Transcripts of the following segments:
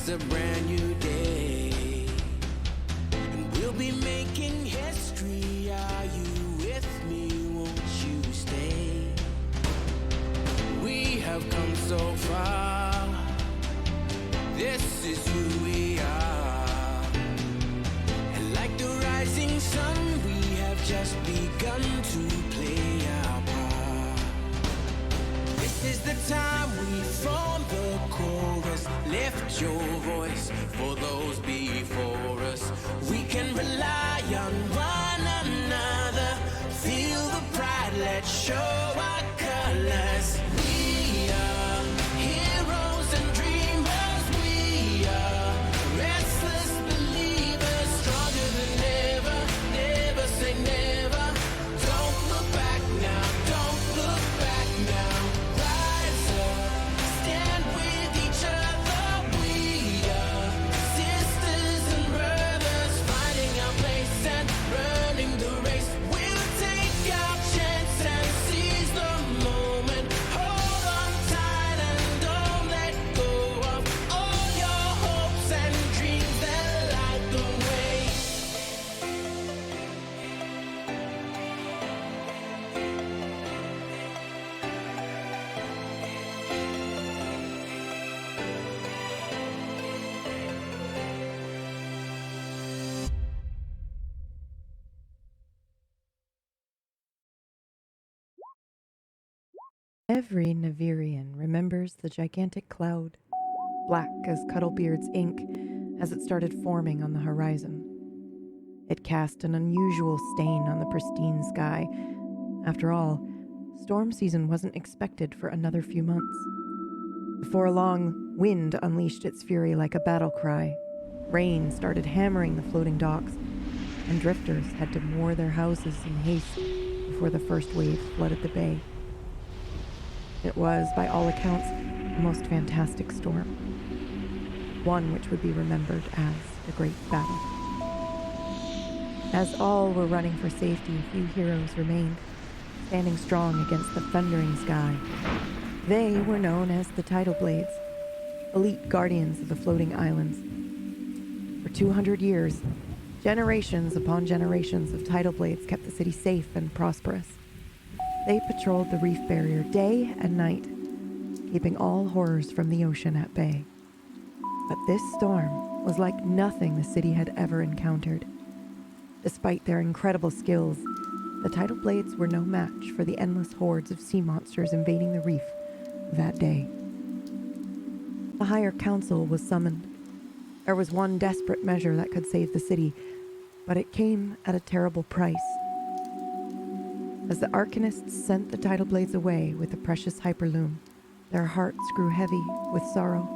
is a brand new day, and we'll be making history. Are you with me? Won't you stay? We have come so far. This is who we are. And like the rising sun, we have just begun to play our part. This is the time we form the chorus. Lift your voice for those before us. We can rely on one another. Feel the pride, let's show our colors. We are heroes and dreamers. We are restless believers, stronger than ever. Never say never. Don't look back now. Don't look back now. Rise up, stand with each other. We are sisters and brothers, finding our place and running the race. We'll take our chance and seize the moment. Hold on tight and don't let go of all your hopes and dreams that light the way. Every Navirian remembers the gigantic cloud, black as Cuddlebeard's ink, as it started forming on the horizon. It cast an unusual stain on the pristine sky. After all, storm season wasn't expected for another few months. Before long, wind unleashed its fury like a battle cry. Rain started hammering the floating docks, and drifters had to moor their houses in haste before the first wave flooded the bay. It was, by all accounts, a most fantastic storm. One which would be remembered as the Great Battle. As all were running for safety, a few heroes remained, standing strong against the thundering sky. They were known as the Tidal Blades, elite guardians of the floating islands. For 200 years, generations upon generations of Tidal Blades kept the city safe and prosperous. They patrolled the reef barrier day and night, keeping all horrors from the ocean at bay. But this storm was like nothing the city had ever encountered. Despite their incredible skills, the Tidal Blades were no match for the endless hordes of sea monsters invading the reef that day. The Higher Council was summoned. There was one desperate measure that could save the city, but it came at a terrible price. As the Arcanists sent the Tidal Blades away with the precious Hyperloom, their hearts grew heavy with sorrow.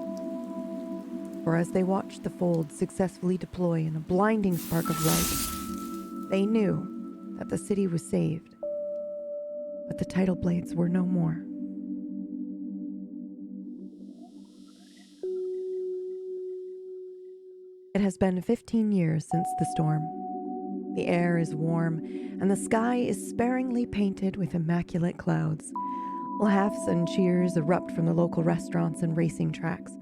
For as they watched the fold successfully deploy in a blinding spark of light, they knew that the city was saved. But the Tidal Blades were no more. It has been 15 years since the storm. The air is warm, and the sky is sparingly painted with immaculate clouds. Laughs and cheers erupt from the local restaurants and racing tracks.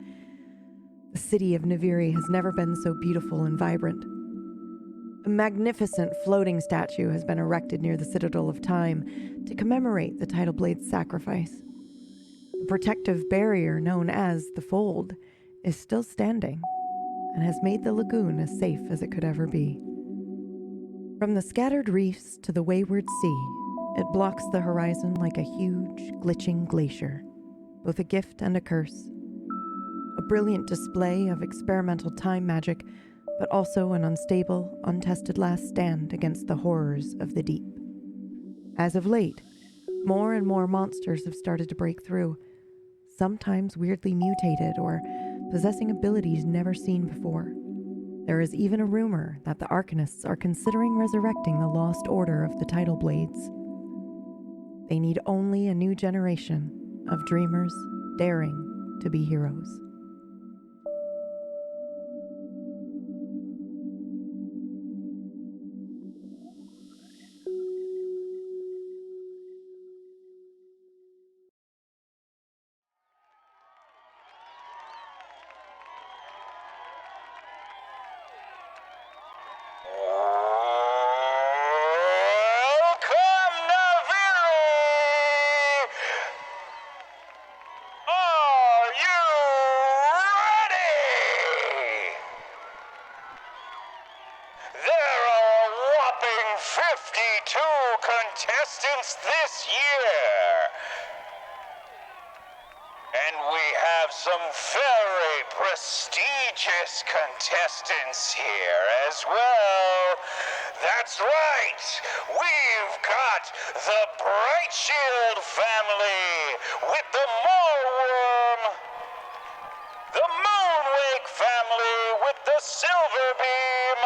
The city of Naviri has never been so beautiful and vibrant. A magnificent floating statue has been erected near the Citadel of Time to commemorate the Tidal Blade's sacrifice. The protective barrier known as the Fold is still standing and has made the lagoon as safe as it could ever be. From the scattered reefs to the wayward sea, it blocks the horizon like a huge, glitching glacier, both a gift and a curse. A brilliant display of experimental time magic, but also an unstable, untested last stand against the horrors of the deep. As of late, more and more monsters have started to break through, sometimes weirdly mutated or possessing abilities never seen before. There is even a rumor that the Arcanists are considering resurrecting the lost order of the Tidal Blades. They need only a new generation of dreamers daring to be heroes. contestants this year. And we have some very prestigious contestants here as well. That's right, we've got the Bright Shield family with the Moorworm, the Moonwake family with the Silver Beam,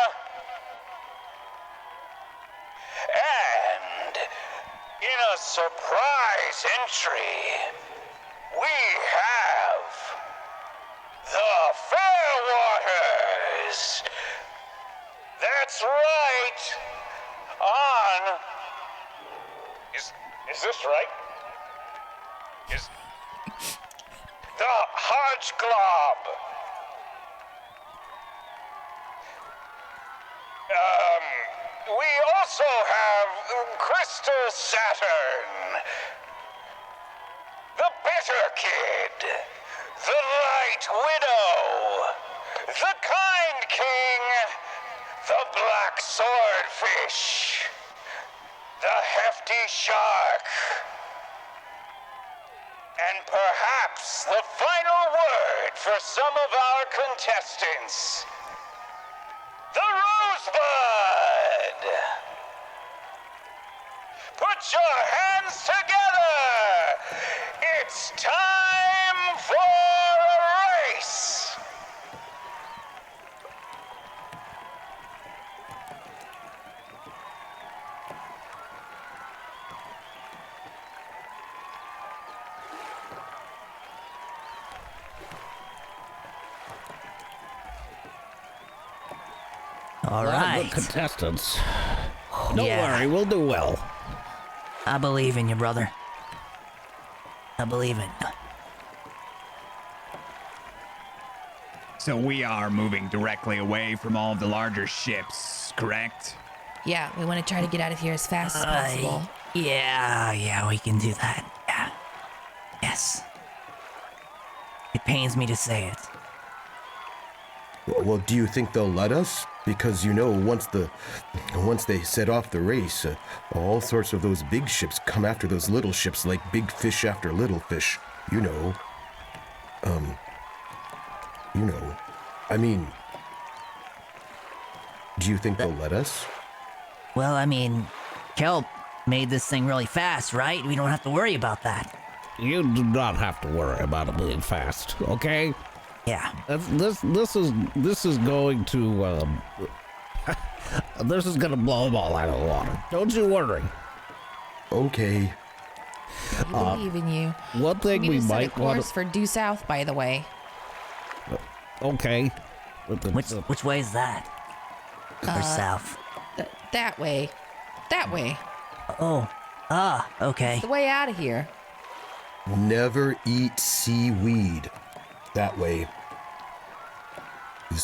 and in a surprise entry, we have the Fairwaters. That's right. On. Is this right? Is the Hodge Glob. We also have Crystal Saturn, the Bitter Kid, the Light Widow, the Kind King, the Black Swordfish, the Hefty Shark, and perhaps the final word for some of our contestants, the Rosebud. Put your hands together. It's time for a race. All right. Good contestants. Don't Yeah. worry, we'll do well. I believe in you, brother. I believe in you. So we are moving directly away from all of the larger ships, correct? Yeah, we want to try to get out of here as fast as possible. Yeah, we can do that. Yeah. Yes. It pains me to say it. Well, do you think they'll let us? Because, you know, once they set off the race, all sorts of those big ships come after those little ships like big fish after little fish. You know. I mean, do you think they'll let us? Well, I mean, Kelp made this thing really fast, right? We don't have to worry about that. You do not have to worry about it being fast, okay? Yeah. This is going to this is gonna blow them all out of the water. Don't you worry. Okay. We believe in you. One thing we need to set a might want course for due south, by the way. Okay. Which way is that? Or south? That way. That way. Oh. Okay. The way out of here. Never eat seaweed. That way.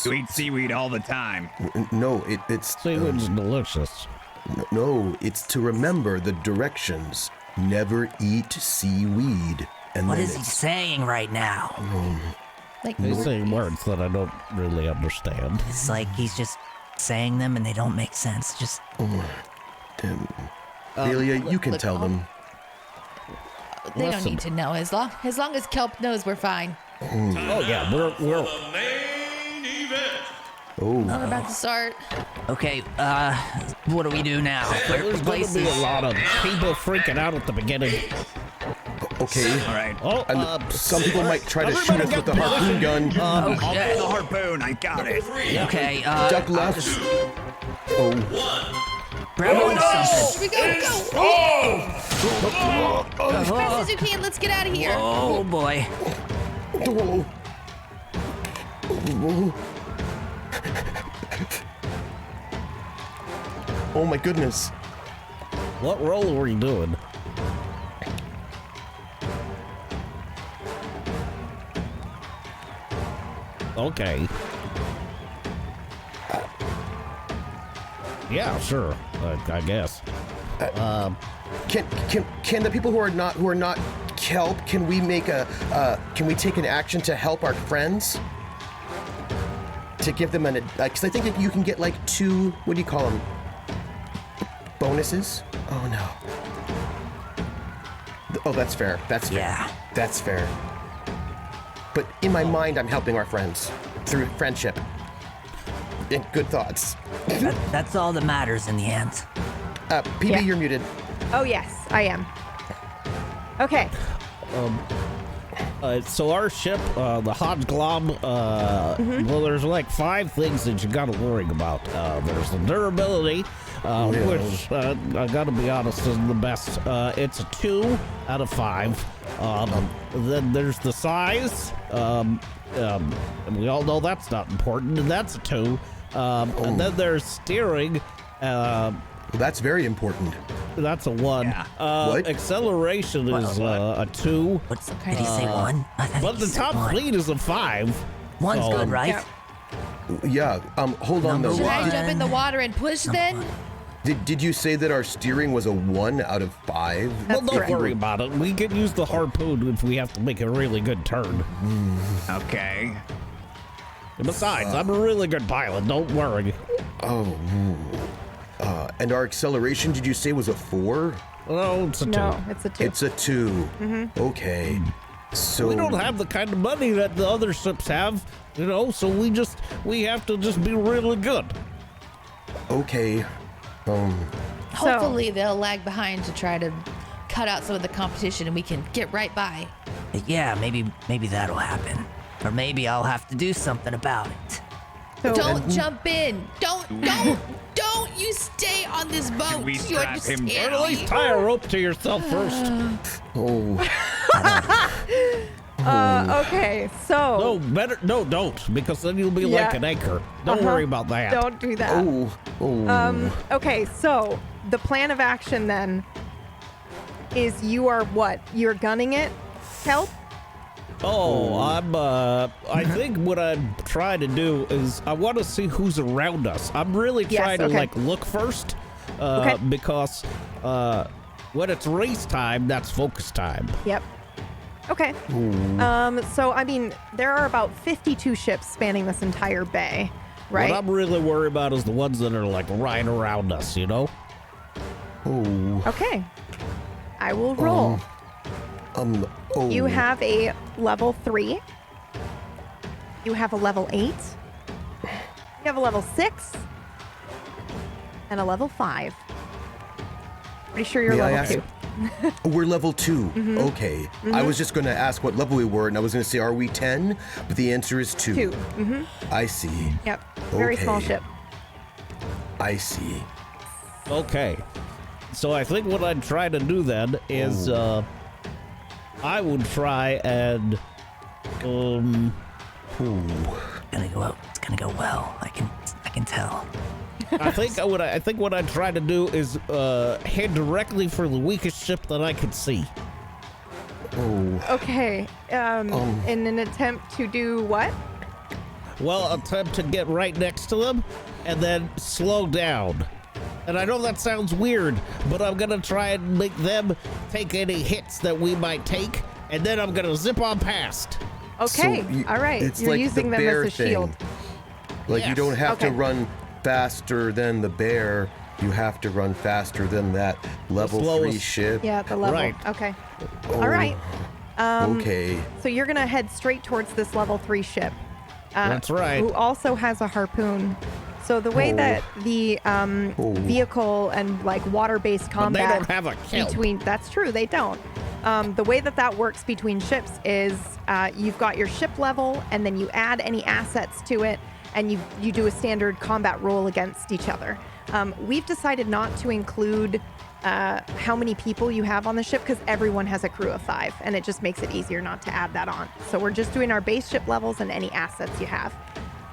We eat seaweed all the time. No, it's... Seaweed's delicious. No, it's to remember the directions. Never eat seaweed. And What then is he saying right now? Like, He's saying words that I don't really understand. It's like he's just saying them and they don't make sense. Just Delia, you can tell them. they don't listen. need to know. As long as Kelp knows, we're fine. Oh yeah, we're We're about to start. okay. What do we do now? there's going to be a lot of people freaking out at the beginning. Okay. All right. Oh, Some people might try to shoot us with the harpoon gun. I'll pull the harpoon. I got it. Okay. Duck left. Oh. Grab on something. Here we go. As fast as you can. Let's get out of here. Oh boy. Oh. Oh my goodness. what roll were you doing? Okay. Yeah, sure. I guess. Can the people who are not kelp, can we take an action to help our friends? To give them because I think that you can get like 2, what do you call them? Bonuses? Oh no. Oh, that's fair. That's fair. Yeah. That's fair. But in my mind, I'm helping our friends through friendship and good thoughts. That's all that matters in the end. PB, Yeah. you're muted. Oh, yes, I am. Okay. So our ship, the Hot Glob, well, there's like 5 things that you gotta worry about. There's the durability, which, I gotta be honest, is the best. It's a 2 out of 5. Then there's the size, and we all know that's not important, and that's a 2. And then there's steering, That's very important. that's a 1. Yeah. What? Acceleration is a 2. Did he say 1? I thought But he the said top 1. fleet is a 5. 1's so- good, right? Yeah. Yeah. Hold on Number though. Should I one. jump in the water and push then? Did you say that our steering was a 1 out of 5? Well, That's don't correct. worry about it. We can use the harpoon if we have to make a really good turn. Okay. And besides, I'm a really good pilot. Don't worry. And our acceleration, did you say was a 4? Oh, it's a 2. No, it's a 2. It's a 2. Okay. So We don't have the kind of money that the other ships have, you know, so we have to just be really good. Okay. Hopefully they'll lag behind to try to cut out some of the competition and we can get right by. Yeah, maybe that'll happen. Or maybe I'll have to do something about it. So, Don't jump in. Don't you stay on this boat. we You strap him understand Or at least me? tie a rope to yourself first. okay, so. No, better, no, don't, because then you'll be like Yeah. an anchor. Don't worry about that. Don't do that. Okay, so the plan of action then is you are what? You're gunning it, Kelp? I think what I'm trying to do is I want to see who's around us. I'm really Yes, trying to okay. like look first, Okay. because when it's race time, that's focus time. Yep. Okay. So I mean, there are about 52 ships spanning this entire bay, right? What I'm really worried about is the ones that are like right around us, you know? Okay. I will roll. You have a level 3. You have a level 8. You have a level 6. And a level 5. Pretty sure you're May I level ask- 2. We're level 2. Okay. I was just going to ask what level we were, and I was going to say, are we 10? But the answer is 2. 2. I see. Yep. Very small Okay. ship. I see. Okay. So I think what I'd try to do then is I would try and It's gonna go well. I can tell. I think what I'd try to do is head directly for the weakest ship that I could see. Okay. In an attempt to do what? Well, attempt to get right next to them and then slow down. And I know that sounds weird, but I'm gonna try and make them take any hits that we might take, and then I'm gonna zip on past. Okay. So All right. It's You're like using the them bear as a shield. thing. Like you Yes. don't have to Okay. run faster than the bear. You have to run faster than that level 3 slowest. ship. Yeah, the level. Right. Okay. All right. Okay. So you're gonna head straight towards this level 3 ship. That's right. Who also has a harpoon. So the way that the vehicle and like water-based But combat they don't have a kelp. between that's true, they don't. The way that works between ships is you've got your ship level, and then you add any assets to it, and you do a standard combat roll against each other. We've decided not to include how many people you have on the ship because everyone has a crew of 5, and it just makes it easier not to add that on. So we're just doing our base ship levels and any assets you have.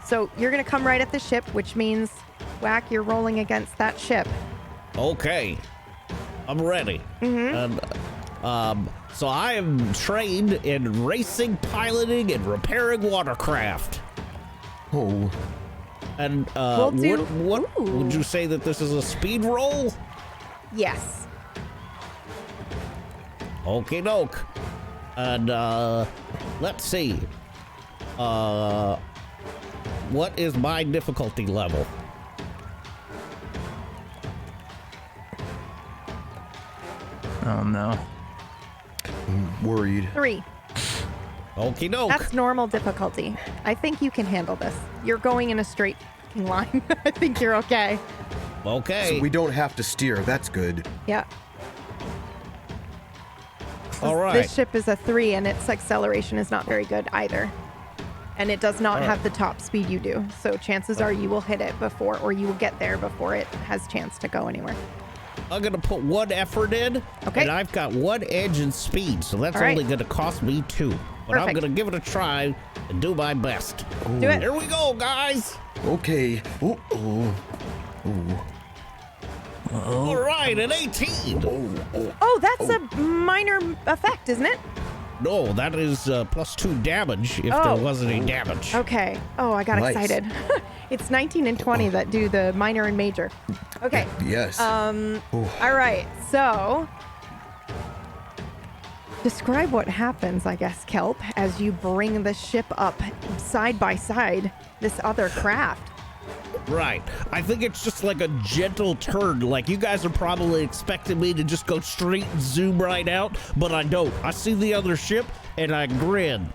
So you're going to come right at the ship, which means, Whack, you're rolling against that ship. Okay, I'm ready. And so I am trained in racing, piloting, and repairing watercraft. Oh. And We'll do- what Ooh. would you say that this is a speed roll? Yes. Okie doke. And let's see. What is my difficulty level? Oh no. Worried. 3. Okie doke. That's normal difficulty. I think you can handle this. You're going in a straight fucking line. I think you're okay. Okay. So we don't have to steer. That's good. Yeah. All right. This ship is a 3, and its acceleration is not very good either. And it does not have the top speed you do. So chances are you will hit it before, or you will get there before it has chance to go anywhere. I'm going to put 1 effort in. Okay. And I've got 1 edge and speed, so that's All right. only going to cost me 2. But I'm Perfect. going to give it a try and do my best. Do it. Here we go, guys. Okay. Ooh, ooh, ooh. All right, an 18. Oh, that's a minor effect, isn't it? No, that is +2 damage if Oh. there wasn't any damage. Okay. Oh, I got Nice. excited. It's 19 and 20 that do the minor and major. Okay. Yes. All right. So, describe what happens, I guess, Kelp, as you bring the ship up side by side, this other craft. Right. I think it's just like a gentle turn. Like, you guys are probably expecting me to just go straight and zoom right out, but I don't. I see the other ship, and I grin.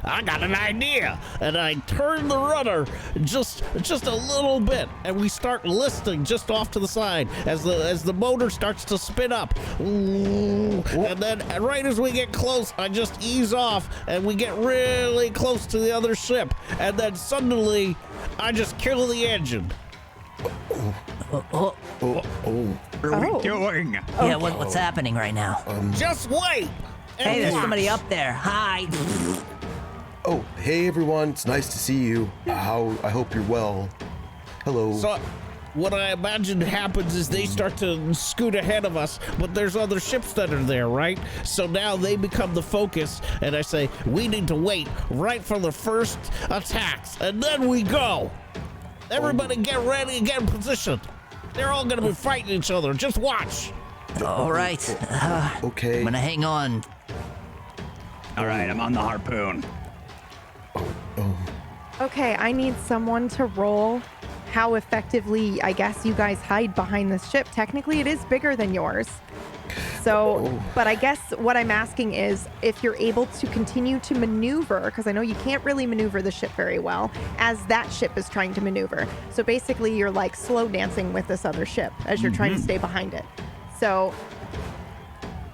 I got an idea. And I turn the rudder just a little bit, and we start listing just off to the side as the motor starts to spin up. Ooh. And then right as we get close, I just ease off, and we get really close to the other ship. And then suddenly, I just kill the engine. Oh, What are Oh. we doing? yeah, what's happening right now? Just wait. and Hey, there's watch. somebody up there. Hi. Oh, hey everyone. It's nice to see you. I hope you're well. Hello. So, what I imagine happens is they start to scoot ahead of us, but there's other ships that are there, right? So now they become the focus, and I say, we need to wait right for the first attacks, and then we go. Everybody get ready and get in position. They're all gonna be fighting each other. Just watch. All right. Okay. I'm gonna hang on. All right, I'm on the harpoon. Okay, I need someone to roll how effectively, I guess, you guys hide behind this ship. Technically, it is bigger than yours. So, but I guess what I'm asking is if you're able to continue to maneuver, because I know you can't really maneuver the ship very well, as that ship is trying to maneuver. So basically, you're like slow dancing with this other ship as you're trying to stay behind it. So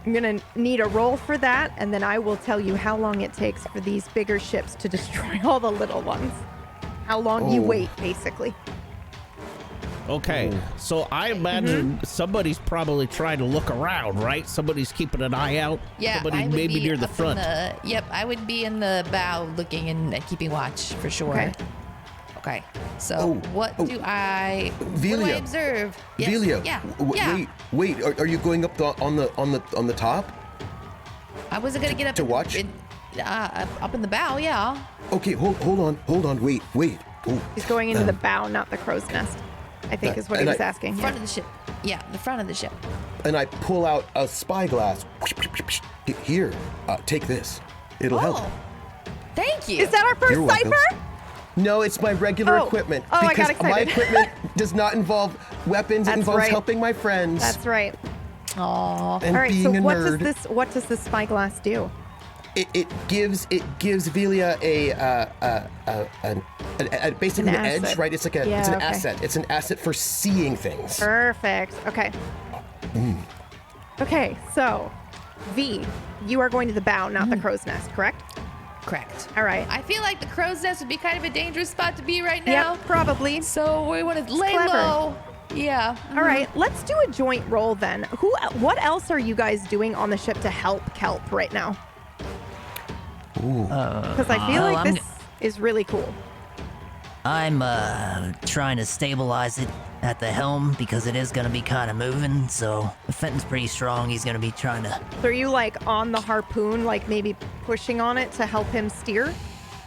I'm going to need a roll for that, and then I will tell you how long it takes for these bigger ships to destroy all the little ones. How long you wait, basically. Okay, so I imagine somebody's probably trying to look around, right? Somebody's keeping an eye out. Yeah, Somebody I would maybe be near the up in front. Yep, I would be in the bow looking and keeping watch for sure. Okay. Okay. So what do I Velia. observe? Yes. Velia. Yeah. Wait. Are you going up on the top? I wasn't gonna get up to watch? up in the bow. Yeah. Okay. Hold on. Wait. Oh, He's going into the bow, not the crow's nest, I think is what he and was asking. Front Yeah. of the ship. Yeah, the front of the ship. and I pull out a spyglass. Here, take this. It'll help. Oh, thank you. Is that our first You're welcome. cipher? No, it's my regular Oh. equipment. Oh, I because got my excited. equipment does not involve weapons. That's it involves right. helping my friends That's right. Aw. and All right. being So a what nerd. does this spyglass do? It gives Velia basically An an edge, asset. right? It's like Yeah, it's an okay. asset. It's an asset for seeing things. Perfect. Okay. Okay. So, V, you are going to the bow, not the crow's nest, correct? Correct. All right. I feel like the crow's nest would be kind of a dangerous spot to be right now. Yep. Probably. So we want to lay clever. low. Yeah. All right, let's do a joint roll then. What else are you guys doing on the ship to help Kelp right now? Because I feel well, like I'm this is really cool. I'm trying to stabilize it at the helm because it is gonna be kind of moving. So if Fenton's pretty strong, he's gonna be trying to. So are you like on the harpoon, like maybe pushing on it to help him steer?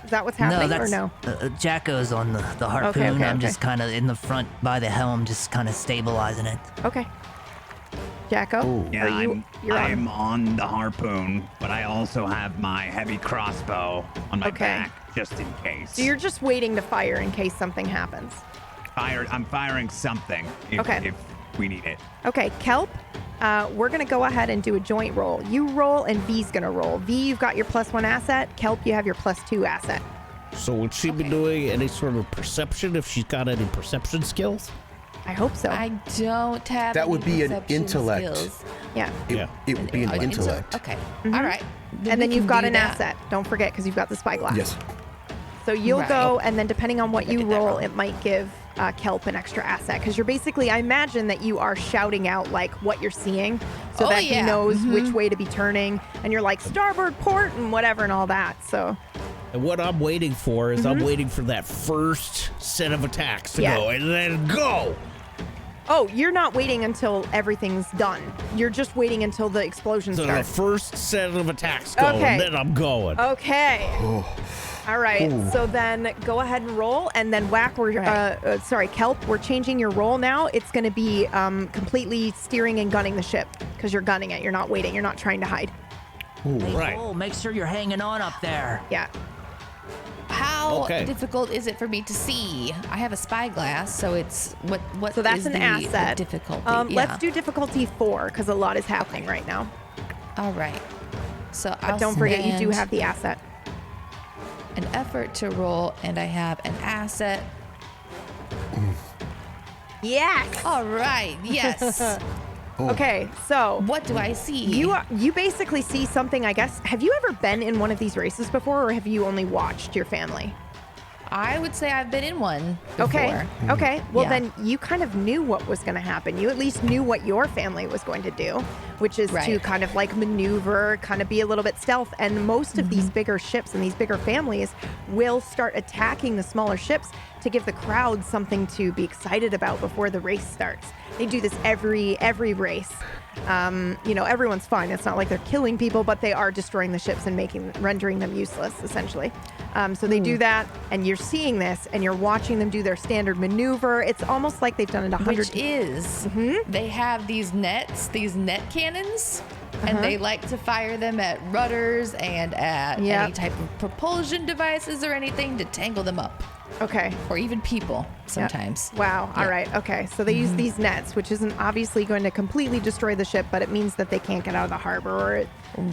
Is that what's happening no, or that's no? Jacko's on the harpoon. Okay, I'm okay. just kind of in the front by the helm, just kind of stabilizing it. Okay. Jacko, Yeah, you're I'm on the harpoon, but I also have my heavy crossbow on my Okay. back just in case. So you're just waiting to fire in case something happens. I'm firing something if, Okay. if we need it. Okay, Kelp, we're going to go ahead and do a joint roll. You roll and V's going to roll. V, you've got your +1 asset. Kelp, you have your +2 asset. So would she be doing any sort of perception if she's got any perception skills? I hope so. I don't have. That would any be an perception intellect. skills. Yeah. It would be an intellect. Okay. All right. And then we you've can got do an that. asset. Don't forget, because you've got the spyglass. Yes. So you'll Right. go, and then depending on what you at that roll, roll. it might give Kelp an extra asset. Because you're basically, I imagine that you are shouting out like what you're seeing, so Oh, that he yeah. knows which way to be turning, and you're like starboard port and whatever and all that. So And what I'm waiting for is I'm waiting for that first set of attacks to Yeah. go, and then go. oh, you're not waiting until everything's done. You're just waiting until the explosion So the starts. first set of attacks go, Okay. and then I'm going. Okay. All right. So then go ahead and roll, and then Whack. Sorry, Kelp. We're changing your roll now. It's going to be completely steering and gunning the ship because you're gunning it. You're not waiting. You're not trying to hide. Hey, right. Cole, make sure you're hanging on up there. Yeah. How Okay. difficult is it for me to see? I have a spyglass, so it's what So that's is an the asset. difficulty? Let's do difficulty 4 because a lot is happening right now. All right. So But don't forget, you do spend have the asset. an effort to roll, and I have an asset. Yes. All right. Yes. Okay. So What do I see? you basically see something. I guess. Have you ever been in one of these races before, or have you only watched your family? I would say I've been in one before. Okay. Okay. Well, Yeah. then you kind of knew what was going to happen. You at least knew what your family was going to do, which is to Right. kind of like maneuver, kind of be a little bit stealth. And most of these bigger ships and these bigger families will start attacking the smaller ships to give the crowd something to be excited about before the race starts. They do this every race. Everyone's fine. It's not like they're killing people, but they are destroying the ships and rendering them useless, essentially. So they do that, and you're seeing this, and you're watching them do their standard maneuver. It's almost like they've done it 100 Which is, they have these nets, these net cannons, and they like to fire them at rudders and at Yep. any type of propulsion devices or anything to tangle them up, Okay. or even people Yep. sometimes. Wow. All Yeah. right. Okay. So they use these nets, which isn't obviously going to completely destroy the ship, but it means that they can't get out of the harbor, or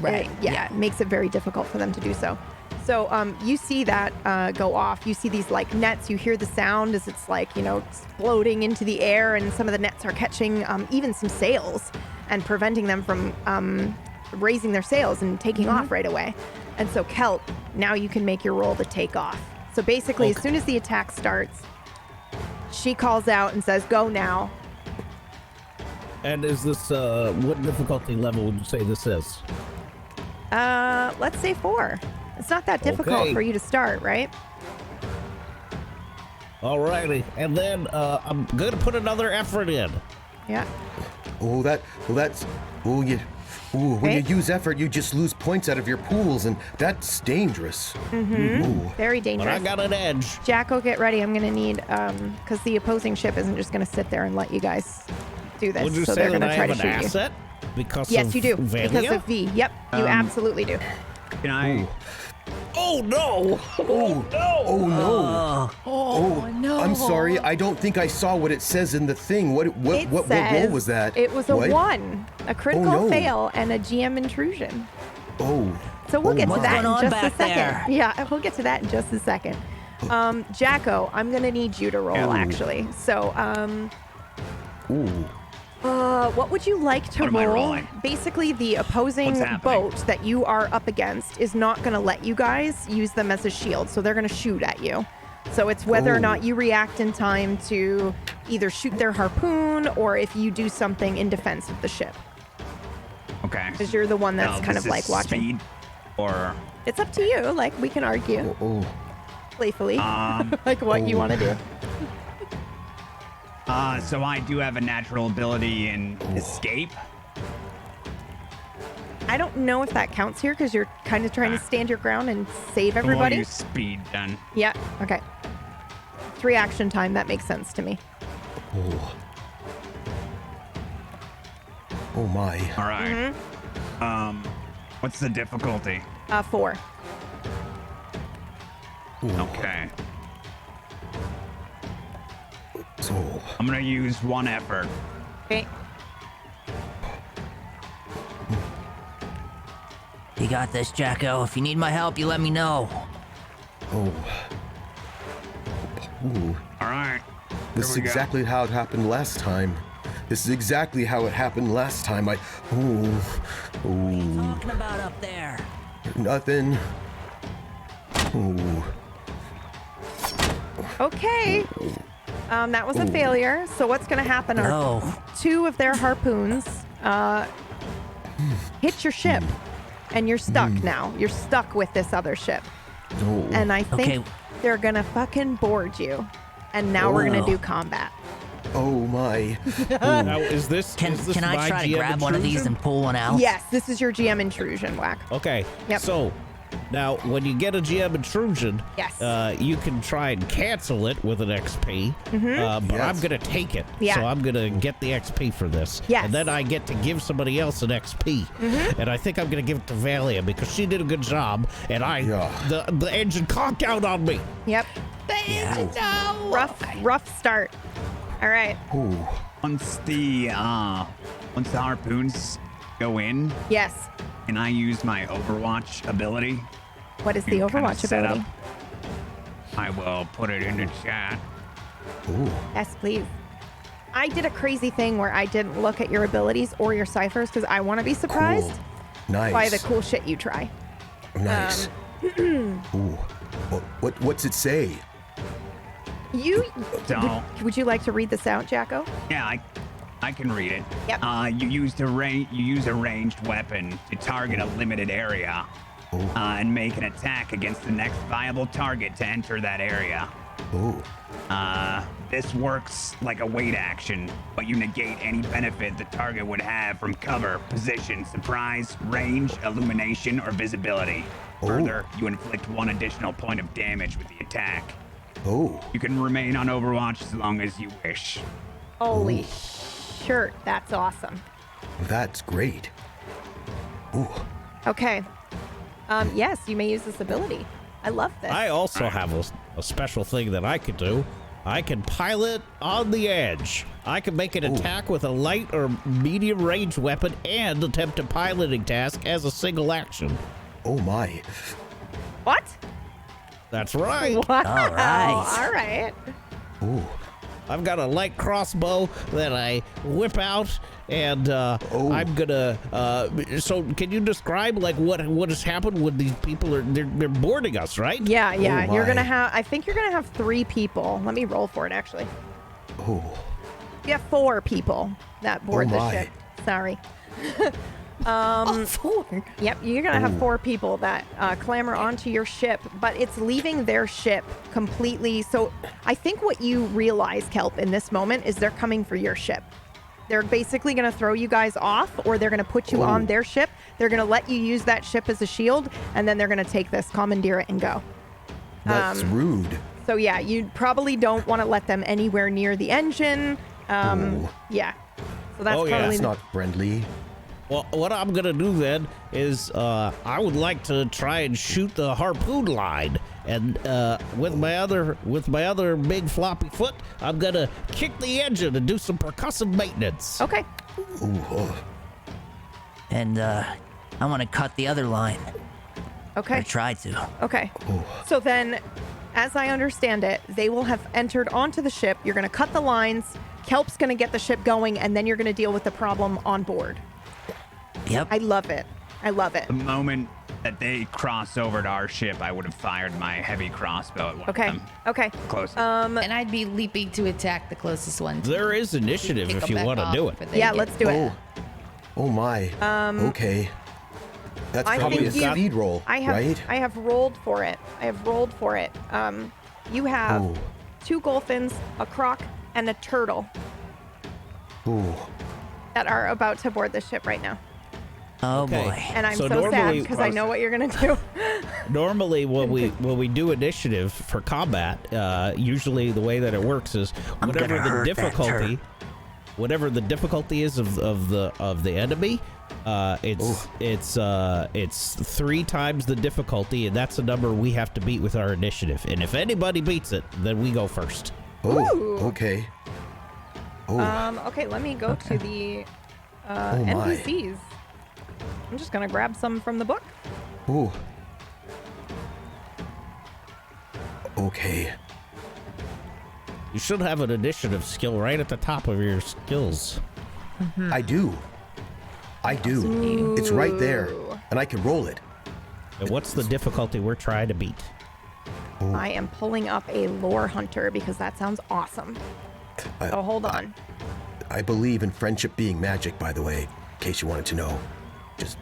Right, yeah. it makes it very difficult for them to do so. So you see that go off. You see these like nets. You hear the sound as it's like, exploding into the air, and some of the nets are catching even some sails and preventing them from raising their sails and taking off right away. And so Kelp, now you can make your roll to take off. So basically, as soon as the attack starts, she calls out and says, "Go now." And is this, what difficulty level would you say this is? Let's say 4. It's not that difficult Okay. for you to start, right? Alrighty. And then, I'm gonna put another effort in. Yeah. When Okay. you use effort, you just lose points out of your pools, and that's dangerous. Ooh. Very But dangerous. I got an edge. Jacko, get ready. I'm going to need, because the opposing ship isn't just going to sit there and let you guys do this. Would you so say they're that going I to try have to an shoot you. asset? Because Yes, of you do. Because Valia? of V. Yep, you absolutely do. Can I? Oh no! Oh, oh no! Oh, no. I'm sorry. I don't think I saw what it says in the thing. What It roll says was that? It was a What? 1, a critical no. fail, and a GM intrusion. Oh. So we'll get to What's that going in on just a back second. there? Yeah, we'll get to that in just a second. Jacko, I'm going to need you to roll, Ooh. actually. So, Ooh. what would you like to What am I roll? rolling? Basically, the opposing What's happening? boat that you are up against is not going to let you guys use them as a shield, so they're going to shoot at you. So it's whether or Oh. not you react in time to either shoot their harpoon or if you do something in defense of the ship. Okay. Because you're the one that's Now, kind this of like is watching. Speed, or It's up to you. Like, we can argue Oh. playfully, like what you want to do. so I do have a natural ability in escape. I don't know if that counts here because you're kind of trying to stand your ground and save We'll everybody. use speed then. Yeah, okay. 3 action time, that makes sense to me. Oh. Oh my. All right. Mm-hmm. What's the difficulty? 4. Okay. So. I'm gonna use 1 effort. Okay. You got this, Jacko. If you need my help, you let me know. Oh. Ooh. All right. This is Here we go. exactly how it happened last time. This is exactly how it happened last time. Ooh. Talking about up there. Nothing. Ooh. Okay. That was a failure. So what's going to happen are Oh. 2 of their harpoons hit your ship, and you're stuck now. You're stuck with this other ship. Oh. And I think Okay. they're going to fucking board you. And now we're going to do combat. Oh my. Now, is this Can I my try to GM grab one of these intrusion? and pull one out? Yes, this is your GM intrusion, Whack. Okay. Yep. So, now when you get a GM intrusion, Yes. you can try and cancel it with an XP. But Yes. I'm gonna take it. Yeah. So I'm gonna get the XP for this. Yes. And then I get to give somebody else an XP. And I think I'm gonna give it to Valia because she did a good job. And the engine conked out on me. Yep. No. Rough start. All right. Ooh. Once the harpoons go in, Yes. and I use my Overwatch ability. What is the to kind of Overwatch set ability? up, I will put it in the chat. Ooh. Yes, please. I did a crazy thing where I didn't look at your abilities or your ciphers because I want to be surprised Cool. Nice. by the cool shit you try. Nice. Ooh. What's it say? Would you like to read this out, Jacko? Yeah, I can read it. Yep. You use a ranged weapon to target a limited area, and make an attack against the next viable target to enter that area. Ooh. This works like a wait action, but you negate any benefit the target would have from cover, position, surprise, range, illumination, or visibility. Further, you inflict 1 additional point of damage with the attack. Oh. You can remain on Overwatch as long as you wish. Holy shirt. That's awesome. That's great. Ooh. Okay. Yes, you may use this ability. I love this. I also have a special thing that I could do. I can pilot on the edge. I can make an attack with a light or medium range weapon and attempt a piloting task as a single action. Oh my. What? That's right. Wow. All right. All right. Ooh. I've got a light crossbow that I whip out, and I'm gonna. So, can you describe like what has happened when these people they're boarding us, right? Yeah. Oh You're gonna my. have. I think you're gonna have 3 people. Let me roll for it. Actually, Oh. you have 4 people that board the my. ship. Sorry. 4. Yep, you're gonna have 4 people that clamber onto your ship, but it's leaving their ship completely. So I think what you realize, Kelp, in this moment is they're coming for your ship. They're basically gonna throw you guys off, or they're gonna put you on their ship. They're gonna let you use that ship as a shield, and then they're gonna take this, commandeer it, and go. That's rude. So yeah, you probably don't want to let them anywhere near the engine. Yeah. So that's Oh, yeah. probably That's not friendly. Well, what I'm gonna do then is I would like to try and shoot the harpoon line, and with my other big floppy foot, I'm gonna kick the engine and do some percussive maintenance. okay. Ooh. Oh. And I want to cut the other line. Okay. Or try to. Okay. So then, as I understand it, they will have entered onto the ship. You're going to cut the lines. Kelp's going to get the ship going, and then you're going to deal with the problem on board. Yep. I love it. I love it. The moment that they cross over to our ship, I would have fired my heavy crossbow at one Okay. of them. Okay. Close. And I'd be leaping to attack the closest one. There is initiative Kick if 'em you back want to off do it. before they Yeah, get- let's do it. Oh my. Okay. That's I probably a think you- speed roll, I have right? I have rolled for it. You have Oh. 2 dolphins, a croc, and a turtle Ooh. that are about to board the ship right now. Oh Okay. boy. And I'm So so sad normally- because I know what you're gonna do. Normally, when we do initiative for combat, usually the way that it works is I'm whatever gonna the hurt that difficulty, whatever the difficulty is of the enemy, it's 3 times the difficulty, and that's a number we have to beat with our initiative. And if anybody beats it, then we go first. Oh. Ooh. Okay. Oh. Okay, let me go to the Oh my. NPCs. I'm just gonna grab some from the book. Ooh. Okay. You should have an initiative skill right at the top of your skills. I do. I do. It's right there, and I can roll it. And what's the difficulty we're trying to beat? I am pulling up a lore hunter because that sounds awesome. Oh, hold on. I believe in friendship being magic, by the way, in case you wanted to know. Just,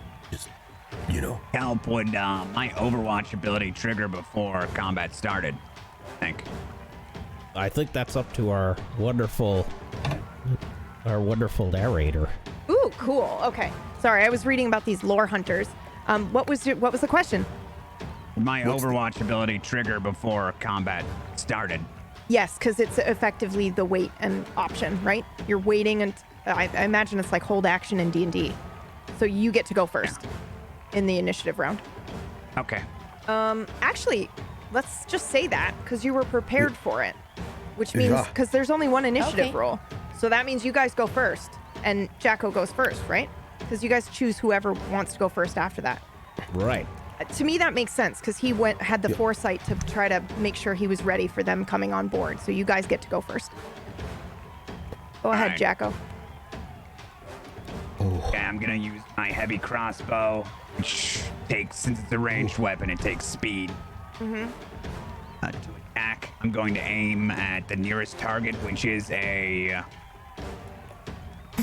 you know. Gulp, would my Overwatch ability trigger before combat started? I think that's up to our wonderful narrator. Ooh, cool. Okay. Sorry, I was reading about these lore hunters. What was the question? Would my Overwatch ability trigger before combat started? Yes, because it's effectively the wait and option, right? You're waiting, and I imagine it's like hold action in D&D. So you get to go first in the initiative round. Okay. Actually, let's just say that because you were prepared for it, which means because there's only one initiative roll. So that means you guys go first, and Jacko goes first, right? Because you guys choose whoever wants to go first after that. Right. To me, that makes sense because he had the foresight to try to make sure he was ready for them coming on board. So you guys get to go first. Go ahead, right. Jacko. Okay, I'm gonna use my heavy crossbow, which since it's a ranged weapon, it takes speed. To attack, I'm going to aim at the nearest target, which is a.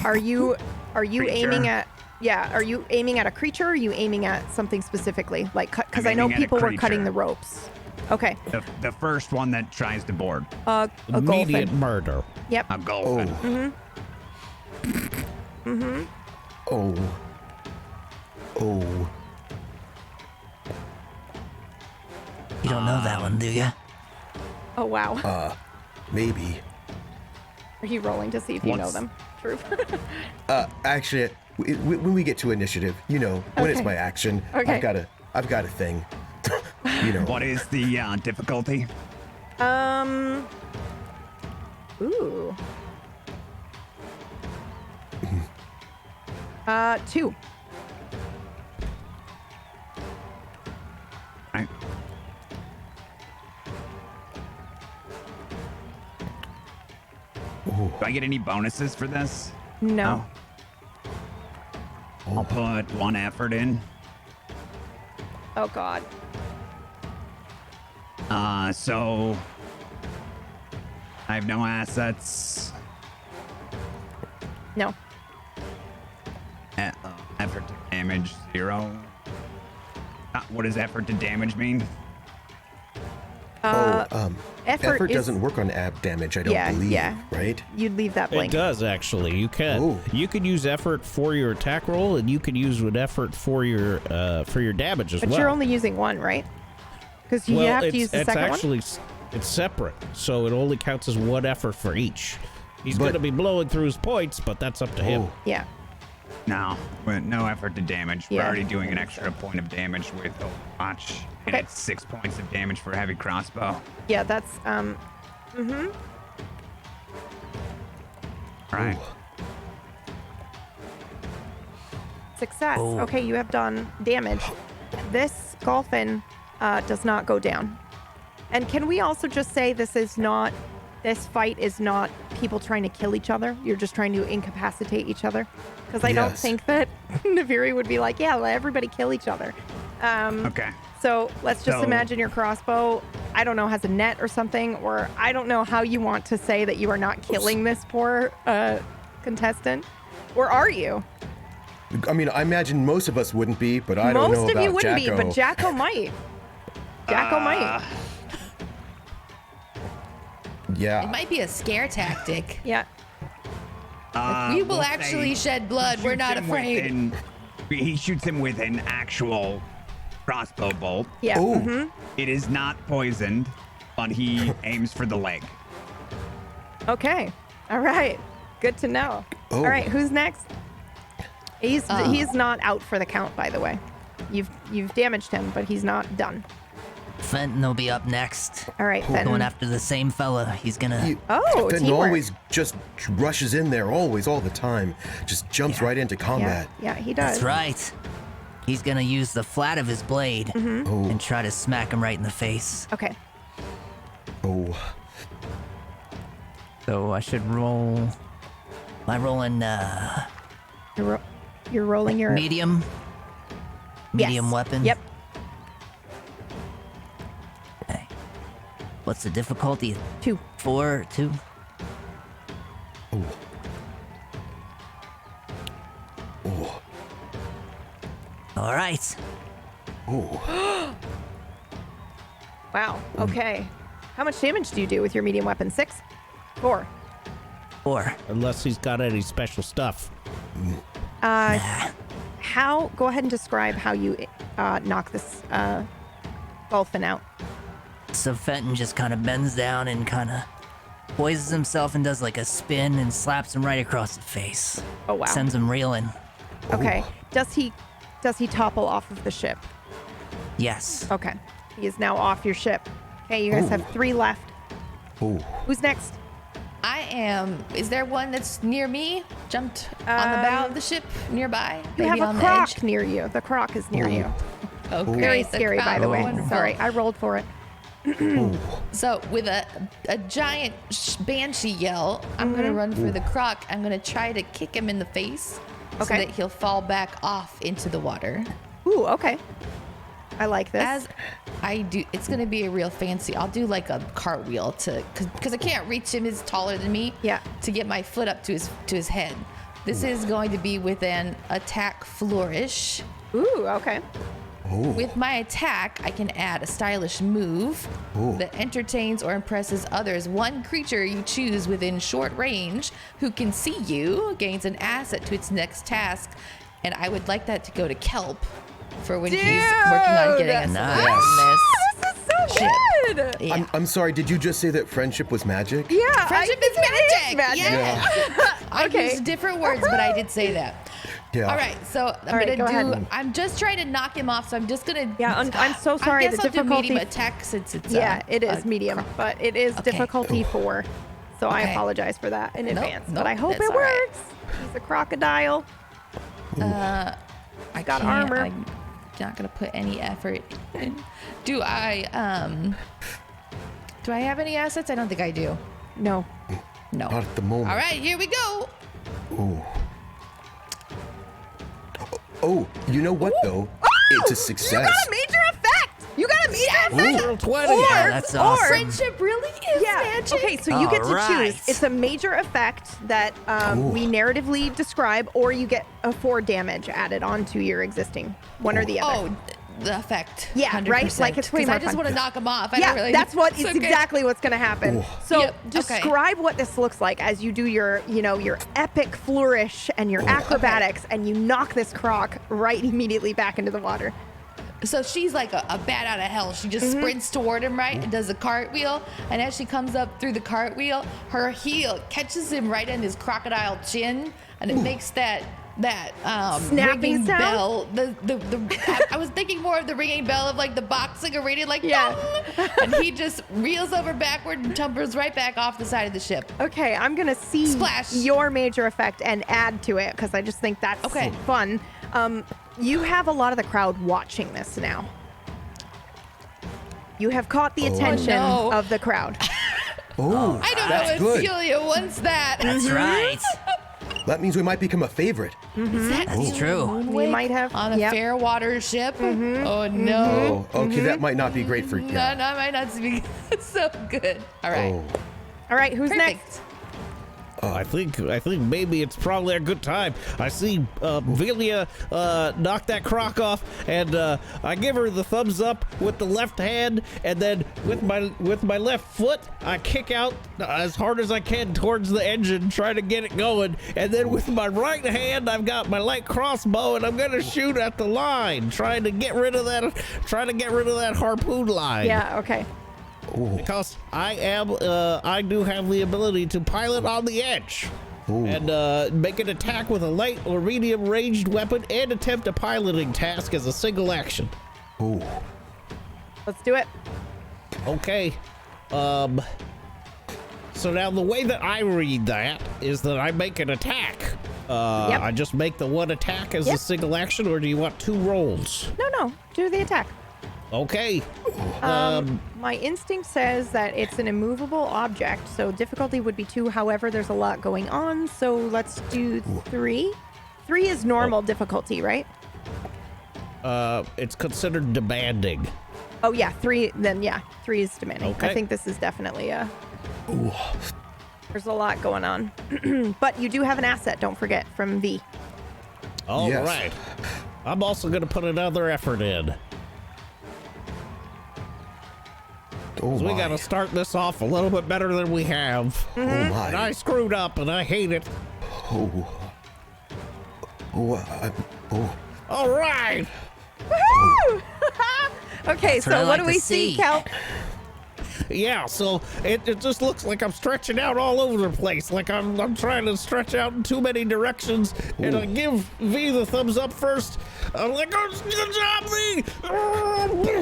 Are you creature. aiming at? Yeah, are you aiming at a creature or are you aiming at something specifically? Like, because I'm I know aiming at a people were cutting creature. the ropes. Okay. The first one that tries to board. A Immediate Gulfin. murder. Yep. A Gulp. Oh. You don't know that one, do you? Oh, wow. Maybe. Are you rolling to see if you know What's- them? True. Actually, when we get to initiative, you know, when it's Okay. my action, Okay. I've got a thing. You know. What is the difficulty? Ooh. 2. Right. Do I get any bonuses for this? No. I'll put 1 effort in. Oh, God. So I have no assets. No. Effort to damage 0. What does effort to damage mean? Effort is- doesn't work on ab damage, I don't believe, right? You'd leave that It blank. does actually. You can. Oh. You can use effort for your attack roll, and you can use an effort for your damage as But well. you're only using 1, right? Because you have to use the second one? It's separate, so it only counts as 1 effort for each. He's going to be blowing through his points, but that's up to him. Yeah. No, no effort to damage. We're Yeah, already doing I an think extra point of damage with Overwatch, and Okay. it's 6 points of damage for a heavy crossbow. Yeah, that's, Right. success. Oh. Okay, you have done damage. This Gulfin does not go down. And can we also just say this fight is not people trying to kill each other. You're just trying to incapacitate each other. Because I don't Yes. think that Naviri would be like, yeah, let everybody kill each other. Okay. So let's just So- imagine your crossbow, I don't know, has a net or something, or I don't know how you want to say that you are not killing this poor contestant. Or are you? I mean, I imagine most of us wouldn't be, but I don't know Most about of you wouldn't Jacko. be, but Jacko might. Jacko might. It Yeah. might be a scare tactic. Yeah. We will we'll actually say shed blood. We're shoots not him afraid. He shoots him with an actual crossbow bolt. Yeah. Oh. mhm. It is not poisoned, but he aims for the leg. Okay. All right. Good to know. Oh. All right. Who's next? He's not out for the count, by the way. You've damaged him, but he's not done. Fenton will be up next. All right. Then. Going after the same fella. He's gonna. Oh, Fenton teamwork. always just rushes in there, always, all the time. Just jumps right into combat. Yeah, he does. That's right. He's gonna use the flat of his blade and try to smack him right in the face. Okay. Oh. So I should roll. Am I rolling You're rolling your medium? Medium Yes. weapon? Yep. Okay. What's the difficulty? 2. 4, 2? Oh. Oh. All right. Oh. Wow. Okay. How much damage do you do with your medium weapon? 6? 4. 4. Unless he's got any special stuff. How? Go ahead and describe how you knock this dolphin out. So Fenton just kind of bends down and kind of poises himself and does like a spin and slaps him right across the face. Oh wow. Sends him reeling. Okay. Does he topple off of the ship? Yes. Okay. He is now off your ship. Okay, you guys have 3 left. Oh. Who's next? I am. Is there one that's near me? Jumped on the bow of the ship nearby? You Maybe have on a the edge? croc near you. The croc is near you. Okay. Very the scary, by croc. the way. Wonderful. Sorry, I rolled for it. So with a giant banshee yell, I'm gonna run for the croc. I'm gonna try to kick him in the face so Okay. that he'll fall back off into the water. Ooh, okay. I like this. As I do, it's gonna be a real fancy. I'll do like a cartwheel because I can't reach him. He's taller than me. Yeah. To get my foot up to his head. This is going to be with an attack flourish. Ooh, okay. Oh. With my attack, I can add a stylish move Ooh. that entertains or impresses others. One creature you choose within short range who can see you gains an asset to its next task, and I would like that to go to Kelp for when he's working on getting us Nice. on This is so Ship. good. Yeah. I'm sorry, did you just say that friendship was magic? Yeah. Friendship is magic. magic. I Okay. used different words, but I did say that. Yeah. All right, so I'm right, gonna go do. ahead. I'm just trying to knock him off, so I'm just gonna. Yeah, I'm so sorry, I guess the I'll do difficulty- medium attack since it's. Yeah, it is medium, but it is Okay. difficulty 4. So I Okay. apologize for that in advance. But nope, I hope that's it all right. works. He's a crocodile. I got can't- armor. I'm not gonna put any effort in. Do I have any assets? I don't think I do. No. No. Not at the moment. All right, here we go. Ooh. Oh, you know what though? It's a success. You got a major effect. You got a major effect. Ooh, 20. Yeah, that's awesome. Friendship really is Yeah. magic. Okay, so you get to Alright. choose. It's a major effect that we narratively describe, or you get a 4 damage added onto your existing one or the other. Oh, the effect. Yeah, 100%. right? Like, it's way 'Cause more I just fun. want to knock him off. I Yeah, don't really, that's what it's is okay. exactly what's going to happen. So Yep, okay. describe what this looks like as you do your, your epic flourish and your acrobatics, and you knock this croc right immediately back into the water. So she's like a bat out of hell. She just sprints toward him, right, and does a cartwheel. And as she comes up through the cartwheel, her heel catches him right in his crocodile chin, and it makes that Snapping ringing sound? bell. I was thinking more of the ringing bell of like the boxing arena, like Yeah. dong! And he just reels over backward and tumbles right back off the side of the ship. Okay, I'm going to see Splash. your major effect and add to it because I just think that's Okay. fun. You have a lot of the crowd watching this now. You have caught the attention no. of the crowd. Oh, I don't that's know if good. Celia wants that. That's right. That means we might become a favorite. That's true. We might have on a yep. fair water ship. Oh no. Oh, okay, that might not be great for you. No, no, might not be so good. All right. Oh, All right, who's Perfect. next? I think maybe it's probably a good time. I see Velia knock that croc off, and I give her the thumbs up with the left hand, and then with my left foot, I kick out as hard as I can towards the engine, trying to get it going. And then with my right hand, I've got my light crossbow, and I'm gonna shoot at the line, trying to get rid of that harpoon line. Yeah, okay. Because I do have the ability to pilot on the edge. And make an attack with a light or medium ranged weapon and attempt a piloting task as a single action. oh, Let's do it. Okay. So now the way that I read that is that I make an attack I just make the one attack as a single action, or do you want 2 rolls? No, do the attack. Okay. My instinct says that it's an immovable object, so difficulty would be 2. However, there's a lot going on, so let's do 3. 3 is normal difficulty, right? It's considered demanding. Oh yeah, 3. Then yeah, 3 is demanding. Okay. I think this is definitely a. There's a lot going on, but you do have an asset. Don't forget from V. All Yes. right. I'm also gonna put another effort in. Oh So we my. gotta start this off a little bit better than we have. Oh And my. I screwed up, and I hate it. Oh. Oh. All right. Woohoo! Okay, That's what I so what like do to we see, see. Kelp? Yeah, so it just looks like I'm stretching out all over the place. Like I'm trying to stretch out in too many directions. And I give V the thumbs up first. I'm like, oh, good job,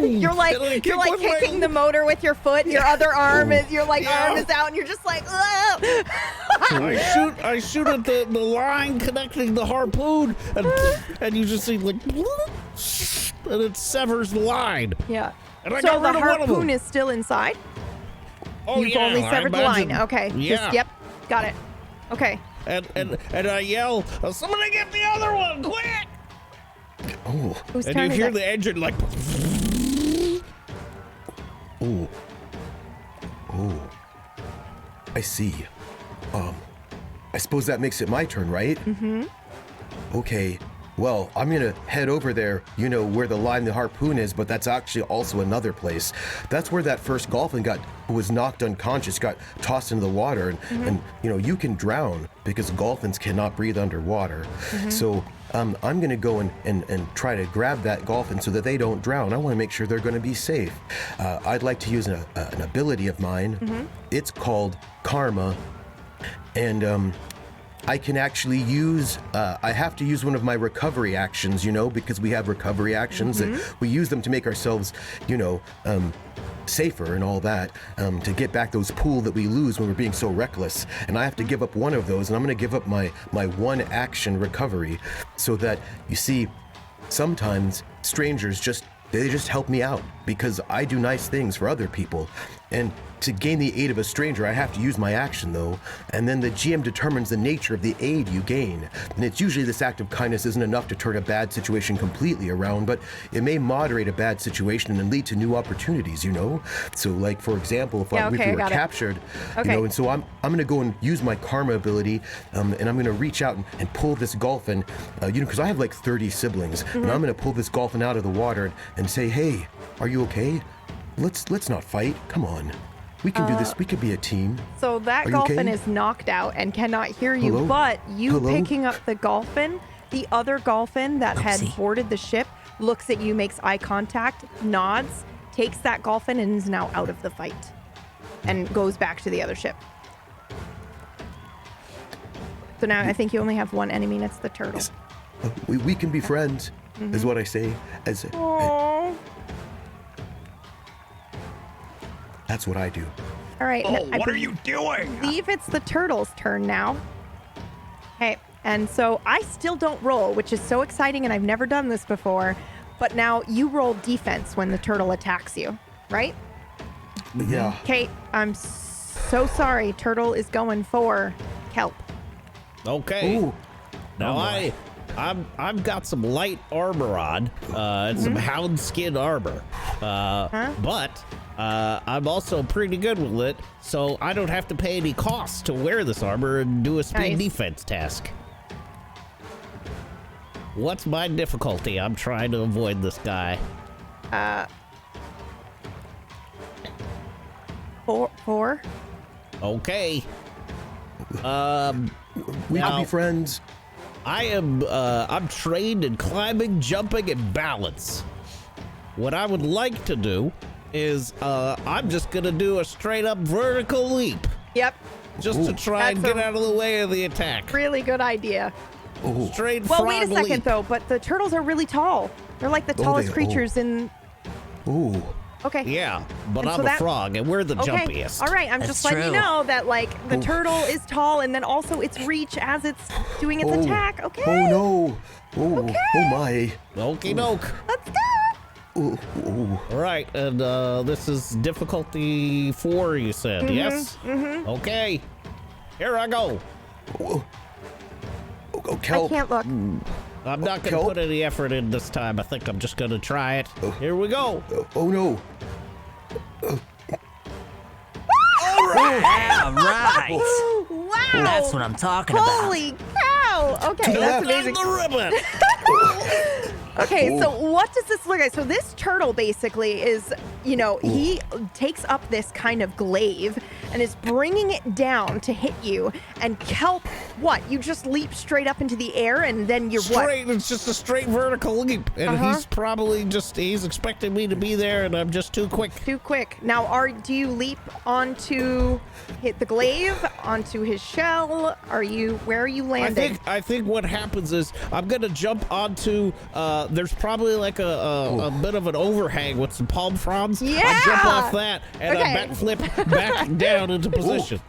V! You're like And I kick with my- kicking the motor with your foot. Your other arm is arm is out, and you're just like, "Ugh." I shoot at the line connecting the harpoon, and you just see like, and it severs the line. Yeah. And I So got the rid of one of them. harpoon is still inside. Oh, You've yeah, only I severed the line. imagine. Okay. Yeah. Yep. Got it. Okay. And I yell, somebody get the other one, quick! Oh. Whose And turn you is hear it? the engine like, Oh. Oh. I see. I suppose that makes it my turn, right? Mm-hmm. Okay. Well, I'm gonna head over there, where the line the harpoon is, but that's actually also another place. That's where that first dolphin who was knocked unconscious, got tossed into the water, and you can drown because dolphins cannot breathe underwater. So I'm gonna go and try to grab that dolphin so that they don't drown. I want to make sure they're gonna be safe. I'd like to use an ability of mine. It's called Karma, and I can actually use, I have to use one of my recovery actions, because we have recovery actions that we use them to make ourselves, safer and all that, to get back those pool that we lose when we're being so reckless. And I have to give up one of those, and I'm going to give up my one action recovery so that, you see, sometimes strangers they just help me out because I do nice things for other people. And to gain the aid of a stranger, I have to use my action, though. And then the GM determines the nature of the aid you gain. And it's usually this act of kindness isn't enough to turn a bad situation completely around, but it may moderate a bad situation and lead to new opportunities, So, like, for example, if we were captured, and so I'm going to go and use my karma ability, and I'm going to reach out and pull this dolphin, because I have like 30 siblings, and I'm going to pull this dolphin out of the water and say, hey, are you okay? Let's not fight. Come on. We can do this. We could be a team. So that Are you dolphin okay? is knocked out and cannot hear you, Hello? but you Hello? picking up the dolphin, the other dolphin that had Oopsie. boarded the ship, looks at you, makes eye contact, nods, takes that dolphin, and is now out of the fight and goes back to the other ship. So now I think you only have one enemy, and it's the turtle. We can be friends, is what I say. Aww. That's what I do. All right. Oh, I what are you doing? believe it's the turtle's turn now. Okay, and so I still don't roll, which is so exciting, and I've never done this before. But now you roll defense when the turtle attacks you, right? Yeah. Kate, I'm so sorry. Turtle is going for Kelp. okay. Ooh. Now I've got some light armor on, and some hound skin armor, but I'm also pretty good with it, so I don't have to pay any costs to wear this armor and do a speed Nice. defense task. What's my difficulty? I'm trying to avoid this guy. 4. Okay. We Now- can be friends. I'm trained in climbing, jumping, and balance. What I would like to do is, I'm just gonna do a straight up vertical leap, Yep. just to try and That's get a- out of the way of the attack. Really good idea. Oh. Straight Well, frog wait a second leap. though. But the turtles are really tall. They're like the tallest they- creatures in. Ooh. Okay. Yeah, but And I'm so a that- frog, and we're the Okay. jumpiest. All right. I'm That's just letting you true. know that like the turtle is tall, and then also its reach as it's doing its attack. Okay. Oh no! Oh my! Okie doke. Let's go. Ooh, ooh. All right, and this is difficulty 4, you said, yes? Mm-hmm. Okay, here I go. Oh, Kelp. I can't look. I'm not going to Kelp? put any effort in this time. I think I'm just going to try it. Here we go. Oh no! Yeah, right. Wow. That's what I'm talking about. Holy cow. Okay, that's amazing. The ribbon. Okay, so what does this look like? So this turtle basically is, you know, he takes up this kind of glaive and is bringing it down to hit you. And Kelp, what? You just leap straight up into the air and then you're what? Straight, it's just a straight vertical leap. And he's probably he's expecting me to be there, and I'm just too quick. Too quick. Now, do you leap onto hit the glaive, onto his shell? Where are you landing? I think what happens is I'm gonna jump onto there's probably like a bit of an overhang with some palm fronds. Yeah! I jump off that and Okay. I backflip back down into position.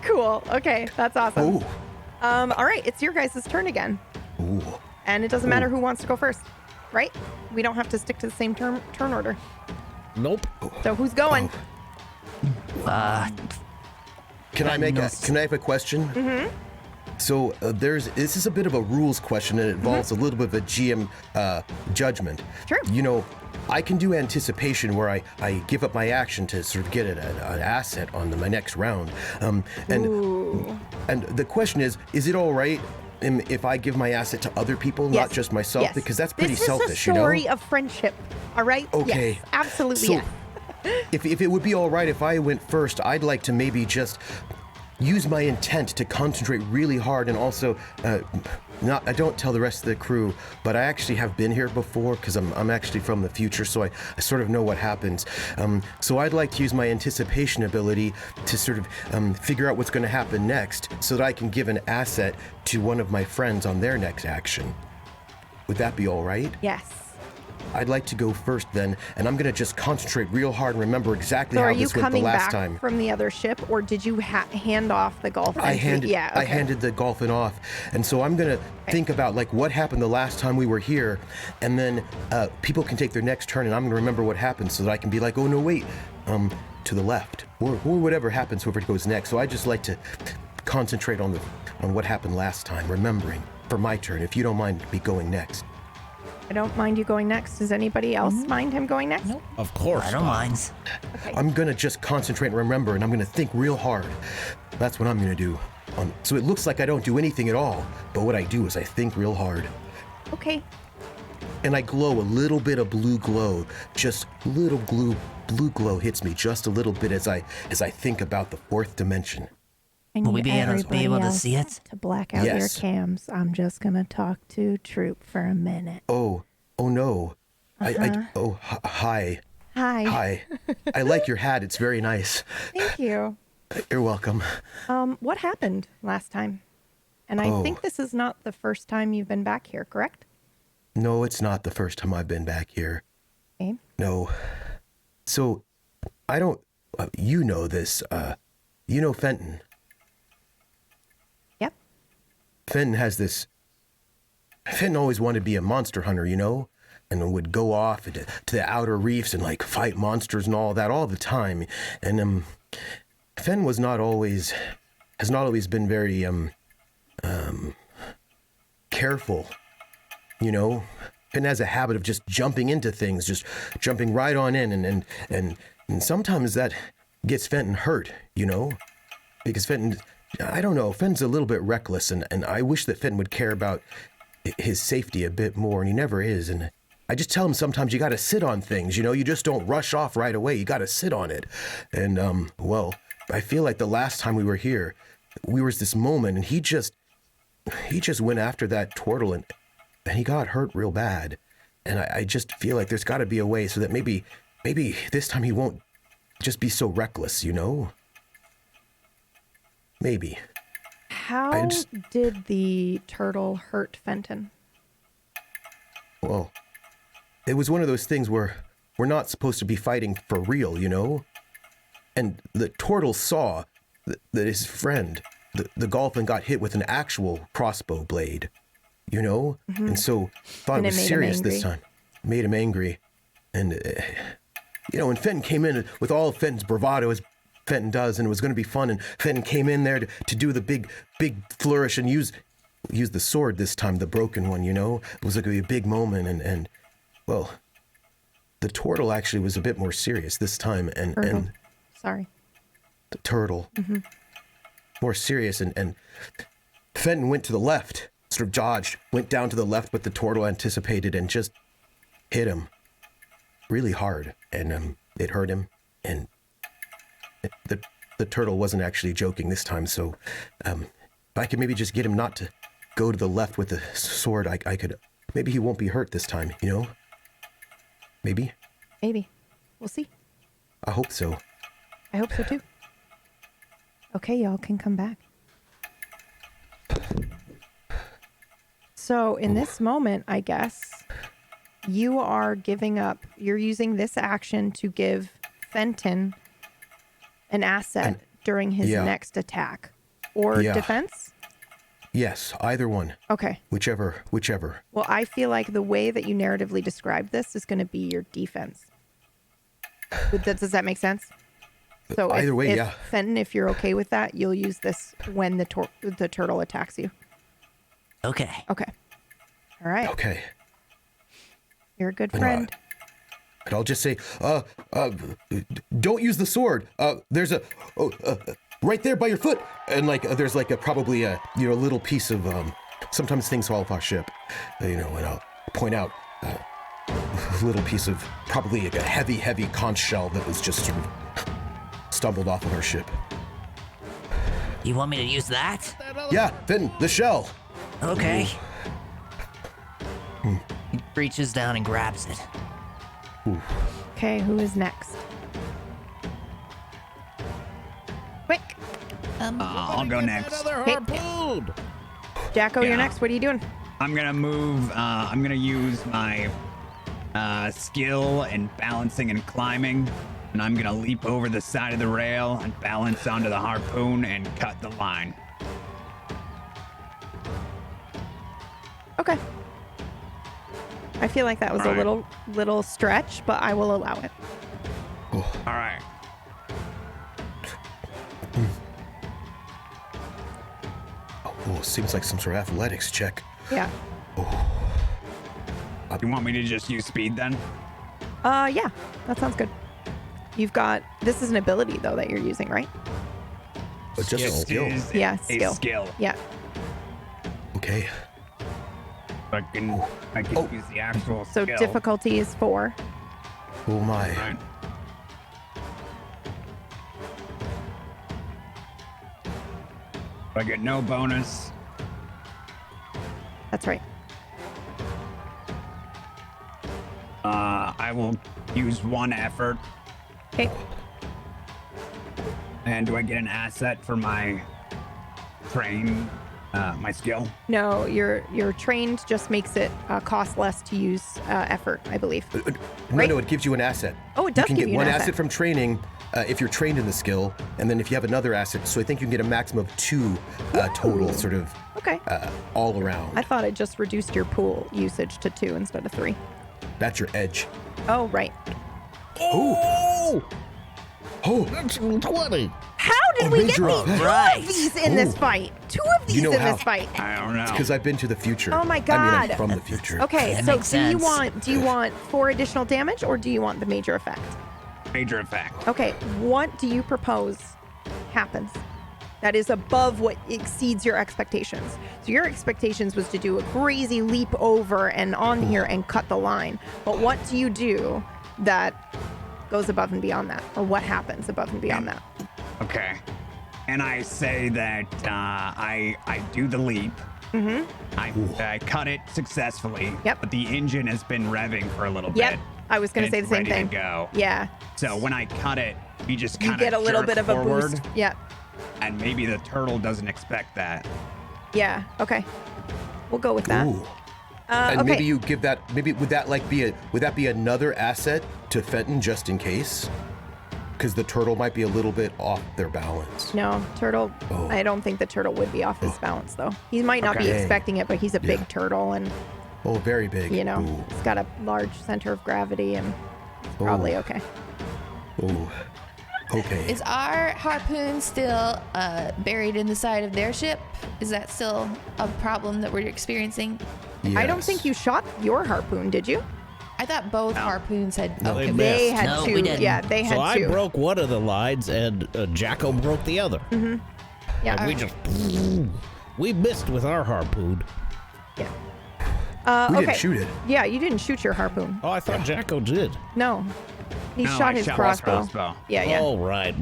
Cool. Okay, that's awesome. Ooh. All right, it's your guys' turn again. Ooh. And it doesn't matter who wants to go first, right? We don't have to stick to the same turn order. Nope. So who's going? Can I have a question? Mm-hmm. So this is a bit of a rules question, and it involves a little bit of a GM judgment. Sure. You know, I can do anticipation where I give up my action to sort of get an asset on my next round. And the question is it all right if I give my asset to other people, Yes. not just myself? Yes. Because that's pretty selfish, This is a story you know? of friendship, all right? Okay. Yes, absolutely, So, yes. if it would be all right if I went first, I'd like to maybe just use my intent to concentrate really hard, and also I don't tell the rest of the crew, but I actually have been here before because I'm actually from the future, so I sort of know what happens. So I'd like to use my anticipation ability to sort of figure out what's going to happen next, so that I can give an asset to one of my friends on their next action. Would that be all right? Yes. I'd like to go first then, and I'm going to just concentrate real hard and remember exactly So how are you this went the coming last back time. from the other ship, or did you hand off the golf? I handed okay. the golfing off, and so I'm gonna think about like what happened the last time we were here, and then people can take their next turn, and I'm gonna remember what happened so that I can be like, oh no wait, to the left, or whatever happens, whoever goes next. So I just like to concentrate on what happened last time, remembering for my turn. If you don't mind me going next. I don't mind you going next. Does anybody else mind him going next? Nope. Of course. I don't mind. I'm gonna just concentrate and remember, and I'm gonna think real hard. That's what I'm gonna do. So it looks like I don't do anything at all, but what I do is I think real hard. Okay. And I glow a little bit of blue glow, just little blue glow hits me just a little bit as I think about the fourth dimension. I Will need we be able everybody to else see it? to black out your Yes. cams. I'm just gonna talk to Troop for a minute. Oh no. Hi. Hi. I like your hat. It's very nice. Thank you. You're welcome. What happened last time? And I think this is not the first time you've been back here, correct? No, it's not the first time I've been back here. Okay. No. So, I don't. You know this. You know Fenton. Yep. Fenton has this. Fenton always wanted to be a monster hunter, you know, and would go off to the outer reefs and like fight monsters and all that all the time. And Fenton has not always been very careful, you know. Fenton has a habit of just jumping into things, just jumping right on in, and sometimes that gets Fenton hurt, you know, because Fenton, I don't know, Fenton's a little bit reckless, and I wish that Fenton would care about his safety a bit more, and he never is. And I just tell him sometimes you got to sit on things, you know, you just don't rush off right away. You got to sit on it. And well, I feel like the last time we were here, we was this moment, and he just went after that turtle, and he got hurt real bad. And I just feel like there's got to be a way so that maybe this time he won't just be so reckless, you know? Maybe. How did the turtle hurt Fenton? Well, it was one of those things where we're not supposed to be fighting for real, you know? And the turtle saw that his friend, the Gulpin, got hit with an actual crossbow blade, you know? And so thought And it it was made him serious this angry. time. Made him angry. And, you know, and Fenton came in with all of Fenton's bravado, as Fenton does, and it was going to be fun. And Fenton came in there to do the big flourish and use the sword this time, the broken one, you know? It was going to be a big moment. And well, the turtle actually was a bit more serious this time. And Sorry. the turtle, more serious. And Fenton went to the left, sort of dodged, went down to the left, but the turtle anticipated and just hit him really hard. And it hurt him. And the turtle wasn't actually joking this time. So if I could maybe just get him not to go to the left with the sword, I could, maybe he won't be hurt this time, you know? Maybe. Maybe. We'll see. I hope so. I hope so too. Okay, y'all can come back. So in this moment, I guess, you are giving up, you're using this action to give Fenton an asset during his yeah. next attack. Or Yeah. defense? Yes, either one. Okay. Whichever. Well, I feel like the way that you narratively describe this is going to be your defense. Does that make sense? So Either way, if yeah. Fenton, if you're okay with that, you'll use this when the turtle attacks you. Okay. Okay. All right. Okay. You're a good And, friend. And I'll just say, don't use the sword. There's a, right there by your foot. And there's probably a little piece of, sometimes things fall off our ship, and I'll point out a little piece of probably a heavy conch shell that was just sort of stumbled off of our ship. You want me to use that? Yeah, Finn, the shell. Okay. He reaches down and grabs it. Okay, who is next? Quick. I'll go next. Harpoon! Jacko, Yeah. you're next. What are you doing? I'm gonna move. I'm gonna use my skill in balancing and climbing, and I'm gonna leap over the side of the rail and balance onto the harpoon and cut the line. Okay. I feel like that was Right. a little stretch, but I will allow it. All right. Oh, seems like some sort of athletics check. Yeah. You want me to just use speed then? Yeah. That sounds good. You've got, this is an ability though that you're using, right? But just a skill. Is Yeah, a skill. skill. Yeah. Okay. I can use the actual So skill. difficulty is 4. Oh my. Right. I get no bonus. That's right. I will use 1 effort. Okay. And do I get an asset for my my skill? No, your trained just makes it cost less to use effort, I believe. Right? No, it gives you an asset. Oh, it does You can give get you an one asset. asset from training if you're trained in the skill, and then if you have another asset, so I think you can get a maximum of 2 total, sort of Okay. all around. I thought it just reduced your pool usage to 2 instead of 3. That's your edge. Oh, right. Oh! That's 20. How did A we get major these, effect. 2 Right. of these in this fight? 2 of these You know in how. this fight. I don't know. Because I've been to the future. Oh my I mean, God. I'm from the future. Okay, That so makes do you sense. want 4 additional damage or do you want the major effect? Major effect. Okay, what do you propose happens that is above what exceeds your expectations? So your expectations was to do a crazy leap over and on here and cut the line. But what do you do that goes above and beyond that? Or what happens above and beyond that? Okay. And I say that I do the leap. I cut it successfully. Yep. But the engine has been revving for a little Yep, bit. I was going to and say it's the same ready thing. to go. Yeah, So when I cut it, you just you kind of get a little bit of a forward, boost. Yeah, and maybe the turtle doesn't expect that. yeah, okay. We'll go with that. Ooh. And okay. maybe you give that. Maybe would that be another asset to Fenton just in case? Because the turtle might be a little bit off their balance. No, turtle. Oh. I don't think the turtle would be off his balance though. He might not be Okay. expecting it, but he's a big turtle, and Oh, very big. Ooh. he's got a large center of gravity, and it's probably okay. Oh. Okay. Is our harpoon still buried in the side of their ship? Is that still a problem that we're experiencing? I don't Yes. think you shot your harpoon, did you? I thought both harpoons had. No, okay, they They had No, 2. we didn't. Yeah, they had So 2. I broke one of the lines, and Jacko broke the other. Yeah. And we just we missed with our harpoon. Yeah. We okay. didn't shoot it. Yeah, you didn't shoot your harpoon. Oh, I thought Jacko did. No. He No, shot I his shot crossbow. crossbow. Yeah, yeah. Oh, right.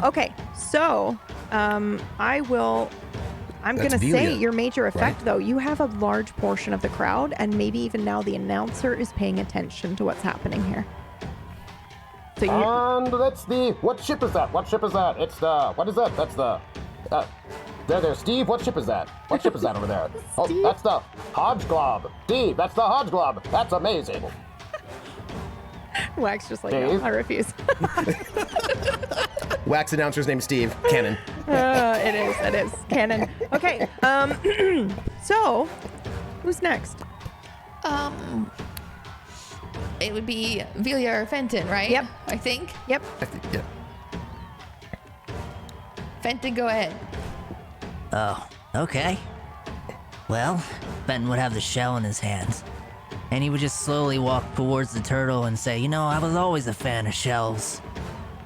Okay, so I'm That's gonna say Velia, your major effect right? though. You have a large portion of the crowd, and maybe even now the announcer is paying attention to what's happening here. So you, And that's what ship is that? What ship is that? It's what is that? That's there, Steve, what ship is that? What ship is that over there? Oh, that's the Hodge Glob. Steve, that's the Hodge Glob. That's amazing. Wax just like, no, Dave? I refuse. Wax announcer's name is Steve. Cannon. It is. Canon. Okay, so, who's next? It would be Velia or Fenton, right? Yep. I think. Yep. I think, yeah. Fenton, go ahead. Oh, okay. Well, Benton would have the shell in his hands, and he would just slowly walk towards the turtle and say, I was always a fan of shells.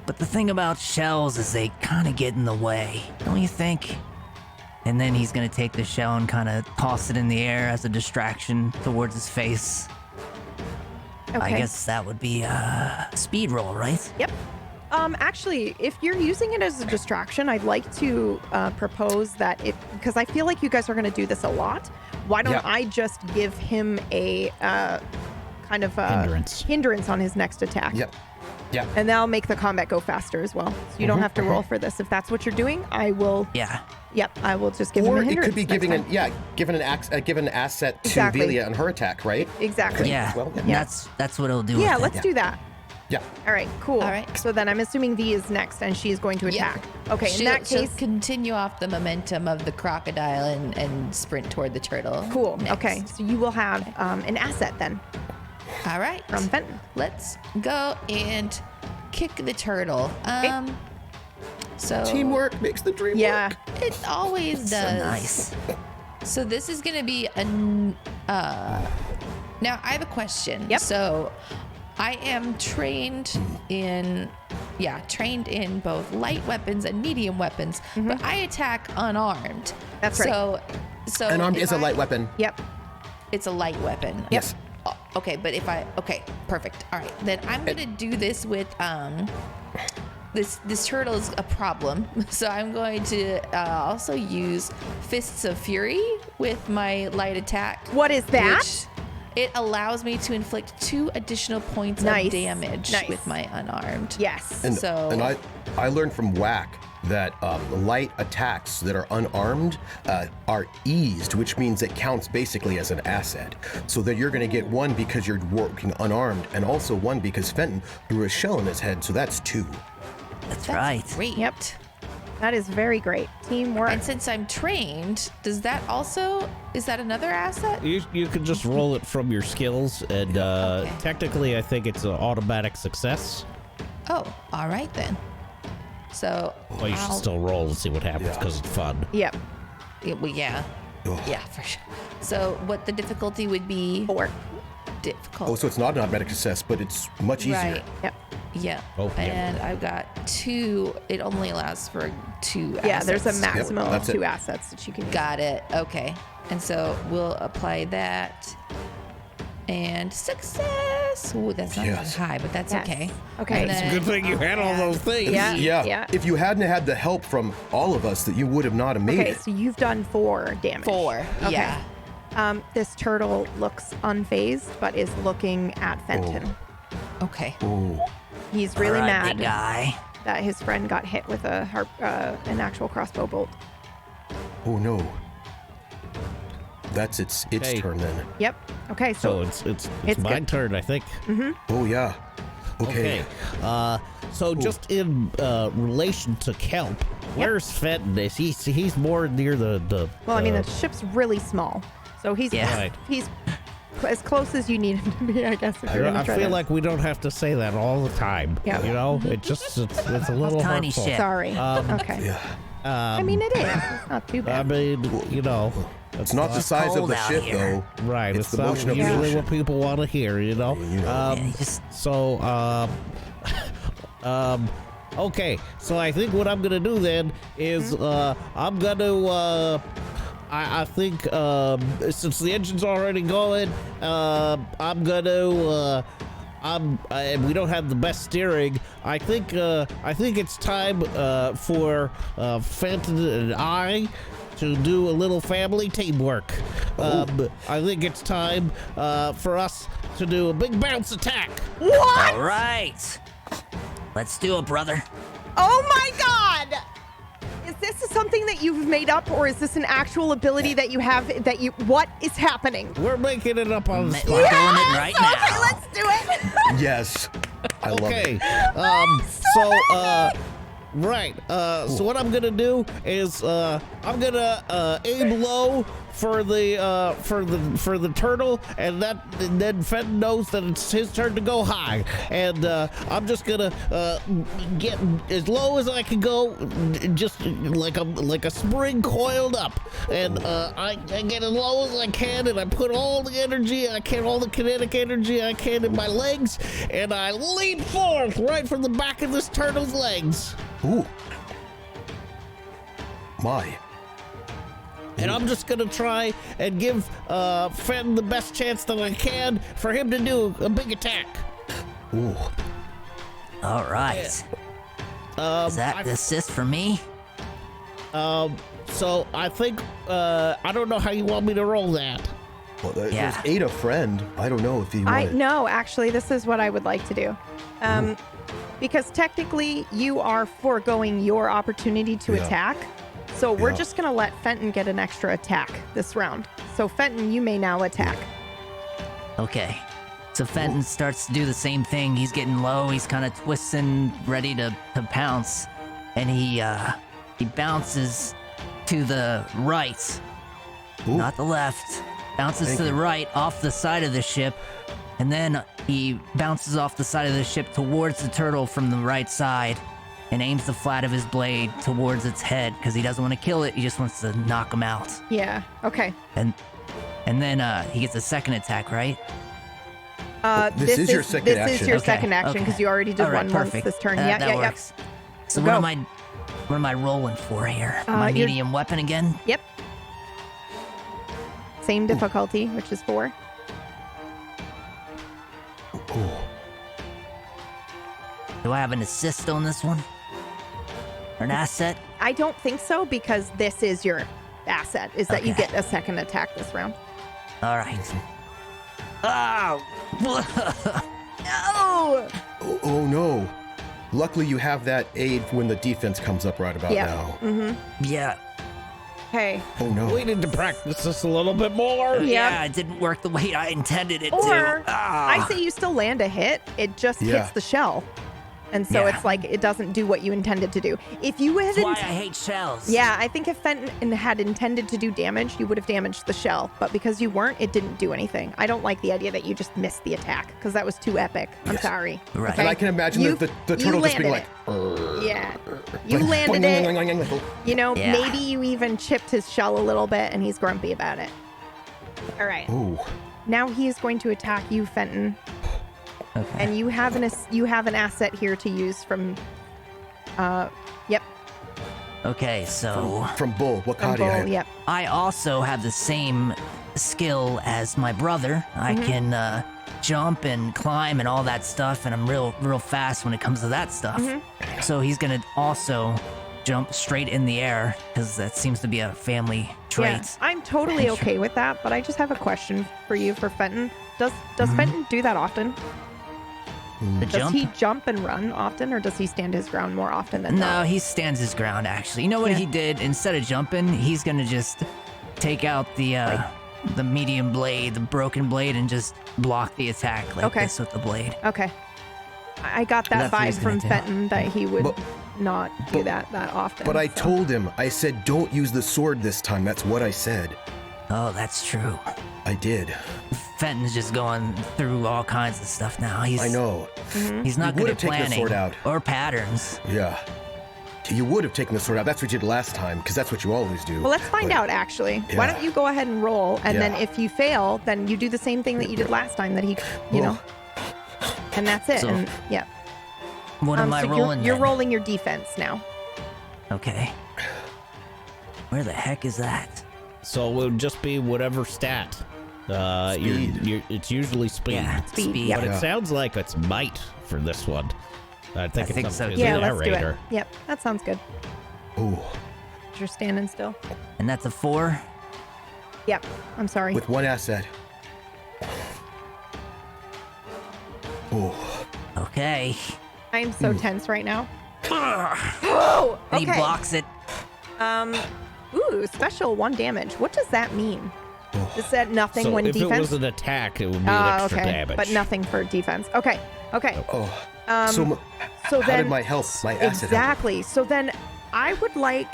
But the thing about shells is they kind of get in the way, don't you think? And then he's gonna take the shell and kind of toss it in the air as a distraction towards his face. Okay. I guess that would be a speed roll, right? Yep. Actually, if you're using it as a distraction, I'd like to propose that because I feel like you guys are going to do this a lot. Why don't Yeah. I just give him a kind of hindrance on his next attack? Yep. Yeah. And that'll make the combat go faster as well. So you don't have to roll for this. If that's what you're doing, I will. Yeah. Yep, I will just give him Or a it hindrance. could be next giving time. given an asset to Exactly. Velia and her attack, right? Exactly. Yeah. Well, yeah. That's what it'll do. Yeah, with let's it. do that. Yeah. All right, cool. All right. So then I'm assuming V is next, and she's going to attack. Okay, in that she'll case, continue off the momentum of the crocodile and sprint toward the turtle. cool. next. Okay, so you will have an asset then All right. from Fenton. Let's go and kick the turtle. So Teamwork makes the dream Yeah. work. it always So does. nice. So this is gonna be now I have a question. Yep. So I am trained in both light weapons and medium weapons, but I attack unarmed. Mm-hmm. That's right. So Unarmed if is a light I- weapon. Yep. It's a light weapon. Yes. Oh, okay, but okay, perfect. All right, then I'm gonna do this with this turtle is a problem, so I'm going to also use Fists of Fury with my light attack. What is that? which it allows me to inflict 2 additional points Nice. of damage Nice. with my unarmed. Yes. And, So- and I learned from Whack that light attacks that are unarmed are eased, which means it counts basically as an asset. So that you're going to get 1 because you're working unarmed, and also 1 because Fenton threw a shell in his head, so that's 2. That's That's right. great. Yep. That is very great. Teamwork. And since I'm trained, is that another asset? You can just roll it from your skills, and technically, I think it's an automatic success. Oh, all right then. So Well, you should still roll and see what happens because it's fun. Yep. Yeah, for sure. So what the difficulty would be? 4. Difficult. Oh, so it's not an automatic success, but it's much easier. Right. Yep. Yeah. Oh, yeah. And I've got 2. It only allows for 2 Yeah, there's a assets. maximum of that's it. 2 assets that you can use. Got it. Okay. And so we'll apply that. And success. Ooh, that's not Yes. that high, but that's Yes. okay. Okay. And It's then Good thing you had all those things. Yeah. Yeah. Yeah. If you hadn't had the help from all of us, that you would have not have made Okay, it. so you've done 4 damage. 4. Okay. Yeah. This turtle looks unfazed, but is looking at Fenton. Okay. Oh. He's really All right, mad big guy. that his friend got hit with an actual crossbow bolt. Oh no. that's its Okay. turn then. Yep. Okay, So so it's my good. turn, I think. Oh yeah. Okay. So just in relation to Kelp, where's Fenton? Is he's more near the well, I mean, the ship's really small, so he's Yeah. Right. he's as close as you need him to be, I guess. If you're gonna I try feel to- like we don't have to say that all the time. Yeah. You know, it's a little Tiny hurtful. ship. Sorry. Um, Okay. Yeah. I mean, it is. It's not too I bad. mean, you know, It's not the size of cold the out ship, here. though. right. It's It's the not motion of the usually ocean. what people want to hear. You know. Yeah, you just Okay, so I think what I'm gonna do then is I'm gonna I think since the engine's already going, I'm gonna and we don't have the best steering. I think it's time for Fenton and I to do a little family teamwork. I think it's time for us to do a big bounce attack. What? all right. Let's do it, brother. Oh my God! Is this something that you've made up, or is this an actual ability that you have? What is happening? We're making it up on the We're spot. doing it right now. Okay, let's do it. Yes. I love Okay. it. Right. So what I'm gonna do is I'm gonna aim low for the turtle, and then Fenton knows that it's his turn to go high, and I'm just gonna get as low as I can go, just like a spring coiled up, and I get as low as I can, and I put all the energy I can, all the kinetic energy I can in my legs, and I leap forth right from the back of this turtle's legs. Ooh. My. And I'm just gonna try and give Fenton the best chance that I can for him to do a big attack. Ooh. All right. Is that the assist for me? So I think I don't know how you want me to roll that. Well, there's Yeah. 8 a friend. I don't know if you want No, actually, this is what I would like to do. Because technically, you are foregoing your opportunity to Yeah. attack. So we're Yeah. just going to let Fenton get an extra attack this round. So Fenton, you may now attack. Okay. So Fenton starts to do the same thing. He's getting low. He's kind of twisting, ready to pounce, and he bounces to the right, Ooh. not the left. Bounces Thank to the you. right off the side of the ship, and then he bounces off the side of the ship towards the turtle from the right side, and aims the flat of his blade towards its head because he doesn't want to kill it. He just wants to knock him out. Yeah. Okay. And then he gets a second attack, right? This is your second This is action. your Okay, second action because okay. you already did All right, one perfect. once this turn. That Yeah. works. So Go. what am I rolling for here? My you're- medium weapon again? Yep. Same difficulty, which is 4. Ooh. Do I have an assist on this one? Or an asset? I don't think so because this is your asset, is that you Okay. get a second attack this round. All right. Oh! Oh! Oh no. Luckily, you have that aid when the defense comes up right about Yeah. now. Yeah. Hey. Oh no. We need to practice this a little bit more. Yeah, it didn't work the way I intended it Or to. I say you still land a hit, it just Yeah. hits the shell. And so Yeah. it's like it doesn't do what you intended to do. If you had That's why I hate shells. Yeah, I think if Fenton had intended to do damage, you would have damaged the shell. But because you weren't, it didn't do anything. I don't like the idea that you just missed the attack because that was too epic. I'm Yes. sorry. Right. And I can imagine You- the you turtle just being landed like, Yeah. You landed it. You know, Yeah. maybe you even chipped his shell a little bit and he's grumpy about it. All right. Ooh. Now he is going to attack you, Fenton. Okay. And you have an asset here to use from yep, Okay, so From Bull. from Wakati. Bull, yep. I also have the same skill as my brother. I can jump and climb and all that stuff, and I'm real fast when it comes to that stuff. So he's gonna also jump straight in the air because that seems to be a family trait. Yeah, I'm totally okay with that, but I just have a question for you for Fenton. Does Fenton do that often? The Does jump? he jump and run often, or does he stand his ground more often than No, not? he stands his ground, actually. You know what Yeah. he did? Instead of jumping, he's gonna just take out the the medium blade, the broken blade, and just block the attack like Okay. this with the blade. Okay. I got that That's what vibe he's from gonna do. Fenton that he would But- not do that often. But I so. told him, I said, don't use the sword this time. That's what I said. Oh, that's true. I did. Fenton's just going through all kinds of stuff now. I know. He's not You good would've at taken the planning sword out. or patterns. Yeah. You would have taken the sword out. That's what you did last time, because that's what you always do. Well, let's find But- out, actually. Why Yeah. don't you go ahead and roll, and then Yeah. if you fail, then you do the same thing that you did last time that he, you know, and that's it. So- And yeah. What am I so rolling? You're then? rolling your defense now. Okay. Where the heck is that? So it would just be whatever stat. Speed. It's usually speed. Yeah, Speed, speed. yeah. But Yeah. it sounds like it's might for this one. I think think it's so, up to too. the Yeah, let's do narrator. it. Yep, that sounds good. Ooh. You're standing still. And that's a 4. Yep. I'm sorry. With one asset. Ooh. Okay. I am so tense right now. And Oh, he okay. blocks it. Ooh, special 1 damage. What does that mean? Is that nothing So when if defense? it was an attack, it would be Oh, an extra okay. damage. But nothing for defense. Okay. Okay. Oh. So how then, did my health, my asset help? exactly. So then, I would like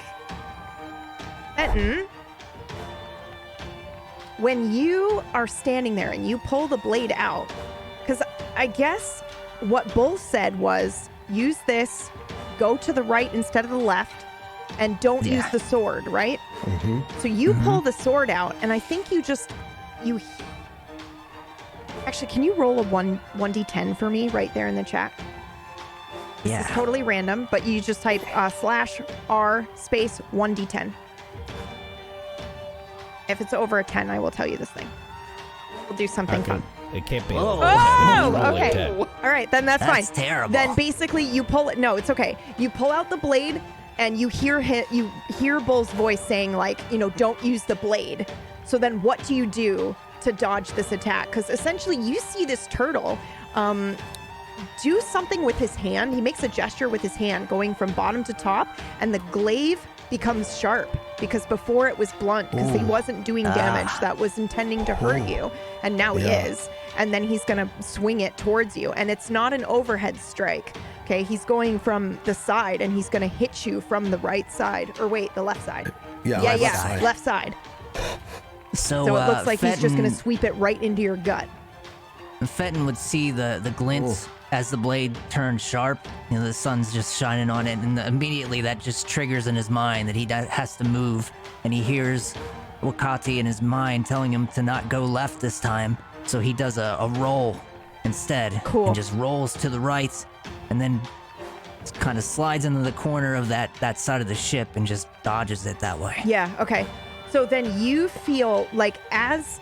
Fenton, when you are standing there and you pull the blade out, because I guess what Bull said was use this, go to the right instead of the left, and don't Yeah. use the sword, right? Mm-hmm. So you pull the sword out, and I think you actually, can you roll a 1d10 for me right there in the chat? This is Yeah. totally random, but you just type /R space 1d10. If it's over a 10, I will tell you this thing. We'll do something fun. It can't be. Whoa. Oh, Rolling okay. 10. All right, then that's fine. That's terrible. Then basically you pull it. No, it's okay. You pull out the blade, and you hear Bull's voice saying like, don't use the blade. So then what do you do to dodge this attack? Because essentially you see this turtle do something with his hand. He makes a gesture with his hand going from bottom to top, and the glaive becomes sharp because before it was blunt because he wasn't doing damage that was intending to hurt you, and now he Yeah. is. And then he's going to swing it towards you, and it's not an overhead strike. Okay, he's going from the side, and he's going to hit you from the right side, or wait, the left side. Yeah, yeah, left side. left side. So, So it looks like he's just going to Fenton- sweep it right into your gut. Fenton would see the glint as the blade turns sharp. The sun's just shining on it, and immediately that just triggers in his mind that he has to move. And he hears Wakati in his mind telling him to not go left this time. So he does a roll instead. Cool. And just rolls to the right, and then kind of slides into the corner of that side of the ship and just dodges it that way. Yeah, okay. So then you feel like as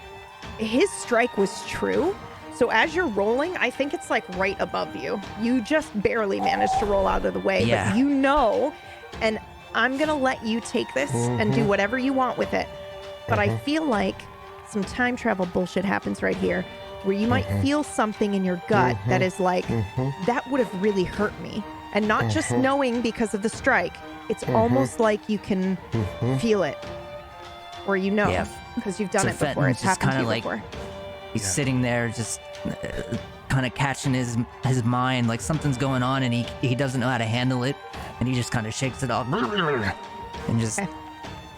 his strike was true, so as you're rolling, I think it's like right above you. You just barely managed to roll out of the way, Yeah. but and I'm going to let you take this and do whatever you want with it. But I feel like some time travel bullshit happens right here where you might feel something in your gut that is like, that would have really hurt me. And not just knowing because of the strike. It's almost like you can feel it. Or Yeah. because you've done So it before. Fenton's It's just happened to kinda you like- before. He's sitting there just kind of catching his mind, like something's going on, and he doesn't know how to handle it, and he just kind of shakes it off and just Okay.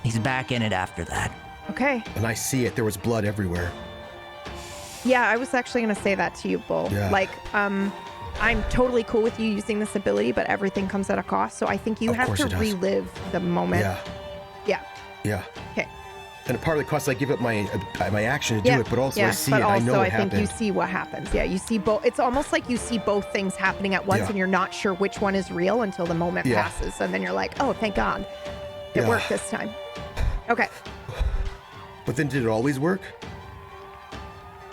he's back in it after that. Okay. And I see it. There was blood everywhere. Yeah, I was actually going to say that to you, Bull. Yeah. Like, I'm totally cool with you using this ability, but everything comes at a cost. So I think you Of have course to it does. relive the moment. Yeah. Yeah. Yeah. Okay. And part of the cost, I give up my action to Yeah. do it, but also yeah. I see but it. also, I know it think you happened. see what happens. Yeah, you see both. It's almost like you see both things happening at once, Yeah. and you're not sure which one is real until the moment Yeah. passes, and then you're like, "Oh, thank God, it Yeah. worked this time." Okay, But then did it always work?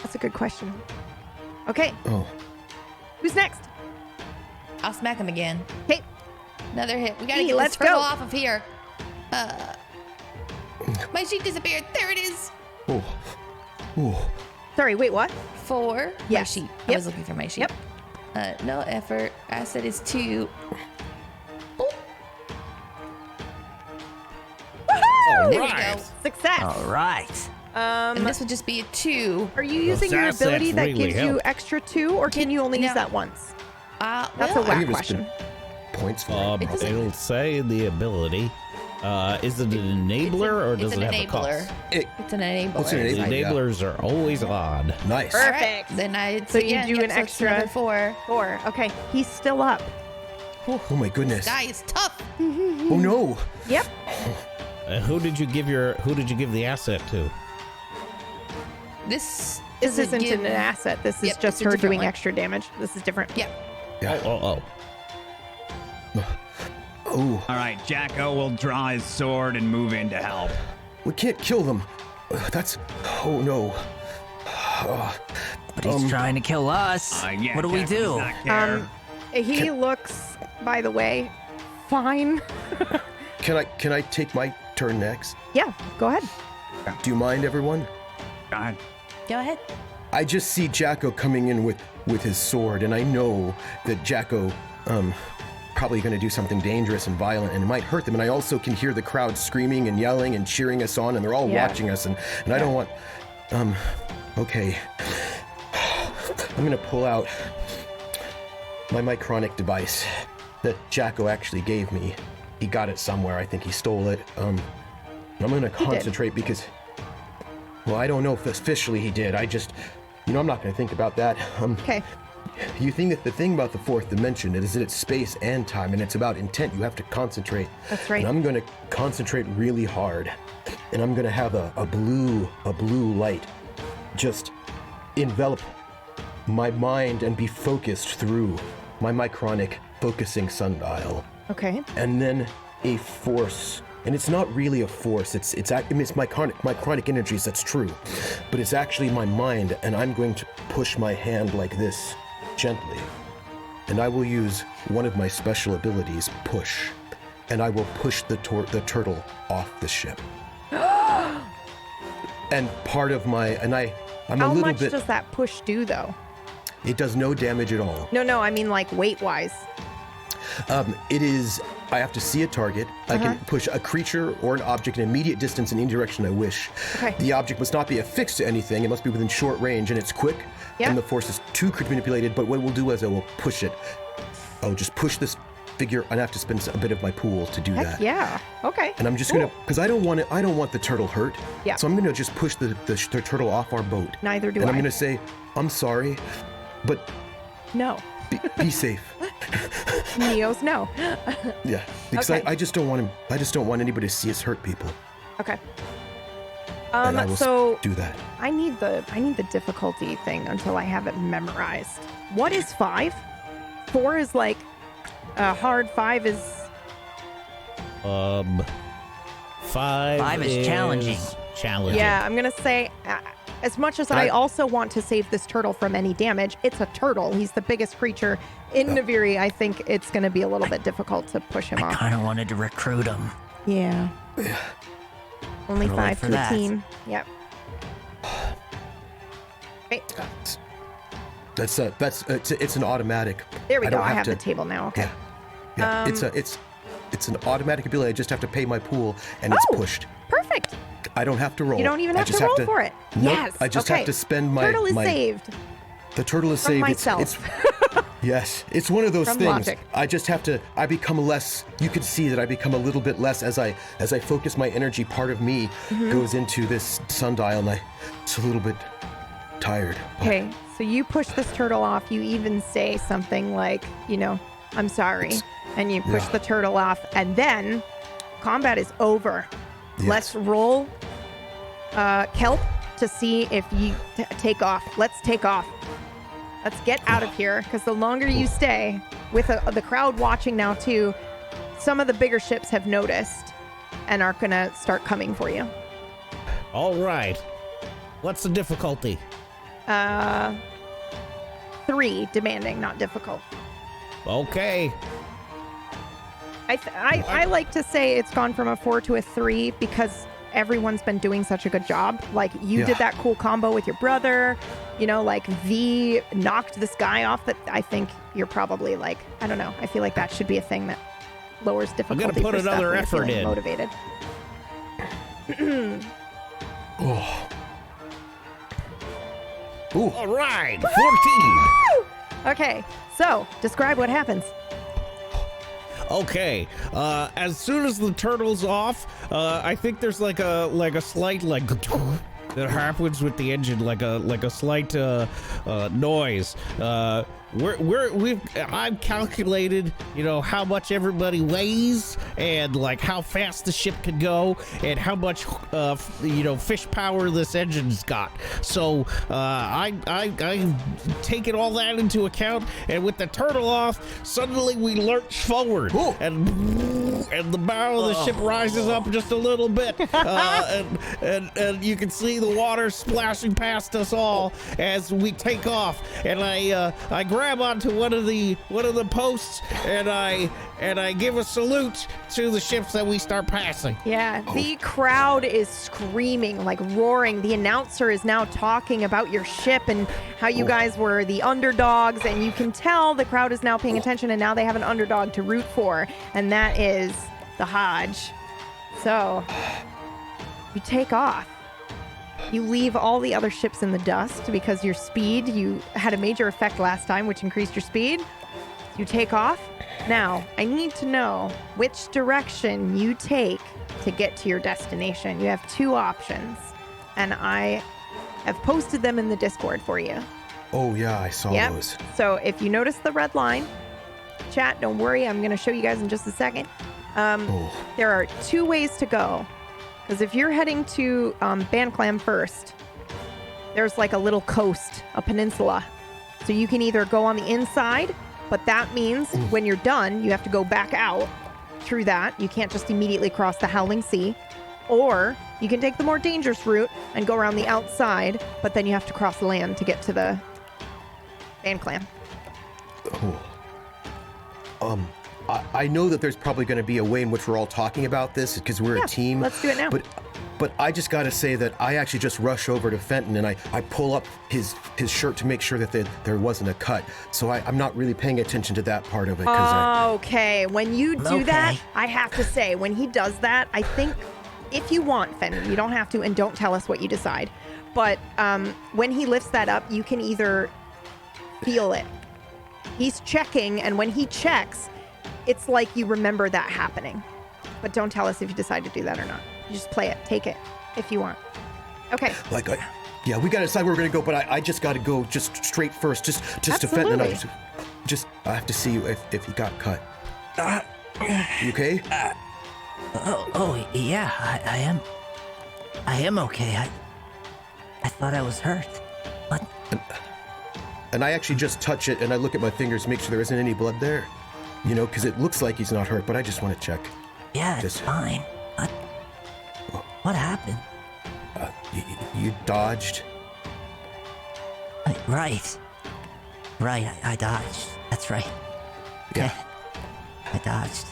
that's a good question. Okay, Oh. who's next? I'll smack him again. Hey, Another hit. We gotta Hey, get let's this turtle go. off of here. My sheet disappeared. There it is. Oh. Oh. sorry. Wait, what? 4. My Yes. sheet. I Yep. was looking for my sheet. Yep. No effort. Asset is 2. All There we right. go. Success. All right. And this would just be a 2. Are you using your assets ability that really gives you help. extra 2, or can you only use that once? That's well, a I whack think it's question. been points for it. It'll say the ability. Is it an enabler or does it's it an have a cost? enabler. It's an enabler. What's an The enabler? Yeah. enablers are always on. Nice. All Perfect. right, then I'd So say, you do an so it's extra- another 4. 4. Okay, he's still up. Oh my goodness. Guy is tough. Oh no. Yep. Who did you give the asset to? This This doesn't isn't give- an asset. This is Yep, just it's a her different doing one. extra damage. This is different. Yeah. Yeah. Oh. Oh, All right, Jacko will draw his sword and move in to help. we can't kill them. That's. Oh no. But he's trying to kill us. Yeah, What do we Jacko does do? not care. He looks, by the way, fine. Can I take my turn next? Yeah, go ahead. Do you mind, everyone? Go ahead. Go ahead. I just see Jacko coming in with his sword, and I know that Jacko probably going to do something dangerous and violent, and it might hurt them. And I also can hear the crowd screaming and yelling and cheering us on, and they're all watching us, and I don't want. Okay. I'm gonna pull out my micronic device that Jacko actually gave me. He got it somewhere. I think he stole it. I'm gonna concentrate because. Well, I don't know if officially he did. I just, I'm not going to think about that. Okay. You think that the thing about the fourth dimension is that it's space and time, and it's about intent. You have to concentrate. That's right. And I'm going to concentrate really hard, and I'm going to have a blue light just envelop my mind and be focused through my micronic focusing sundial, Okay. and then a force. And it's not really a force. It's micronic energies. That's true, but it's actually my mind. And I'm going to push my hand like this, gently, and I will use one of my special abilities, push, and I will push the turtle off the ship. And part of my I'm a How little much bit. does that push do, though? It does no damage at all. No, I mean like weight-wise. It is. I have to see a target. I can push a creature or an object an immediate distance in any direction I wish. Okay. The object must not be affixed to anything. It must be within short range, and it's quick. Yeah. And the force is too could be manipulated. But what we'll do is I will push it. I'll just push this figure. I have to spend a bit of my pool to do Heck that. yeah. Okay. And I'm just gonna, because I don't want the turtle hurt. Yeah. So I'm gonna just push the turtle off our boat. Neither do and I. I'm gonna say, I'm sorry, but No. be safe. Neo's no. Yeah, because Okay. I just don't want him. I just don't want anybody to see us hurt people. Okay. And I will So do that. I need the difficulty thing until I have it memorized. What is 5? 4 is like hard. 5 is 5 is challenging. Challenging. yeah. I'm gonna say. As much as I also want to save this turtle from any damage, it's a turtle. He's the biggest creature in Naviri. I think it's going to be a little bit difficult to push him I off. kind of wanted to recruit him. Yeah. Only Gotta wait 5 for to a that. team. Yep. Okay. It's an automatic. There we I go. don't I have to, the table now. Okay. Yeah. It's an automatic ability. I just have to pay my pool, and it's pushed. Perfect. I don't have to roll. You don't even I have to just roll for it. Nope, Yes. I just okay. have to spend my. Turtle is my, saved. The turtle is From saved. myself. It's yes. It's one of those From things. logic. I just have to. I become less. You can see that I become a little bit less as I focus my energy. Part of me goes into this sundial, and it's a little bit tired. Okay. So you push this turtle off. You even say something like, I'm sorry. And you push the turtle off. And then combat is over. Yes. Let's roll Kelp to see if you take off. Let's take off. Let's get out of here, because the longer you stay, with the crowd watching now too, some of the bigger ships have noticed and are going to start coming for you. All right. What's the difficulty? 3, demanding, not difficult. Okay. I like to say it's gone from a 4 to a 3 because everyone's been doing such a good job. Like you did that cool combo with your brother, like V knocked this guy off that I think you're probably like, I don't know. I feel like that should be a thing that lowers difficulty. I'm gonna put for stuff another when you're effort feeling in. Motivated. All right, 14. Okay, so describe what happens. Okay, as soon as the turtle's off, I think there's like a slight like that happens with the engine, like a slight noise. I've calculated, how much everybody weighs and like how fast the ship can go and how much fish power this engine's got. So I've taken all that into account, and with the turtle off, suddenly we lurch forward, and the bow of the ship rises up just a little bit, and you can see the water splashing past us all as we take off. And I grab onto one of the posts, and I give a salute to the ships that we start passing. Yeah, the crowd is screaming, like roaring. The announcer is now talking about your ship and how you guys were the underdogs, and you can tell the crowd is now paying attention, and now they have an underdog to root for, and that is the Hodge. So you take off. You leave all the other ships in the dust because your speed, you had a major effect last time, which increased your speed. You take off. Now, I need to know which direction you take to get to your destination. You have two options, and I have posted them in the Discord for you. Oh, yeah, I saw those. So if you notice the red line, chat, don't worry. I'm going to show you guys in just a second. There are two ways to go. Because if you're heading to Banclam first, there's like a little coast, a peninsula. So you can either go on the inside, but that means when you're done, you have to go back out through that. You can't just immediately cross the Howling Sea. Or you can take the more dangerous route and go around the outside, but then you have to cross land to get to the Banclam. I know that there's probably going to be a way in which we're all talking about this because we're a team. Let's do it now. But I just got to say that I actually just rush over to Fenton and I pull up his shirt to make sure that there wasn't a cut. So I'm not really paying attention to that part of it. Okay, when you do that, I have to say, when he does that, I think if you want, Fenton, you don't have to, and don't tell us what you decide. But when he lifts that up, you can either feel it. He's checking, and when he checks, it's like you remember that happening. But don't tell us if you decide to do that or not. You just play it. Take it if you want. Okay. Yeah, we got to decide where we're going to go, but I just got to go just straight first, just to Fenton. And I have to see you if you got cut. You okay? Yeah, I am okay. I thought I was hurt. What? And I actually just touch it, and I look at my fingers, make sure there isn't any blood there. Because it looks like he's not hurt, but I just want to check. Yeah, it's fine. What happened? You dodged? Right, I dodged. That's right. Yeah. I dodged.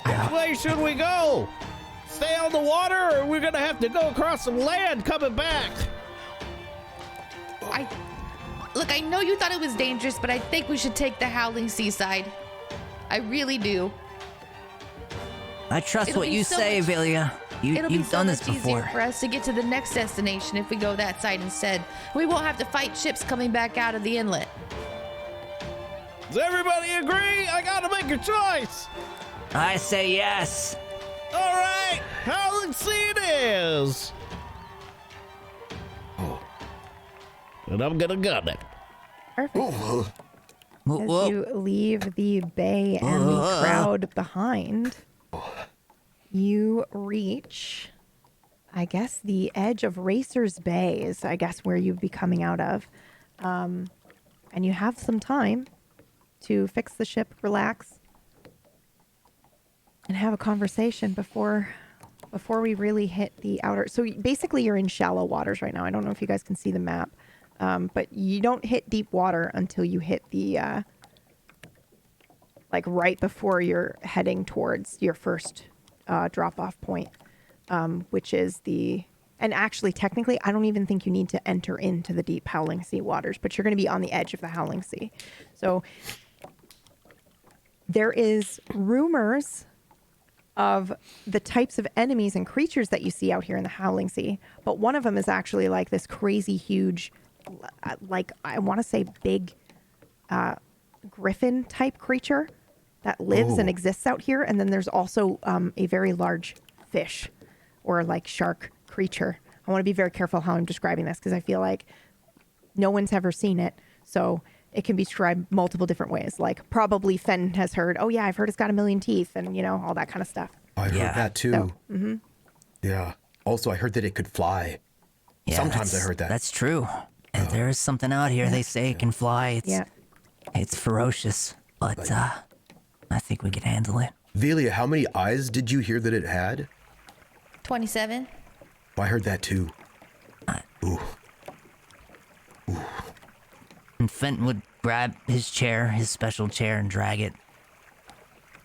Which way should we go? Stay on the water, or we're gonna have to go across some land coming back? Look, I know you thought it was dangerous, but I think we should take the Howling Seaside. I really do. I trust what you say, Vilya. You've done this before. It'll be so much easier for us to get to the next destination if we go that side instead. We won't have to fight ships coming back out of the inlet. Does everybody agree? I gotta make a choice. I say yes. All right, Howling Sea it is. And I'm gonna gun it. Perfect. As you leave the bay and the crowd behind, you reach, I guess, the edge of Racer's Bay is, I guess, where you'd be coming out of. And you have some time to fix the ship, relax, and have a conversation before we really hit the outer. So basically you're in shallow waters right now. I don't know if you guys can see the map. But you don't hit deep water until you hit the, like right before you're heading towards your first drop-off point, which is and actually, technically, I don't even think you need to enter into the deep Howling Sea waters, but you're going to be on the edge of the Howling Sea. So there is rumors of the types of enemies and creatures that you see out here in the Howling Sea, but one of them is actually like this crazy huge like I want to say big griffin type creature that lives and exists out here. And then there's also a very large fish or like shark creature. I want to be very careful how I'm describing this because I feel like no one's ever seen it. So it can be described multiple different ways. Like probably Fenton has heard, oh yeah, I've heard it's got a million teeth and all that kind of stuff. I heard that too. So, Yeah. Also, I heard that it could fly. Yeah, Sometimes I heard that. That's true. And there is something out here they say it can fly. It's ferocious, but I think we can handle it. Velia, how many eyes did you hear that it had? 27. I heard that too. Ooh. And Fenton would grab his chair, his special chair, and drag it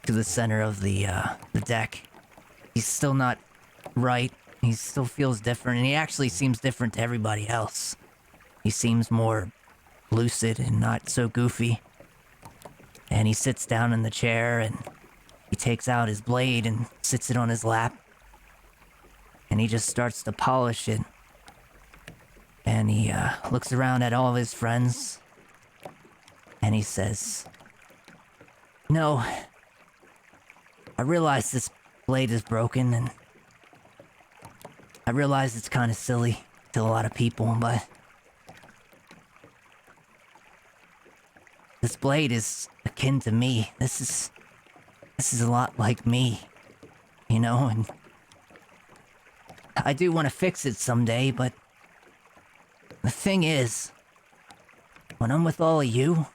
to the center of the deck. He's still not right. He still feels different, and he actually seems different to everybody else. He seems more lucid and not so goofy. And he sits down in the chair, and he takes out his blade and sits it on his lap. And he just starts to polish it. And he looks around at all of his friends. And he says, "No, I realize this blade is broken, and I realize it's kind of silly to a lot of people, but this blade is akin to me. This is a lot like me, and I do want to fix it someday, but the thing is, when I'm with all of you,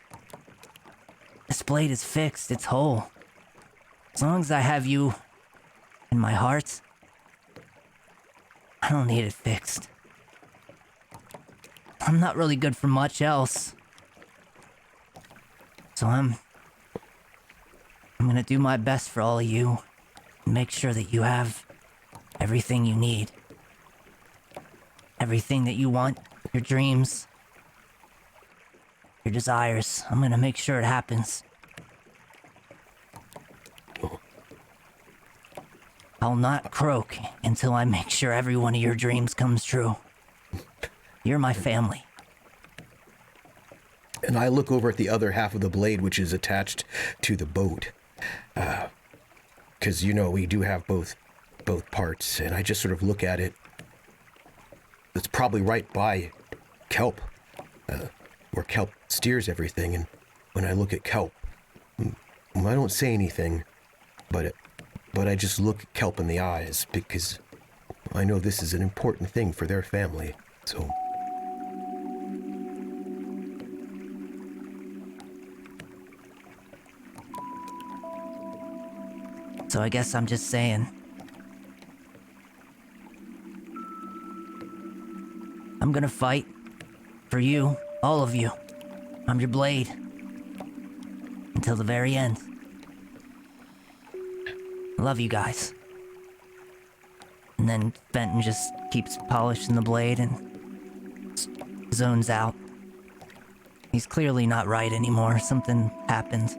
this blade is fixed, it's whole. As long as I have you in my heart, I don't need it fixed. I'm not really good for much else. So I'm gonna do my best for all of you and make sure that you have everything you need. Everything that you want, your dreams, your desires. I'm gonna make sure it happens. I'll not croak until I make sure every one of your dreams comes true. You're my family." And I look over at the other half of the blade, which is attached to the boat. Because, we do have both parts, and I just sort of look at it. It's probably right by Kelp, where Kelp steers everything. And when I look at Kelp, I don't say anything, but I just look Kelp in the eyes because I know this is an important thing for their family. So I guess I'm just saying, I'm gonna fight for you, all of you. I'm your blade until the very end. Love you guys. And then Fenton just keeps polishing the blade and zones out. He's clearly not right anymore. Something happened.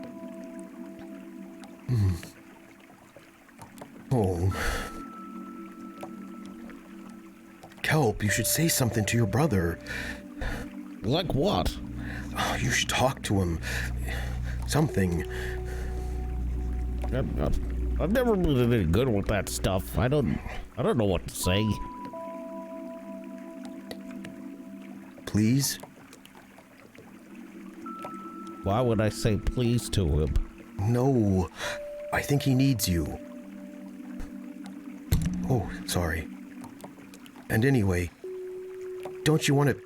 Oh. Kelp, you should say something to your brother. Like what? Oh, you should talk to him. Something. I've never been any good with that stuff. I don't know what to say. Please? Why would I say please to him? No, I think he needs you. Oh, sorry. And anyway, don't you want to...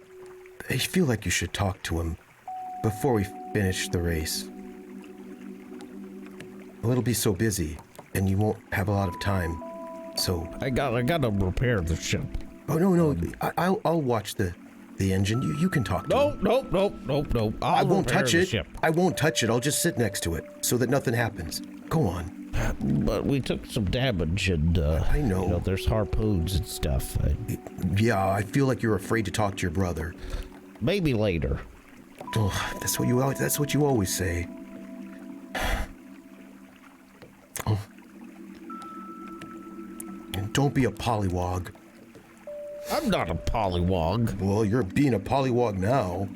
I feel like you should talk to him before we finish the race. Well, it'll be so busy, and you won't have a lot of time, so... I gotta repair the ship. Oh, no, I'll watch the engine. You can talk to him. Nope. I won't touch it. Ship. I won't touch it. I'll just sit next to it so that nothing happens. Go on. But we took some damage, and I know. There's harpoons and stuff. Yeah, I feel like you're afraid to talk to your brother. Maybe later. Oh, that's what you always say. Oh. And don't be a pollywog. I'm not a pollywog. Well, you're being a pollywog now.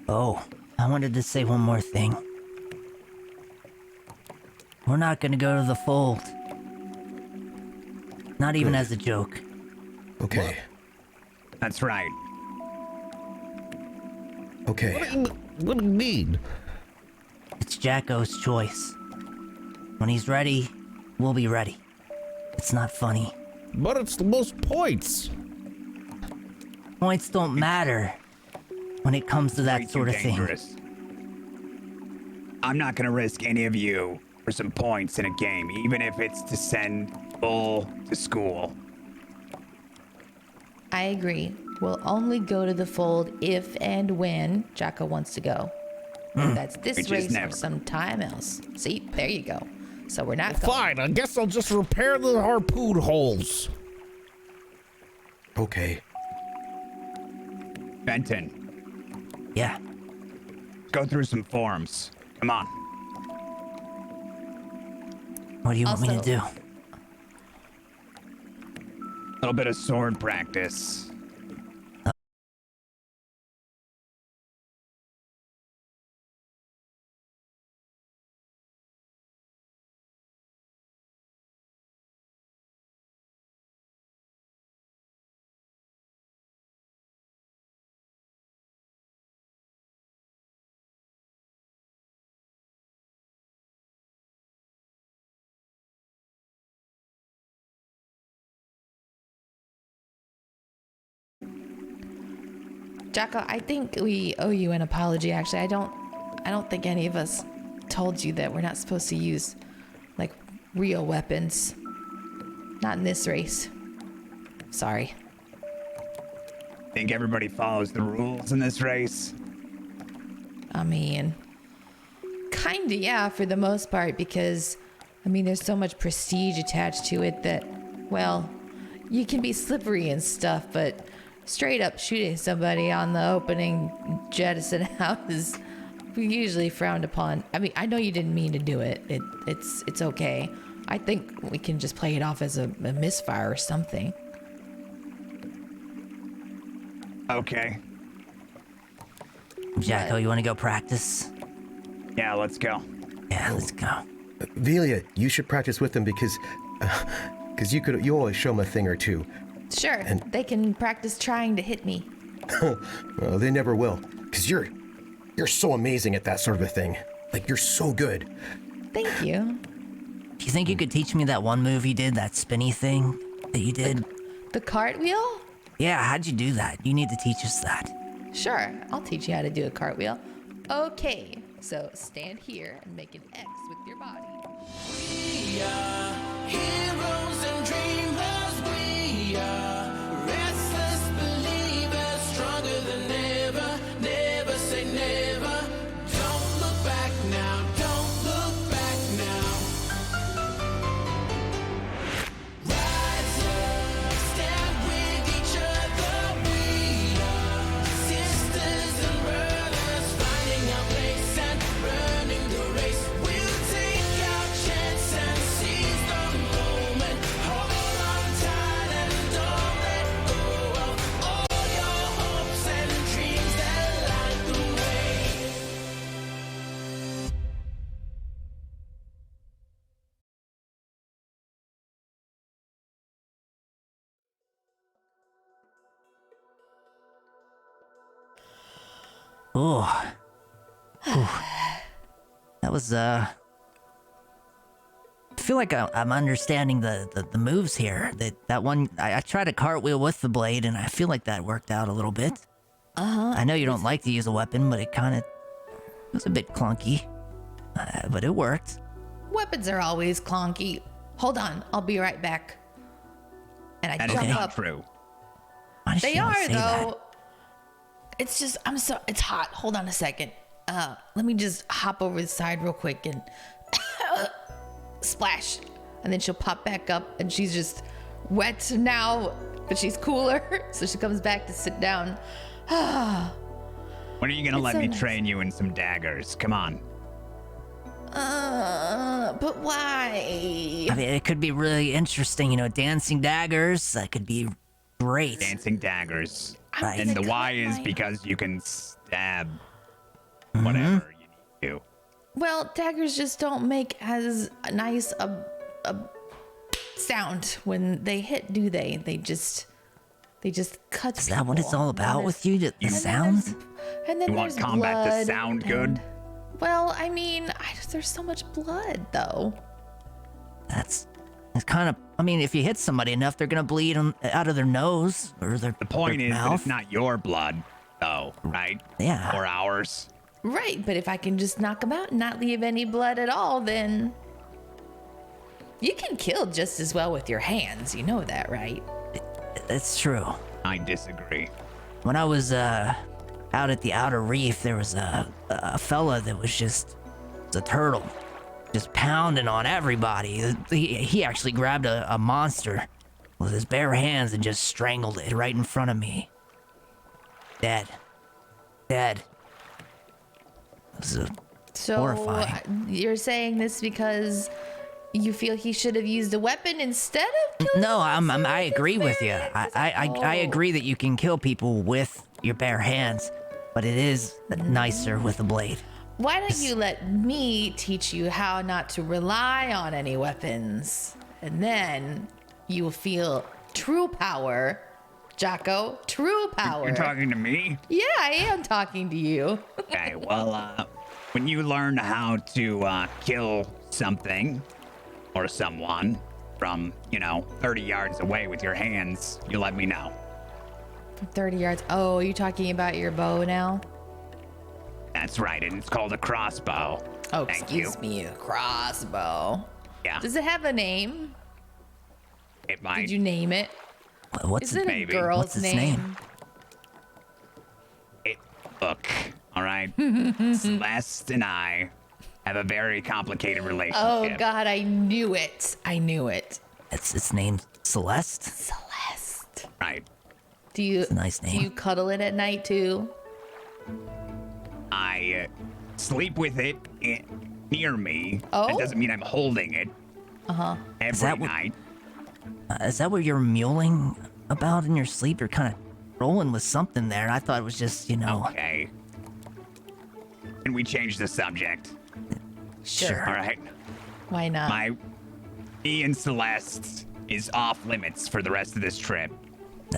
Oh, I wanted to say one more thing. We're not gonna go to the fold. Not even as a joke. Okay. That's right. Okay. What do you mean? It's Jacko's choice. When he's ready, we'll be ready. It's not funny. But it's the most points. Points don't matter when it comes to that Way too sort of thing. dangerous. I'm not gonna risk any of you for some points in a game, even if it's to send Bull to school. I agree. We'll only go to the fold if and when Jacko wants to go. That's this Which is race or never. sometime else. See, there you go. So we're not going. Fine, I guess I'll just repair the harpoon holes. Okay. Benton, Yeah. go through some forms. Come on. What do you want me to Also- do? A little bit of sword practice. Jacko, I think we owe you an apology. Actually, I don't think any of us told you that we're not supposed to use like real weapons. Not in this race. Sorry. Think everybody follows the rules in this race? I mean, kinda, yeah, for the most part, because, I mean, there's so much prestige attached to it that, well, you can be slippery and stuff, but straight up shooting somebody on the opening jettison out is usually frowned upon. I mean, I know you didn't mean to do it. It's okay. I think we can just play it off as a misfire or something. Okay. Jacko, you want to go practice? Yeah, let's go. Yeah, let's go. Velia, you should practice with them because you always show them a thing or two. Sure, they can practice trying to hit me. Well, they never will, because you're so amazing at that sort of a thing. Like, you're so good. Thank you. Do you think you could teach me that one move you did, that spinny thing that you did? The cartwheel? Yeah, how'd you do that? You need to teach us that. Sure, I'll teach you how to do a cartwheel. Okay, so stand here and make an X with your body. We are heroes and dreamers. We are restless believers, stronger than ever. Never say never. Don't look back now. Don't look back now. Rise up, stand with each other. We are sisters and brothers, finding our place and running the race. We'll take our chance and seize the moment. Hold on tight and don't let go of all your hopes and dreams that light the way. Oh. That was, I feel like I'm understanding the moves here. That one, I tried a cartwheel with the blade, and I feel like that worked out a little bit. I know you don't like to use a weapon, but it was a bit clunky. But it worked. Weapons are always clunky. Hold on, I'll be right back. And I That is jump not up. true. Why did They she not are say though. that? It's just it's hot. Hold on a second. Let me just hop over the side real quick and splash. And then she'll pop back up and she's just wet now, but she's cooler. So she comes back to sit down. When are you gonna It's let so me nice. train you in some daggers? Come on. But why? I mean, it could be really interesting, dancing daggers. That could be Great. Dancing daggers. Right. And the gonna why cut is my- because you can stab whatever you need to. Well, daggers just don't make as nice a sound when they hit, do they? They just cut. Is that what it's all about with you? The and then sound? And then You want there's combat to blood sound good? Well, I mean, there's so much blood, though. It's kind of. I mean, if you hit somebody enough, they're gonna bleed out of their nose or their The point their is that mouth. it's not your blood, though, right? Yeah. Or ours. Right, but if I can just knock them out and not leave any blood at all, then you can kill just as well with your hands. You know that, right? It's true. I disagree. When I was out at the outer reef, there was a fella that was just a turtle, just pounding on everybody. He actually grabbed a monster with his bare hands and just strangled it right in front of me. Dead. It was So horrifying. you're saying this because you feel he should have used a weapon instead of killing No, himself? I agree with you. Is I agree that you can kill people with your bare hands, but it is nicer with a blade. Why don't you let me teach you how not to rely on any weapons? And then you will feel true power. Jocko, true power. You're talking to me? Yeah, I am talking to you. Okay, well, when you learn how to kill something or someone from, 30 yards away with your hands, you let me know. 30 yards. Oh, are you talking about your bow now? That's right, and it's called a crossbow. Oh, Thank excuse you. me, a crossbow. Yeah, Does it have a name? it might. Did you name it? What's Is it a maybe. girl's What's its name? Look, all right? Celeste and I have a very complicated relationship. Oh, God, I knew it. I knew it. It's named Celeste. Celeste. Right. Do you, a nice do name. you cuddle it at night, too? I sleep with it near me. Oh? That doesn't mean I'm holding it. Every that what- night. Is that what you're mewling about in your sleep? You're kind of rolling with something there. I thought it was just, Okay. Can we change the subject? Sure. All right. Why not? Me and Celeste is off limits for the rest of this trip.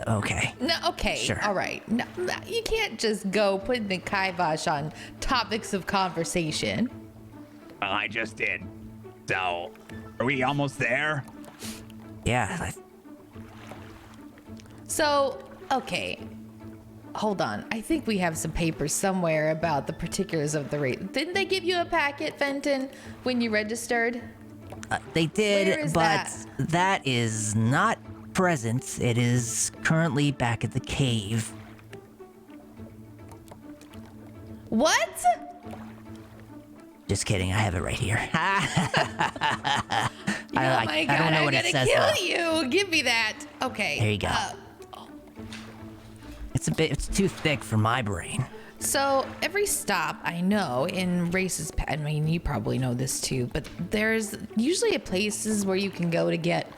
Okay. No, okay. Sure. All right. No, you can't just go putting the kibosh on topics of conversation. Well, I just did. So, are we almost there? Yeah. So, okay. Hold on. I think we have some papers somewhere about the particulars of the rate. Didn't they give you a packet, Fenton, when you registered? They did, Where is but that? that is not present. It is currently back at the cave. What? Just kidding. I have it right here. I Oh my God, don't know I'm what it gonna says. kill you. Give me that. Okay. There you go. It's too thick for my brain. So every stop I know in races, I mean, you probably know this too, but there's usually places where you can go to get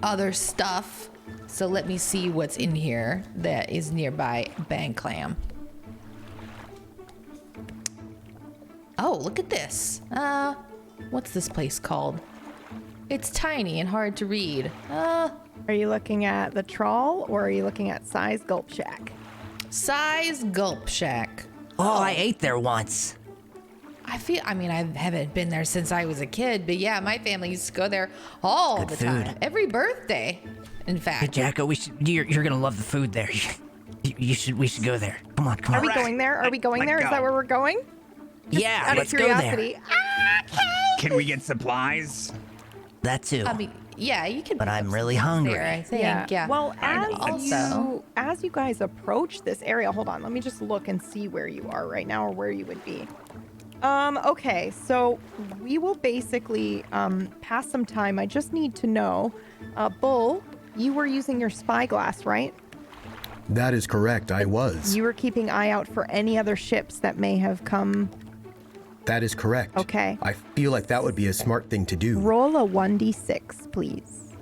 other stuff. So let me see what's in here that is nearby Bang Clam. Oh, look at this. What's this place called? It's tiny and hard to read. Are you looking at the trawl or are you looking at Size Gulp Shack? Size Gulp Shack. Oh, I ate there once. I haven't been there since I was a kid, but yeah, my family used to go there all Good the food. time. Every birthday, in Hey, fact. Jacko, you're gonna love the food there. We should go there. Come on. Are we Right. going there? Are we going Let's there? Is go. that where we're going? Yeah, Out of let's go there. curiosity. Can we get supplies? That too. I mean, yeah, you can. But pick I'm up really some hungry. There, I think. Yeah. Well, Also- as you guys approach this area, hold on. Let me just look and see where you are right now or where you would be. Okay, so we will basically pass some time. I just need to know, Bull, you were using your spyglass, right? That is correct. I was. You were keeping eye out for any other ships that may have come. That is correct. Okay. I feel like that would be a smart thing to do. Roll a 1d6, please.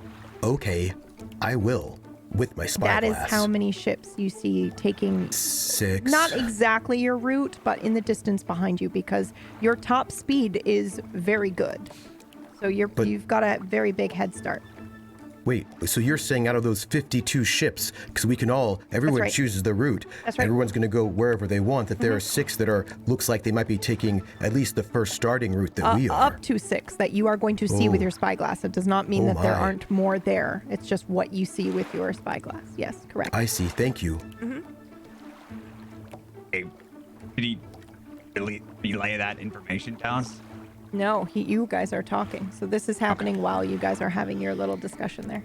Okay, I will. with my spyglass. That is how many ships you see taking 6. not exactly your route, but in the distance behind you, because your top speed is very good. So you've got a very big head start. Wait, so you're saying out of those 52 ships, because everyone right. chooses the route, That's right. everyone's going to go wherever they want, that there are 6 that looks like they might be taking at least the first starting route that we are. Up to 6 that you are going to see with your spyglass. It does not mean that there aren't more there. It's just what you see with your spyglass. Yes, correct. I see, thank you. Hey, did he relay that information to us? No, you guys are talking. So this is happening while you guys are having your little discussion there.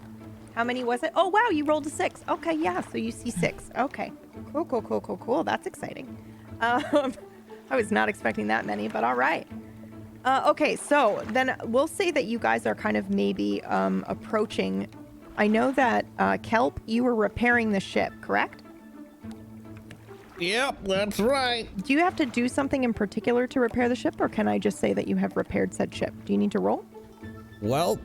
How many was it? Oh, wow, you rolled a 6. Okay, yeah, so you see 6. Okay. Cool. That's exciting. I was not expecting that many, but all right. Okay, so then we'll say that you guys are kind of maybe approaching. I know that, Kelp, you were repairing the ship, correct? Yep, that's right. Do you have to do something in particular to repair the ship, or can I just say that you have repaired said ship? Do you need to roll? Well,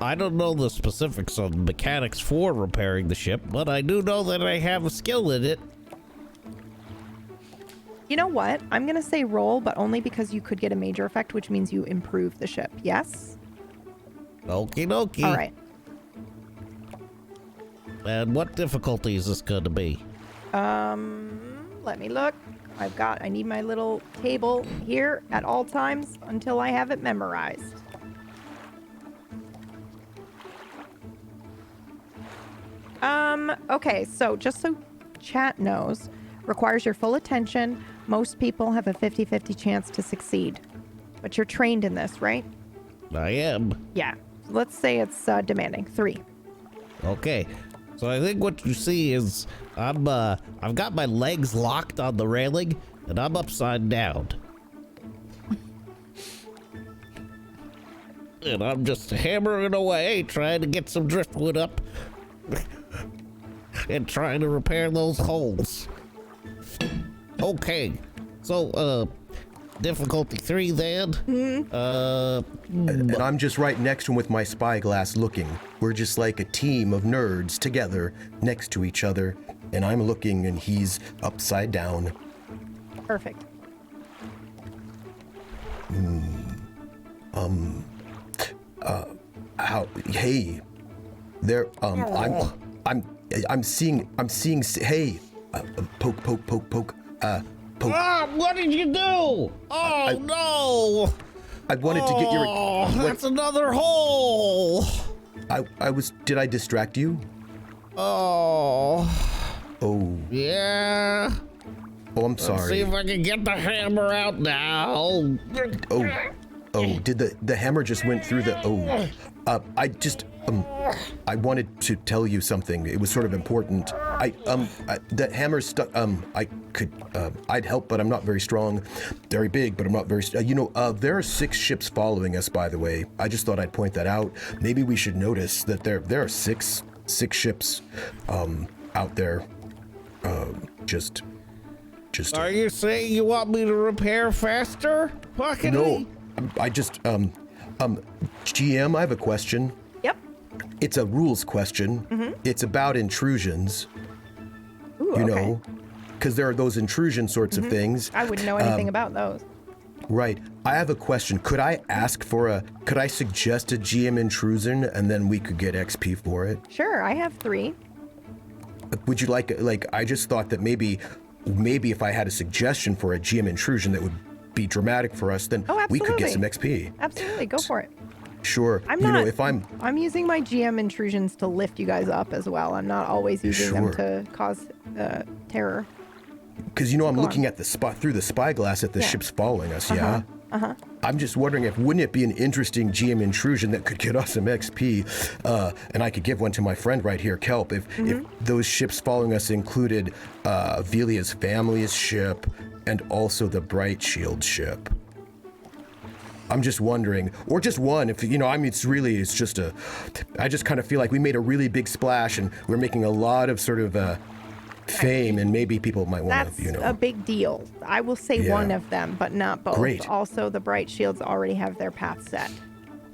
I don't know the specifics on mechanics for repairing the ship, but I do know that I have a skill in it. You know what? I'm going to say roll, but only because you could get a major effect, which means you improve the ship. Yes? Okie dokie. All right. And what difficulty is this going to be? Let me look. I need my little table here at all times until I have it memorized. Okay, so just so chat knows, requires your full attention. Most people have a 50-50 chance to succeed. But you're trained in this, right? I am. Yeah. Let's say it's demanding. 3. Okay. So I think what you see is I've got my legs locked on the railing and I'm upside down. And I'm just hammering away trying to get some driftwood up and trying to repair those holes. Okay. So difficulty 3 then. And I'm just right next to him with my spyglass looking. We're just like a team of nerds together next to each other. And I'm looking and he's upside down. Perfect. Hey, there, I'm seeing, hey, poke. Poke. Ah, what did you do? Oh, no. I wanted to get your. Oh, that's another hole. Did I distract you? Oh. Oh. Yeah. Oh, I'm Let's sorry. see if I can get the hammer out now. Oh, did the hammer just went through the, I wanted to tell you something. It was sort of important. That hammer stuck, I'd help, but I'm not very strong. Very big, but I'm not very, there are 6 ships following us, by the way. I just thought I'd point that out. Maybe we should notice that there are six ships, out there, just. Are you saying you want me to repair faster? No, I just, GM, I have a question. Yep. It's a rules question. Mm-hmm. It's about intrusions. Ooh, you okay. know, because there are those intrusion sorts of things. I wouldn't know anything about those. Right. I have a question. Could I suggest a GM intrusion and then we could get XP for it? Sure, I have 3. Would you like, I just thought that maybe if I had a suggestion for a GM intrusion that would be dramatic for us, then we could get some XP. Absolutely, go for it. Sure. I'm using my GM intrusions to lift you guys up as well. I'm not always using them to cause terror. Because I'm looking at through the spyglass at the ships following us. Yeah. I'm just wondering wouldn't it be an interesting GM intrusion that could get us some XP, and I could give one to my friend right here, Kelp, if those ships following us included Velia's family's ship and also the Bright Shield ship. I'm just wondering, or just one, if, it's just I just kind of feel like we made a really big splash and we're making a lot of sort of fame, and maybe people might want to, That's a big deal. I will say one of them, but not both. Great. Also, the Bright Shields already have their path set.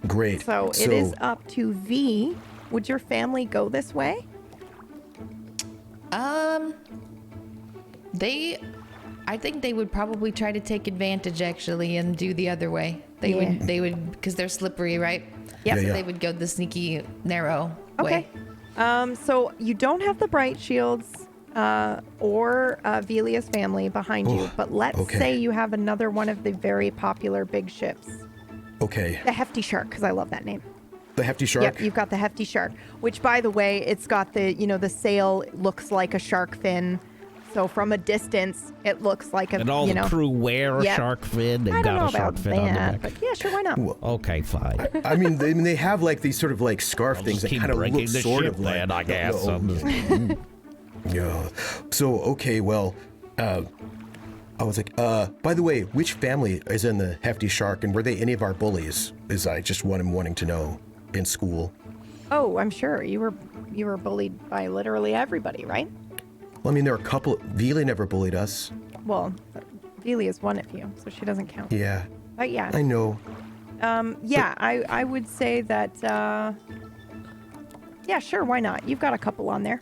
Great. So it is up to V. Would your family go this way? I think they would probably try to take advantage actually and do the other way. They would, because they're slippery, right? Yep. So Yeah. they would go the sneaky, narrow Okay. way. So you don't have the bright shields or Velia's family behind you, but let's okay. say you have another one of the very popular big ships, Okay. the Hefty Shark, because I love that name. The hefty shark. Yep, you've got the Hefty Shark, which, by the way, it's got the, the sail looks like a shark fin. So from a distance, it looks like a, And all the crew wear a Yep. shark fin. They've I don't know got a shark about fin on the that, back. but yeah, sure, why not? Okay, fine. I mean, they have like these sort of like scarf I'll things just that keep kind of breaking look the sort ship of like. then, I guess. Yeah. So okay, well, I was like, by the way, which family is in the Hefty Shark, and were they any of our bullies? Is I just wanting to know in school. Oh, I'm sure you were bullied by literally everybody, right? Well, I mean, there are a couple. Vili never bullied us. Well, Velia is one of you, so she doesn't count. Yeah, But yeah, I know. yeah, I would say that. Yeah, sure, why not? You've got a couple on there.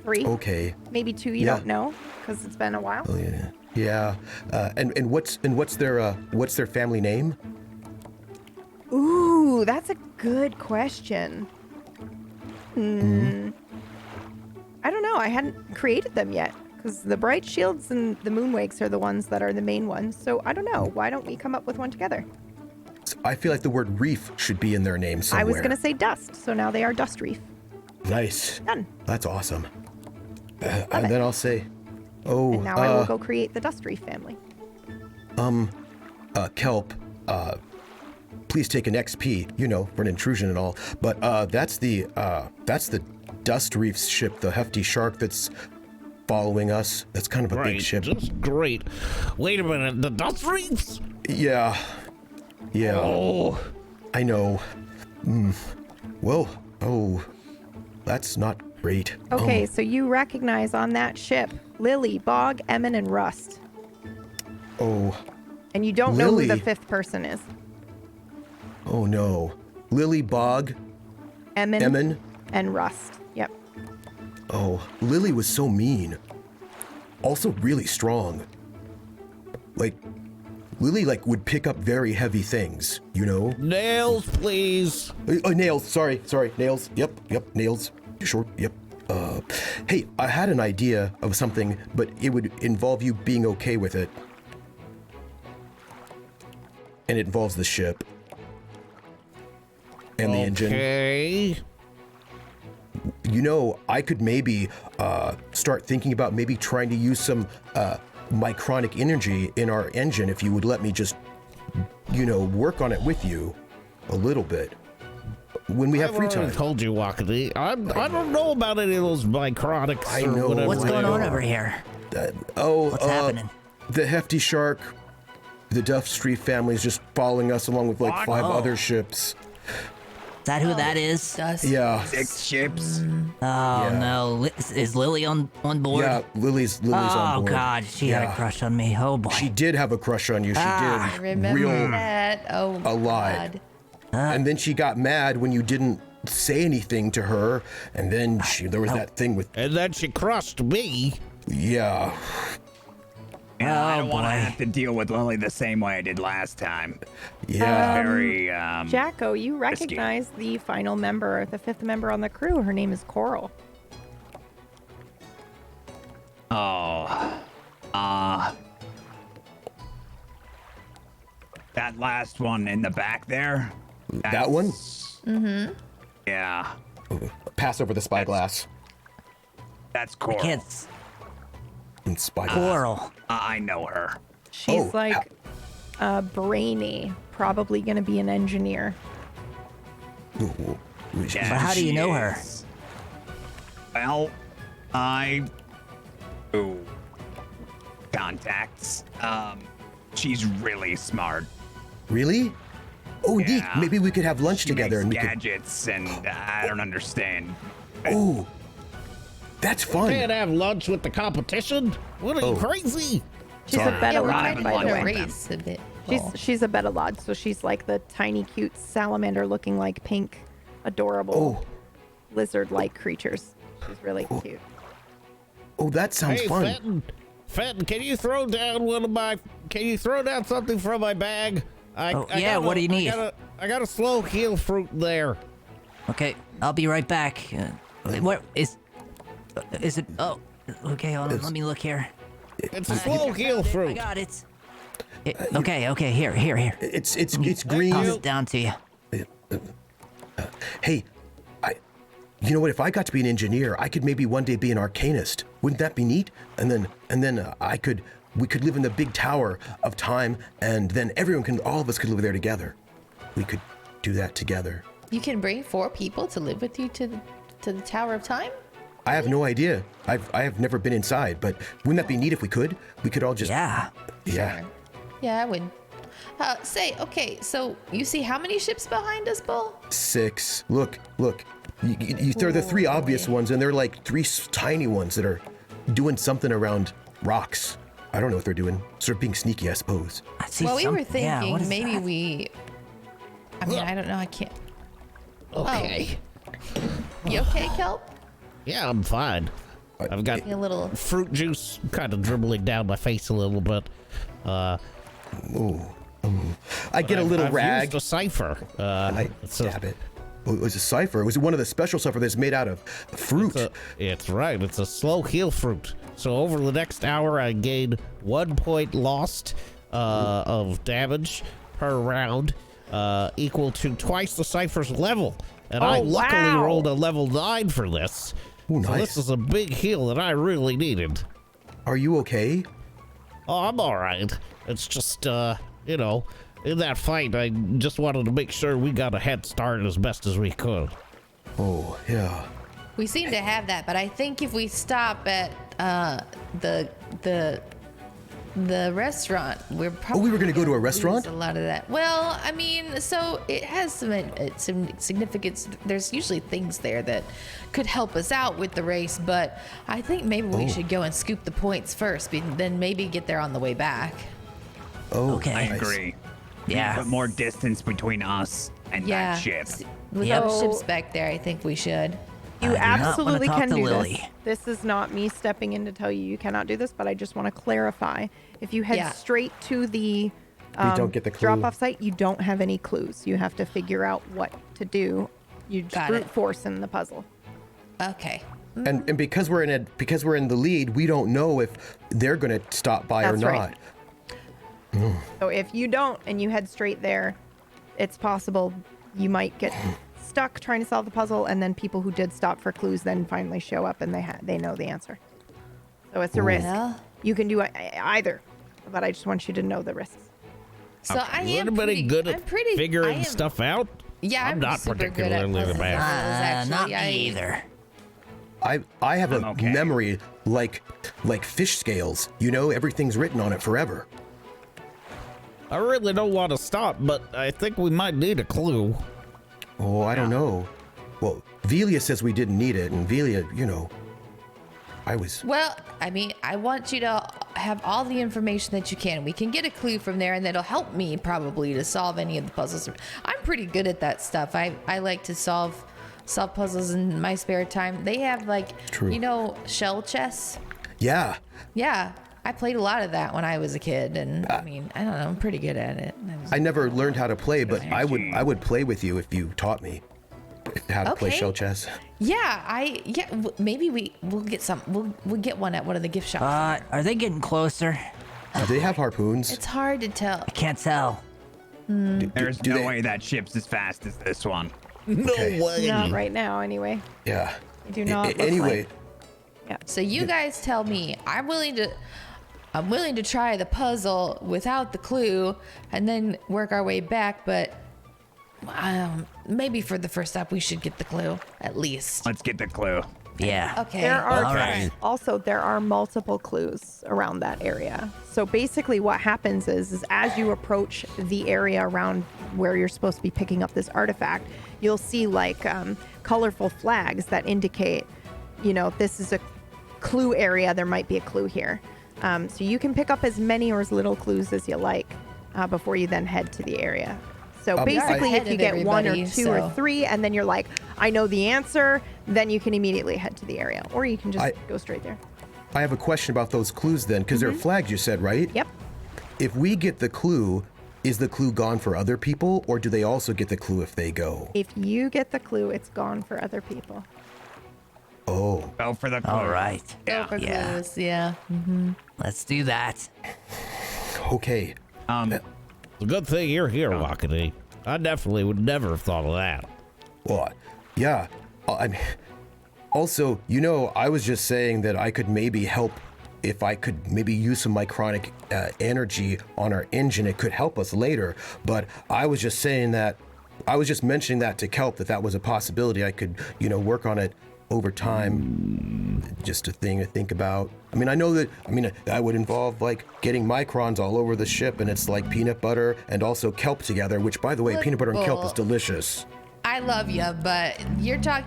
3, Okay. maybe 2 you Yeah. don't know because it's been a while. Oh yeah. Yeah. And what's their family name? Ooh, that's a good question. I don't know. I hadn't created them yet because the Bright Shields and the Moonwakes are the ones that are the main ones. So I don't know. Why don't we come up with one together? I feel like the word reef should be in their name somewhere. I was going to say Dust, so now they are Dust Reef. Nice. Done. That's awesome. And then I'll say, And now I will go create the Dust Reef family. Kelp, please take an XP, for an intrusion and all. But that's the Dust Reef's ship, the Hefty Shark that's following us. That's kind of a big ship. Just great. Wait a minute, the Dust Reefs? Yeah. Yeah. Oh. I know. Well, that's not great. Okay, so you recognize on that ship Lily, Bog, Emin, and Rust. Oh. And you don't know who the Lily. 5th person is. Oh no. Lily, Bog, Emin, and Rust. Yep. Oh, Lily was so mean. Also really strong. Lily would pick up very heavy things, Nails, please. Nails, sorry, nails. Yep, nails. Sure, yep. Hey, I had an idea of something, but it would involve you being okay with it. And it involves the ship. And the engine. Okay. I could maybe start thinking about maybe trying to use some micronic energy in our engine if you would let me just, work on it with you a little bit. When we have free I've time. already told you, Wakati. I don't know about any of those micronics I or know. whatever. What's I going on know. over here? What's happening? The Hefty Shark, the Duff Street family is just following us along with 5 other ships. Is that who that is? Dust. Yeah. 6 ships. Oh no, is Lily on board? Yeah, Lily's on Oh board. God, she had a Yeah. crush on me. Oh boy. She did have a crush on you. She I did. remember Real. that. Oh, a lot. God. And then she got mad when you didn't say anything to her. And then there was that thing with, And then she crushed me. yeah. And I don't want to boy. have to deal with Lily the same way I did last time. Yeah. Very, Jacko, you recognize the final member, the 5th member on the crew. Her name is Coral. that last one in the back there. That one? Yeah, Pass over the spyglass. that's Coral. Can't s- And spyglass. Coral. I know her. She's Oh, brainy, probably going to be an engineer. Ooh. Yeah, But how do you she know her? is. Well, contacts. She's really smart. Really? Oh, neat. Yeah. Maybe we could have lunch She together makes and we could. gadgets, and I don't understand. Oh, that's fun. Can't have lunch with the competition. What are you, crazy? She's Sorry. a Yeah, we're Betalod, not by even the going way. to race a bit. She's a Betalod, so she's like the tiny, cute salamander looking like pink, adorable Oh. lizard-like creatures. She's really cute. Oh, that sounds Hey, fun. Fenton, can you throw down something from my bag? What do you need? I got a slow heal fruit there. Okay, I'll be right back. What is it? Oh, okay, hold on. Let me look here. It's a slow heal fruit. I got it. Okay, here. It's green. Toss it down to you. Hey, you know what? If I got to be an engineer, I could maybe one day be an arcanist. Wouldn't that be neat? And then we could live in the big tower of time, and then all of us could live there together. We could do that together. You can bring 4 people to live with you to the Tower of Time? I have no idea. I have never been inside, but wouldn't that be neat if we could? We could all just. Yeah. Yeah. Yeah, I would. Okay, so you see how many ships behind us, Bull? 6. Look. They're the 3 obvious ones, and they're like 3 tiny ones that are doing something around rocks. I don't know what they're doing. Sort of being sneaky, I suppose. Well, we were thinking maybe I mean, I don't know. I can't. Okay. You okay, Kelp? Yeah, I'm fine. I've got A little. fruit juice kind of dribbling down my face a little bit. I get a little I've rag. used a cipher. I stab it. Oh, it was a cipher. It was one of the special cipher that's made out of fruit. It's right. It's a slow heal fruit. So over the next hour, I gain 1 point lost of damage per round, equal to twice the cipher's level. And I luckily rolled a level 9 for this. Ooh, so nice. this is a big heal that I really needed. Are you okay? Oh, I'm all right. It's just, in that fight, I just wanted to make sure we got a head start as best as we could. Oh, yeah. We seem to have that, but I think if we stop at the restaurant, we're probably. we were gonna go to a lose restaurant? A lot of that. Well, I mean, so it has some significance. There's usually things there that could help us out with the race, but I think maybe we should go and scoop the points first, then maybe get there on the way back. Oh, Okay. I nice. agree. Yeah. Put more distance between us and Yeah. that ship. With Yep. those ships back there, I think we should. You I do not wanna absolutely talk can to do Lily. this. This is not me stepping in to tell you cannot do this, but I just want to clarify. If you head Yeah. straight to the don't get the clue. drop-off site, you don't have any clues. You have to figure out what to do. You just Got brute it. force in the puzzle. Okay. And because we're in the lead, we don't know if they're gonna stop by That's or right. not. So if you don't and you head straight there, it's possible you might get stuck trying to solve the puzzle, and then people who did stop for clues then finally show up and they know the answer. So it's a risk. Well. You can do either, but I just want you to know the risks. So I Is am anybody pretty, good I'm at pretty, I figuring am- stuff out? Yeah, I'm not super good at particularly puzzles. the best. Actually, Not me either. I have a okay. memory like fish scales. You know, everything's written on it forever. I really don't want to stop, but I think we might need a clue. Oh, I don't know. Well, Velia says we didn't need it, and Velia, I was. Well, I mean, I want you to have all the information that you can. We can get a clue from there, and that'll help me probably to solve any of the puzzles. I'm pretty good at that stuff. I like to solve puzzles in my spare time. They have True. shell chess. Yeah. Yeah, I played a lot of that when I was a kid, and I mean, I don't know, I'm pretty good at it. I never learned how to play, but I would play with you if you taught me how to play Okay. shell chess. Maybe we'll get some. We'll get one at one of the gift shops. Are they getting closer? Do they have harpoons? It's hard to tell. I can't tell. There's do no they- way that ship's as fast as this one. No Okay. way. Not right now, anyway. Yeah. I do not. look Anyway, So you guys tell me. I'm willing to try the puzzle without the clue and then work our way back, but maybe for the first step we should get the clue at least. Let's get the clue. Yeah. Okay. There are All right. also there are multiple clues around that area. So basically what happens is as you approach the area around where you're supposed to be picking up this artifact, you'll see colorful flags that indicate, this is a clue area. There might be a clue here. So you can pick up as many or as little clues as you like before you then head to the area. So basically, ahead if you of get one or everybody, two or so- three, and then you're like, I know the answer, then you can immediately head to the area, or you can just go straight there. I have a question about those clues then, because they're flagged, you said, right? Yep. If we get the clue, is the clue gone for other people, or do they also get the clue if they go? If you get the clue, it's gone for other people. Oh. Go for the clue. All right. Go for Yeah. clues. Yeah. Let's do that. Okay. It's a good thing you're here, Wakati. I definitely would never have thought of that. What? Yeah. I mean, also, I was just saying that I could maybe help if I could maybe use some micronic energy on our engine. It could help us later. But I was just saying that, I was just mentioning that to Kelp, that was a possibility. I could, work on it over time. Just a thing to think about. I mean, I know that would involve like getting microns all over the ship, and it's like peanut butter and also kelp together, which, by the way, peanut butter and kelp is delicious. I love you, but you trying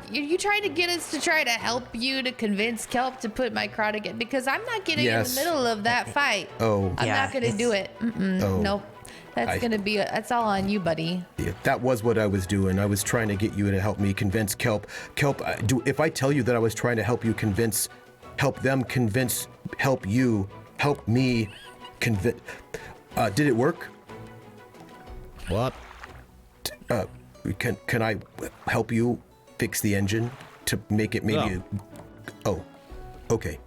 to get us to try to help you to convince Kelp to put micronic in, because I'm not getting in the middle of that fight. Oh. I'm not gonna do it. Oh. Nope. That's all on you, buddy. Yeah, that was what I was doing. I was trying to get you to help me convince Kelp. Kelp, if I tell you that I was trying to help you help me convince, did it work? What? Can I help you fix the engine to make it maybe? No. Oh, okay.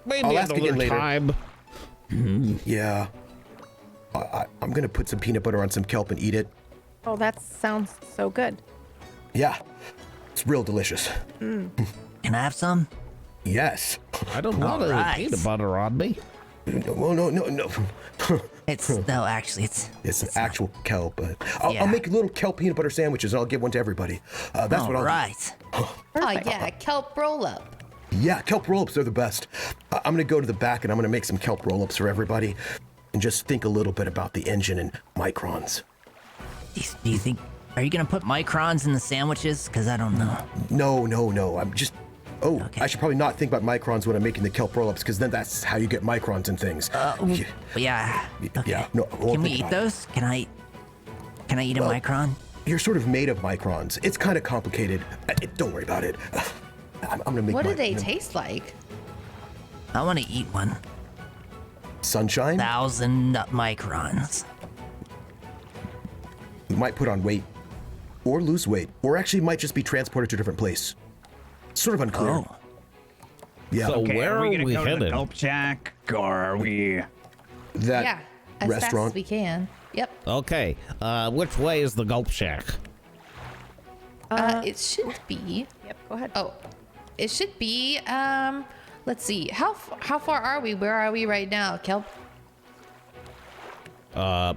Maybe I'll ask again later. time. Yeah. I'm gonna put some peanut butter on some kelp and eat it. Oh, that sounds so good. Yeah, it's real delicious. Can I have some? Yes. I don't want any peanut butter on me. Well, no. It's It's an actual kelp. I'll make little kelp peanut butter sandwiches, and I'll give one to everybody. That's what I'll do. Right. Oh yeah, Kelp roll up. Yeah, kelp roll-ups, they're the best. I'm gonna go to the back and I'm gonna make some kelp roll-ups for everybody, and just think a little bit about the engine and microns. Do you think? Are you gonna put microns in the sandwiches? Because I don't know. No. I'm just. Oh, okay. I should probably not think about microns when I'm making the kelp roll-ups, because then that's how you get microns and things. Yeah. Okay. Yeah. No. Can we eat those? Can I eat a micron? You're sort of made of microns. It's kind of complicated. Don't worry about it. I'm gonna make. What do they taste like? I want to eat one. Sunshine? 1,000 microns. We might put on weight, or lose weight, or actually might just be transported to a different place. Sort of unclear. Oh. Yeah. So Okay, where are we are gonna we go to the headed? Gulp Shack, or are we? That Yeah, as fast restaurant. as we can. Yep. Okay. Which way is the Gulp Shack? It should be. Yep, go ahead. Oh, it should be. Let's see. How far are we? Where are we right now, Kelp? I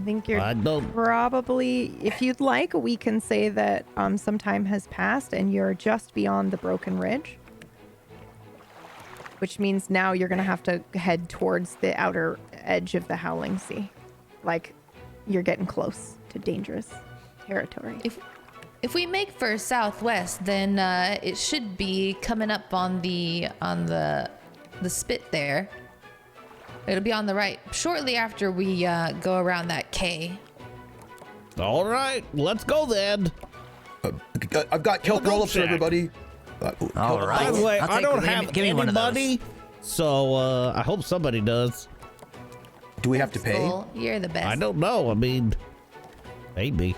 think you're I don't- probably, if you'd like, we can say that some time has passed and you're just beyond the Broken Ridge. Which means now you're going to have to head towards the outer edge of the Howling Sea. Like, you're getting close to dangerous territory. If we make for southwest, then it should be coming up on the spit there. It'll be on the right shortly after we go around that K. All right, let's go then. I've got kelp roll-ups for everybody. All right. By the way, I'll I take- don't give me- have give me any one of those. money, so I hope somebody does. Do we have to pay? Cool. You're the best. I don't know. I mean, maybe.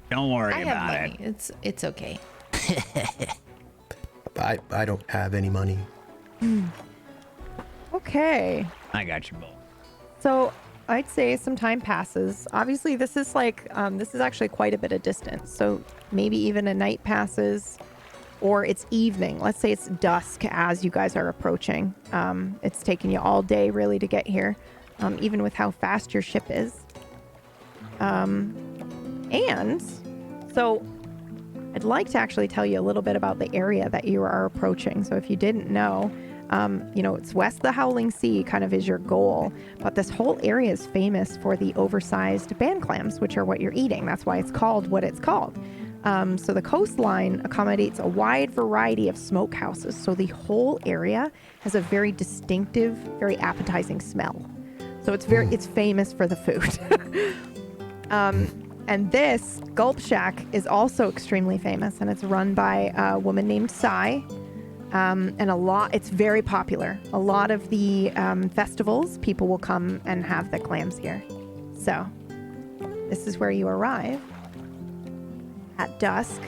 Don't worry I about have money. it. It's okay. I don't have any money. Okay. I got you both. So I'd say some time passes. Obviously, this is actually quite a bit of distance. So maybe even a night passes, or it's evening. Let's say it's dusk as you guys are approaching. It's taken you all day really to get here, even with how fast your ship is. And so I'd like to actually tell you a little bit about the area that you are approaching. So if you didn't know, it's west of the Howling Sea kind of is your goal, but this whole area is famous for the oversized band clams, which are what you're eating. That's why it's called what it's called. So the coastline accommodates a wide variety of smokehouses. So the whole area has a very distinctive, very appetizing smell. So it's famous for the food. And this Gulp Shack is also extremely famous, and it's run by a woman named Sai. And it's very popular. A lot of the festivals, people will come and have the clams here. So this is where you arrive at dusk.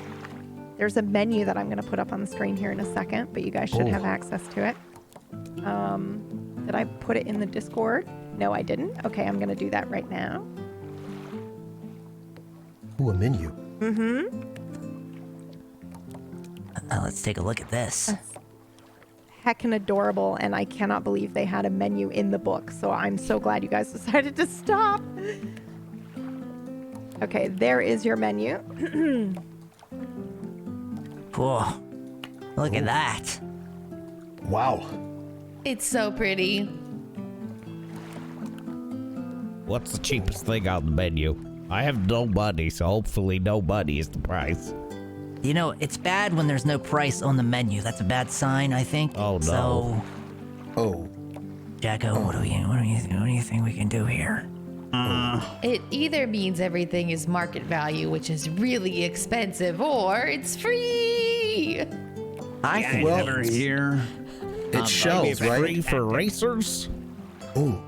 There's a menu that I'm going to put up on the screen here in a second, but you guys should have access to it. Did I put it in the Discord? No, I didn't. Okay, I'm going to do that right now. Ooh, a menu. Let's take a look at this. That's heckin' adorable, and I cannot believe they had a menu in the book, so I'm so glad you guys decided to stop. Okay, there is your menu. Cool. Look at that. Wow. It's so pretty. What's the cheapest thing on the menu? I have no money, so hopefully no money is the price. You know, it's bad when there's no price on the menu. That's a bad sign, I think. Oh, no. So, Oh. Jacko, what do you think we can do here? It either means everything is market value, which is really expensive, or it's free. I think Well, Never here. It's shells, Free right? for racers? Ooh.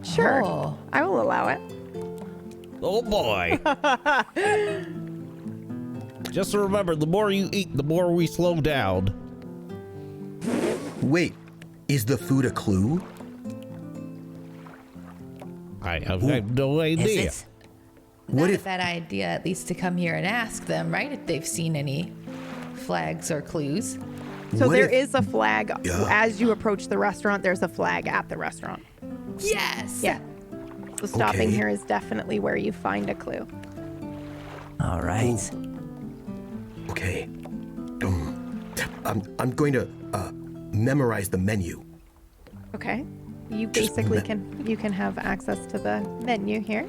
Sure, Oh. I will allow it. Oh boy. Just remember, the more you eat, the more we slow down. Wait, is the food a clue? I have no is idea. it? What Not a if bad idea, at least to come here and ask them, right? If they've seen any flags or clues. So What there if- is a flag. Yeah. As you approach the restaurant, there's a flag at the restaurant. Yes. Yeah. So stopping Okay. here is definitely where you find a clue. All right. Okay. I'm going to memorize the menu. Okay. You Just basically me- you can have access to the menu here.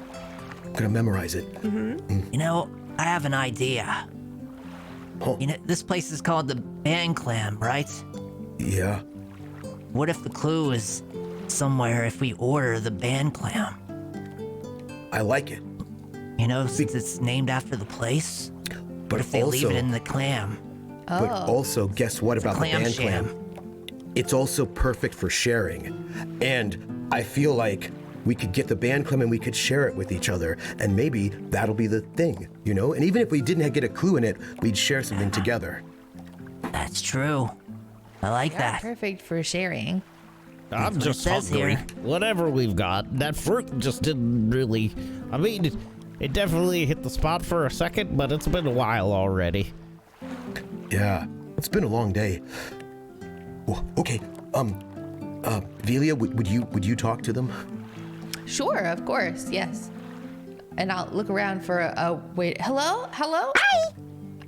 I'm gonna memorize it. You know, I have an idea. Oh, You know, this place is called the Band Clam, right? yeah. What if the clue is somewhere if we order the Band Clam? I like it. You know, since it's named after the place? But What if they leave also, it in the clam? but also, guess what about the Clam band sham. clam? It's also perfect for sharing. And I feel like we could get the band clam and we could share it with each other. And maybe that'll be the thing, you know? And even if we didn't get a clue in it, we'd share something together. That's true. I like that. Perfect for sharing. I'm what just it says hungry. here. Whatever we've got, that fruit just didn't really. I mean, it definitely hit the spot for a second, but it's been a while already. Yeah, it's been a long day. Oh, okay, Velia, would you talk to them? Sure, of course, yes. And I'll look around for a wait. Hello?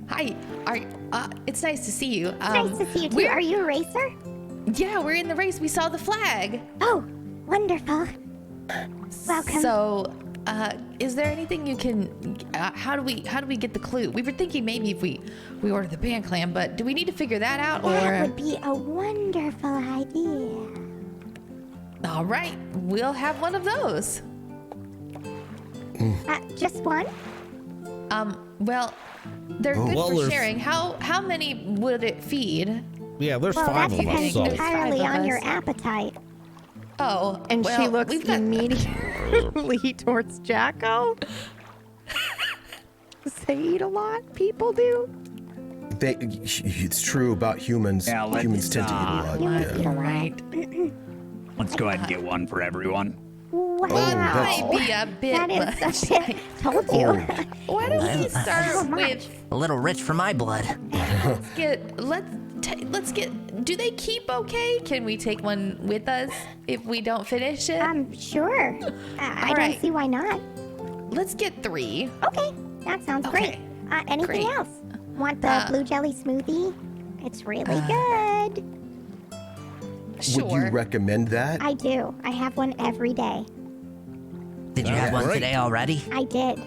Hi. It's nice to see you. Nice to see you too. we're- Are you a racer? Yeah, we're in the race. We saw the flag. Oh, wonderful. Welcome. So, is there anything you can? How do we get the clue? We were thinking maybe if we order the band clam, but do we need to figure that out, that or? would be a wonderful idea. All right, we'll have one of those. Just one? Well, they're good Well, for there's- sharing. How many would it feed? Yeah, there's Well, five that of us, depends so. entirely Five of on your us. appetite. Oh, And well, she looks we've got- immediately towards Jacko. They eat a lot. People do. It's true about humans. Yeah, let's, Humans tend to eat a lot. Humans Yeah. eat a lot. Right. Let's go ahead and get one for everyone. Wow. Might be a bit That much. is a bit. Told you. Why don't we So start much. with A little rich for my blood. let's get. Do they keep okay? Can we take one with us if we don't finish it? Sure. I All right. don't see why not. Let's get 3. Okay, that sounds Okay. great. Anything Great. else? Want the blue jelly smoothie? It's really good. Sure. Would you recommend that? I do. I have one every day. Did you have one Great. today already? I did.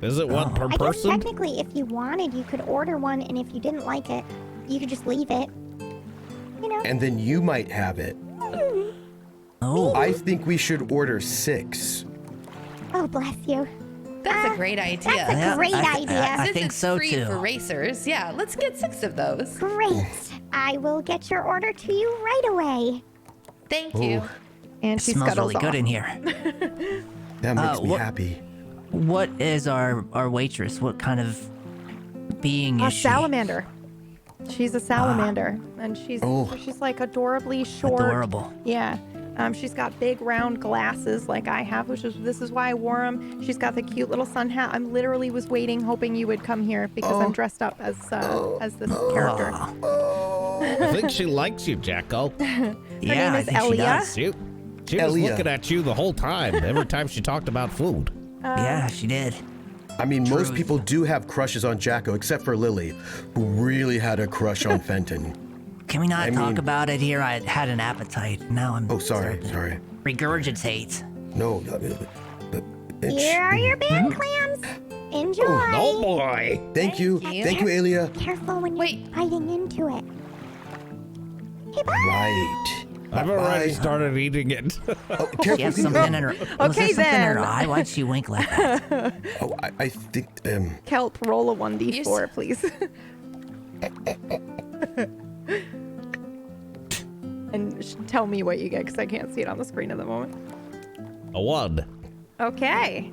Is it one per I guess person? technically, if you wanted, you could order one, and if you didn't like it, you could just leave it. You know? And then you might have it. Oh, I think we should order 6. Oh, bless you. That's a great idea. That's a Yeah, great I idea. Since think it's so, free too. for racers, yeah, let's get 6 of those. Great. I will get your order to you right away. Thank you. And she Smells scuttles really good off. in here. That makes me what- happy. What is our waitress? What kind of being A is she? salamander. She's a salamander, and she's like adorably short. Adorable. Yeah. She's got big round glasses like I have, this is why I wore them. She's got the cute little sun hat. I'm literally was waiting, hoping you would come here because I'm dressed up as this character. I think she likes you, Jacko. Her Yeah, name I is think she Elia. does. She was Elia. looking at you the whole time, every time she talked about food. Yeah, she did. I mean, most Truth. people do have crushes on Jacko, except for Lily, who really had a crush on Fenton. Can we not I talk mean- about it here? I had an appetite. Now I'm. Oh, sorry. Regurgitate. No. Here are your band clams. Enjoy. Oh boy! Thank you. Thank you. Thank you, Elia. Careful when Wait. you're biting into it. Okay, bye. Right. I've already started eating it. Oh, She careful. has something in her. Was there Okay, something in her then. eye? Why'd she wink like that? Oh, I think. Kelp, roll a You're 1d4, please. And tell me what you get, because I can't see it on the screen at the moment. A 1. Okay.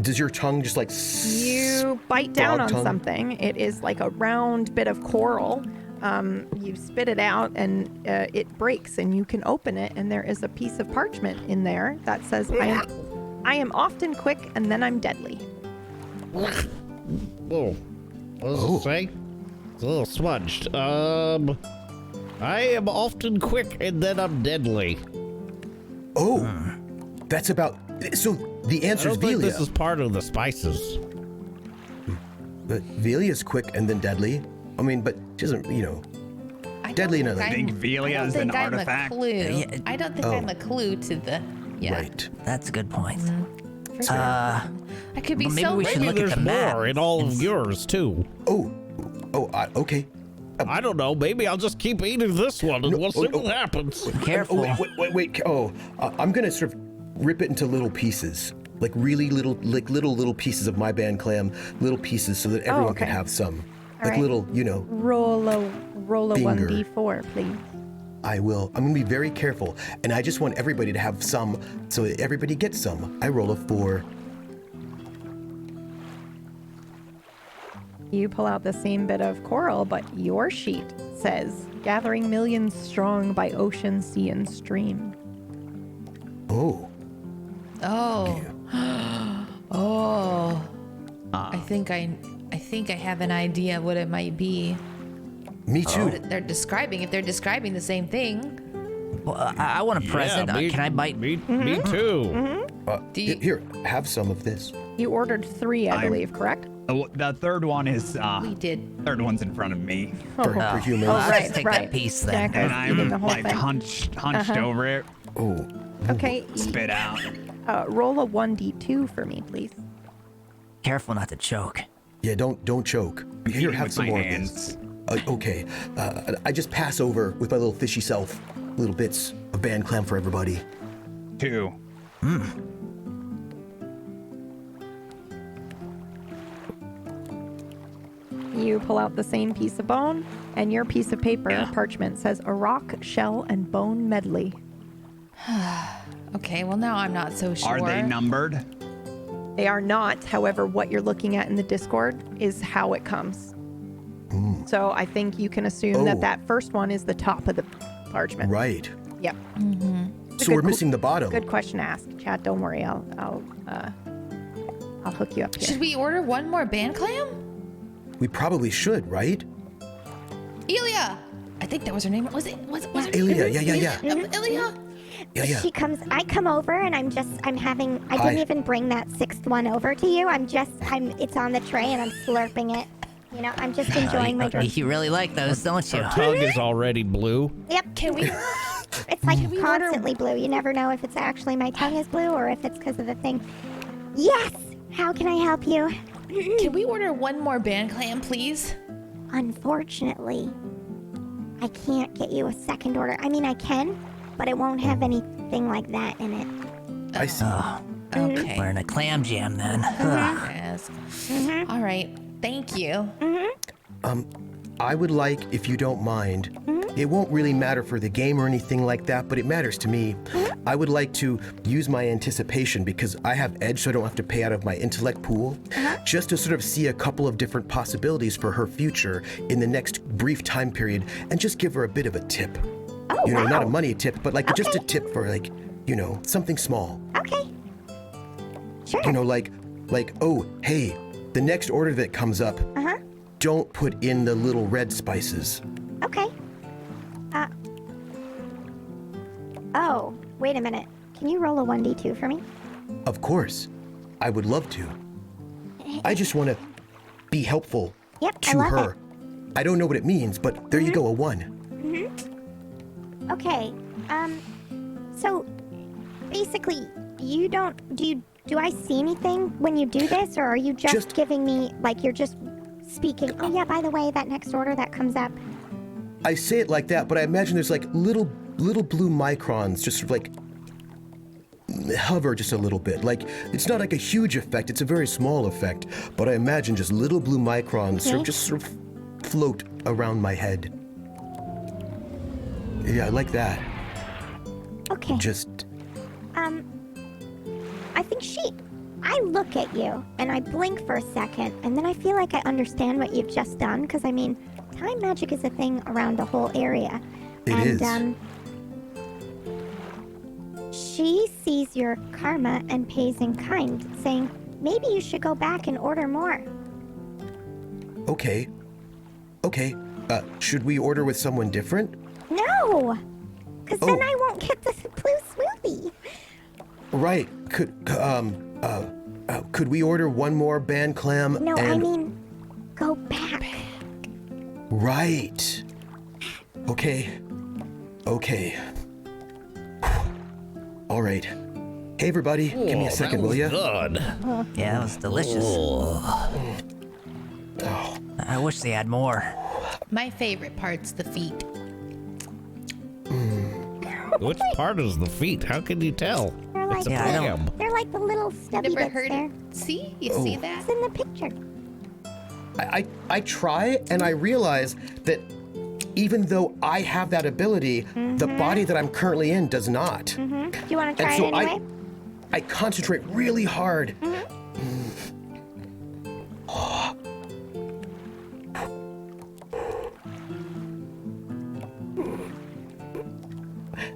Does your tongue just like? You bite down Dog on tongue? something. It is like a round bit of coral. You spit it out, and it breaks, and you can open it, and there is a piece of parchment in there that says, I am often quick, and then I'm deadly. Oh, what does it say? It's a little smudged. I am often quick and then I'm deadly. Oh, that's about. So the I answer is don't think Velia. this is part of the spices. But Velia's quick and then deadly. I mean, but she doesn't, I Deadly don't another. think Think Velia I'm- is I an don't think I'm artifact? a clue. Yeah. I don't think I'm a clue to the. Yeah. right. That's a good point. For sure. I could be Well, maybe so we should Maybe look at there's the map more in all and of s- yours too. Okay. I don't know. Maybe I'll just keep eating this one and we'll see what happens. Careful. Oh, wait. Oh, I'm gonna sort of rip it into little pieces, like really little, little pieces of my band clam, little pieces, so that everyone can okay. have some, All like right. little, Roll a Finger. 1d4, please. I will. I'm gonna be very careful, and I just want everybody to have some, so that everybody gets some. I roll a 4. You pull out the same bit of coral, but your sheet says, gathering millions strong by ocean, sea, and stream. Oh. Oh. Oh. I think I have an idea of what it might be. Me too. They're describing. If they're describing the same thing, Well, I want a present. me, Can I bite? Me too. do you, Here, have some of this. You ordered 3, I I'm- believe, correct? The third one is we did. third one's in front of me, For humans. Oh, I'll right, just take right. that piece then. Jack is and eating the I'm whole like thing. hunched over it, Oh. Okay, spit out. roll a 1d2 for me, please. Careful not to choke. Yeah, don't choke. Here, Eating have with some my more hands. of this. Okay. I just pass over with my little fishy self, little bits of band clam for everybody. 2. You pull out the same piece of bone, and your piece of paper, Yeah. parchment, says a rock, shell, and bone medley. Okay. Well, now I'm not so sure. Are they numbered? They are not, however, what you're looking at in the Discord is how it comes. So I think you can assume Oh. that first one is the top of the parchment. Right. Yep. So we're missing the bottom. Good question to ask, Chad. Don't worry, I'll hook you up here. Should we order one more band clam? We probably should, right? Elia. I think that was her name. Was it? Was it? Elia, yeah. Elia. Yeah. I come over and I didn't Hi. even bring that 6th one over to you. It's on the tray and I'm slurping it. I'm just enjoying my drink. You really like those, don't you? Our tongue is already blue. Yep. Can we? It's like we order- constantly blue. You never know if it's actually my tongue is blue or if it's because of the thing. Yes! How can I help you? Can we order one more band clam, please? Unfortunately, I can't get you a second order. I mean, I can, but it won't have anything like that in it. I see. Oh, Okay. we're in a clam jam then. Ask. All right. Thank you. I would like, if you don't mind, it won't really matter for the game or anything like that, but it matters to me. I would like to use my anticipation because I have edge, so I don't have to pay out of my intellect pool, just to sort of see a couple of different possibilities for her future in the next brief time period, and just give her a bit of a tip. Oh, You know, wow. not a money tip, but like just a Okay. tip for like, you know, something small. Okay. Sure. You know, like, oh, hey, the next order that comes up, Uh-huh. don't put in the little red spices. Okay. Oh, wait a minute. Can you roll a 1d2 for me? Of course, I would love to. I just want to be helpful Yep, I to love her. I don't know what it means, but there you go, a 1. it. Okay. So basically, you don't do I see anything when you do this, or are you just giving me, like, you're just speaking? Oh yeah, by the way, that next order that comes up. I say it like that, but I imagine there's like little blue microns just sort of like hover just a little bit. Like, it's not like a huge effect, it's a very small effect, but I imagine just little blue microns sort of float around my head. Yeah, I like that. Okay. Just, I think I look at you and I blink for a second, and then I feel like I understand what you've just done, because I mean, time magic is a thing around the whole area. It and, is. She sees your karma and pays in kind, saying, maybe you should go back and order more. okay. Should we order with someone different? No! Because then Oh. I won't get the blue smoothie. Right. Could we order one more band clam? No, and... I mean, go back. Right. Okay. All right. Hey, everybody. Give me a second, will you? Good. Yeah, that was delicious. I wish they had more. My favorite part's the feet. Which part is the feet? How can you tell? They're like, It's a Yeah, I don't- clam. they're like the little stubby Never bits heard there. it. See? You see that? It's in the picture. I try and I realize that even though I have that ability, the body that I'm currently in does not. Do you want to try And so it anyway? I concentrate really hard.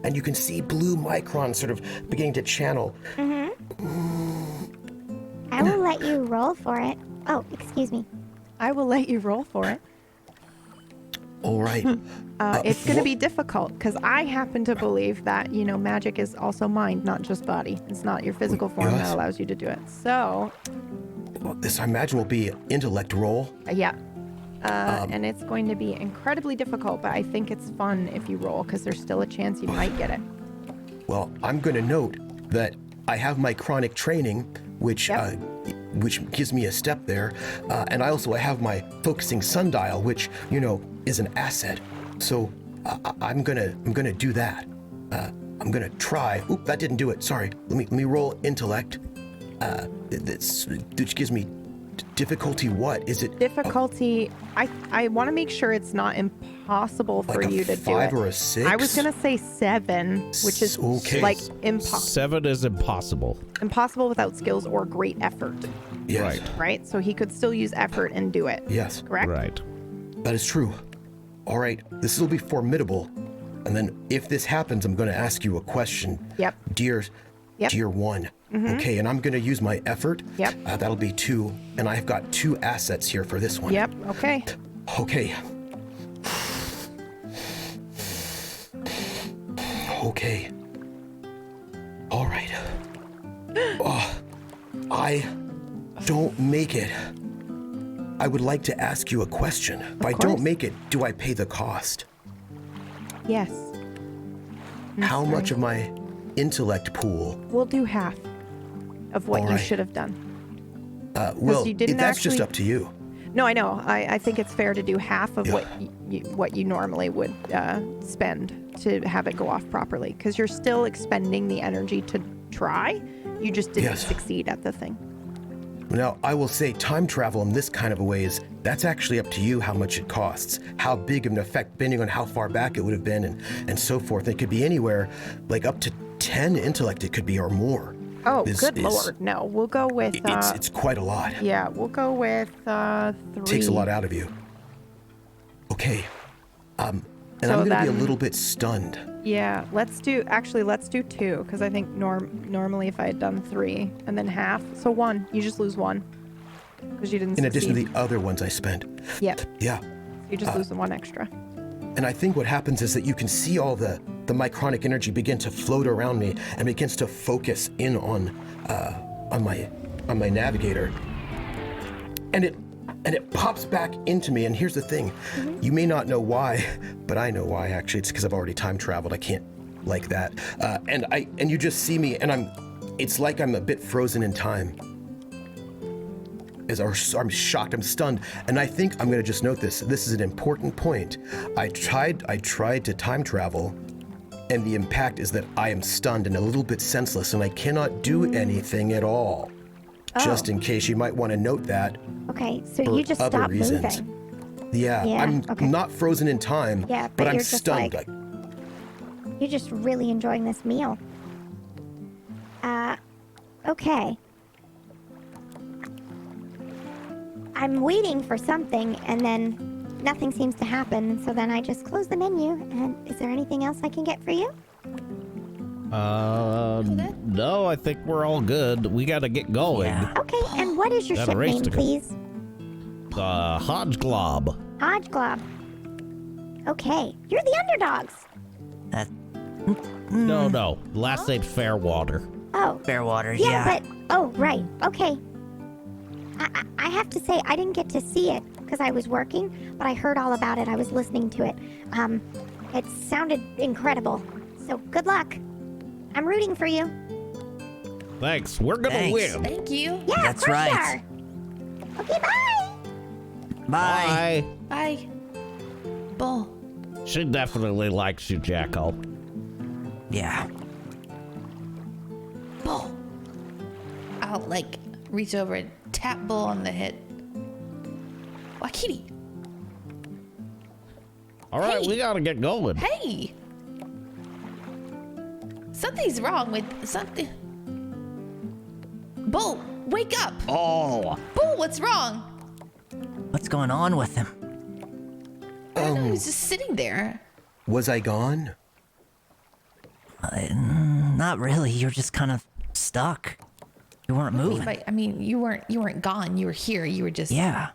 And you can see blue microns sort of beginning to channel. I will let you roll for it. Oh, excuse me. I will let you roll for it. All right. It's going to be difficult because I happen to believe that, you know, magic is also mind, not just body. It's not your physical form Yes. that allows you to do it. So, Well, this, I imagine, will be an intellect roll. yeah. And it's going to be incredibly difficult, but I think it's fun if you roll because there's still a chance you might get it. Well, I'm going to note that I have my chronic training, which Yep. which gives me a step there, and I have my focusing sundial, which is an asset. So I'm gonna do that. I'm gonna try. Oop, that didn't do it. Sorry. Let me roll intellect. Which gives me difficulty. What is it? Difficulty, I want to make sure it's not impossible for Like a you to do 5 it. or a 6? I was going to say 7, which is Okay. like 7 is impossible. impossible without skills or great effort, Yes. Right. right? So he could still use effort and do it. Yes. Correct? Right. That is true. All right, this will be formidable. And then if this happens, I'm going to ask you a question. Yep. Dear Yep. Tier 1. Okay, and I'm going to use my effort. Yep. That'll be 2. And I've got 2 assets here for this one. Yep. Okay. Okay. Okay. All right. I don't make it. I would like to ask you a question. If I don't course. make it, do I pay the cost? Yes. How much of my intellect pool? We'll do half of what All you right. should have done. Well, you didn't that's just actually- up to you. No, I know. I think it's fair to do half of Yeah. what you normally would spend to have it go off properly, because you're still expending the energy to try. You just didn't Yes. succeed at the thing. Now, I will say time travel in this kind of a way that's actually up to you how much it costs, how big of an effect, depending on how far back it would have been and so forth. It could be anywhere, like up to 10 intellect it could be or more. Oh, good lord. No, we'll go with... It's quite a lot. Yeah, we'll go with 3. Takes a lot out of you. Okay. And So I'm going to be a then- little bit stunned. Yeah, let's do 2, because I think normally if I had done 3 and then half, so 1, you just lose 1, because you didn't In addition to succeed. the other ones I spent. Yep, Yeah. you just lose the 1 extra. And I think what happens is that you can see all the mycronic energy begin to float around me and begins to focus in on my navigator. And it pops back into me. And here's the thing. You may not know why, but I know why actually. It's because I've already time traveled. I can't like that. And you just see me and it's like I'm a bit frozen in time. I'm shocked, I'm stunned, and I think I'm gonna just note this. This is an important point. I tried to time travel, and the impact is that I am stunned and a little bit senseless, and I cannot do anything at all. Just in case you might want to note that. Okay, so for you just other stopped reasons. moving. Yeah, I'm okay. not frozen in time, Yeah, but but I'm you're just stunned. like- You're just really enjoying this meal. Okay. I'm waiting for something, and then nothing seems to happen, so then I just close the menu, and is there anything else I can get for you? No, I think we're all good. We gotta get going. Yeah. Okay, and what is your Got a ship race name, to go. please? Hodge Glob. Hodge Glob. Okay, you're the underdogs. That No. Last name's Fairwater. Oh, Fairwater, yeah, yeah. but, oh, right, okay. I have to say, I didn't get to see it because I was working, but I heard all about it. I was listening to it. It sounded incredible. So good luck. I'm rooting for you. Thanks. We're gonna Thanks. win. Thank you. Yeah, That's of course you right. are. Okay, bye. Bye. Bye. Bull. She definitely likes you, Jacko. Yeah. Bull. I'll, reach over and tap Bull on the head. Wakiti. All right, Hey. we gotta get going. Hey. Something's wrong with something. Bull, wake up. Oh, Bull, what's wrong? What's going on with him? I don't know, he was just sitting there. Was I gone? Not really. You're just kind of stuck. You weren't moving. But, I mean, you weren't gone. You were here. You were just. Yeah.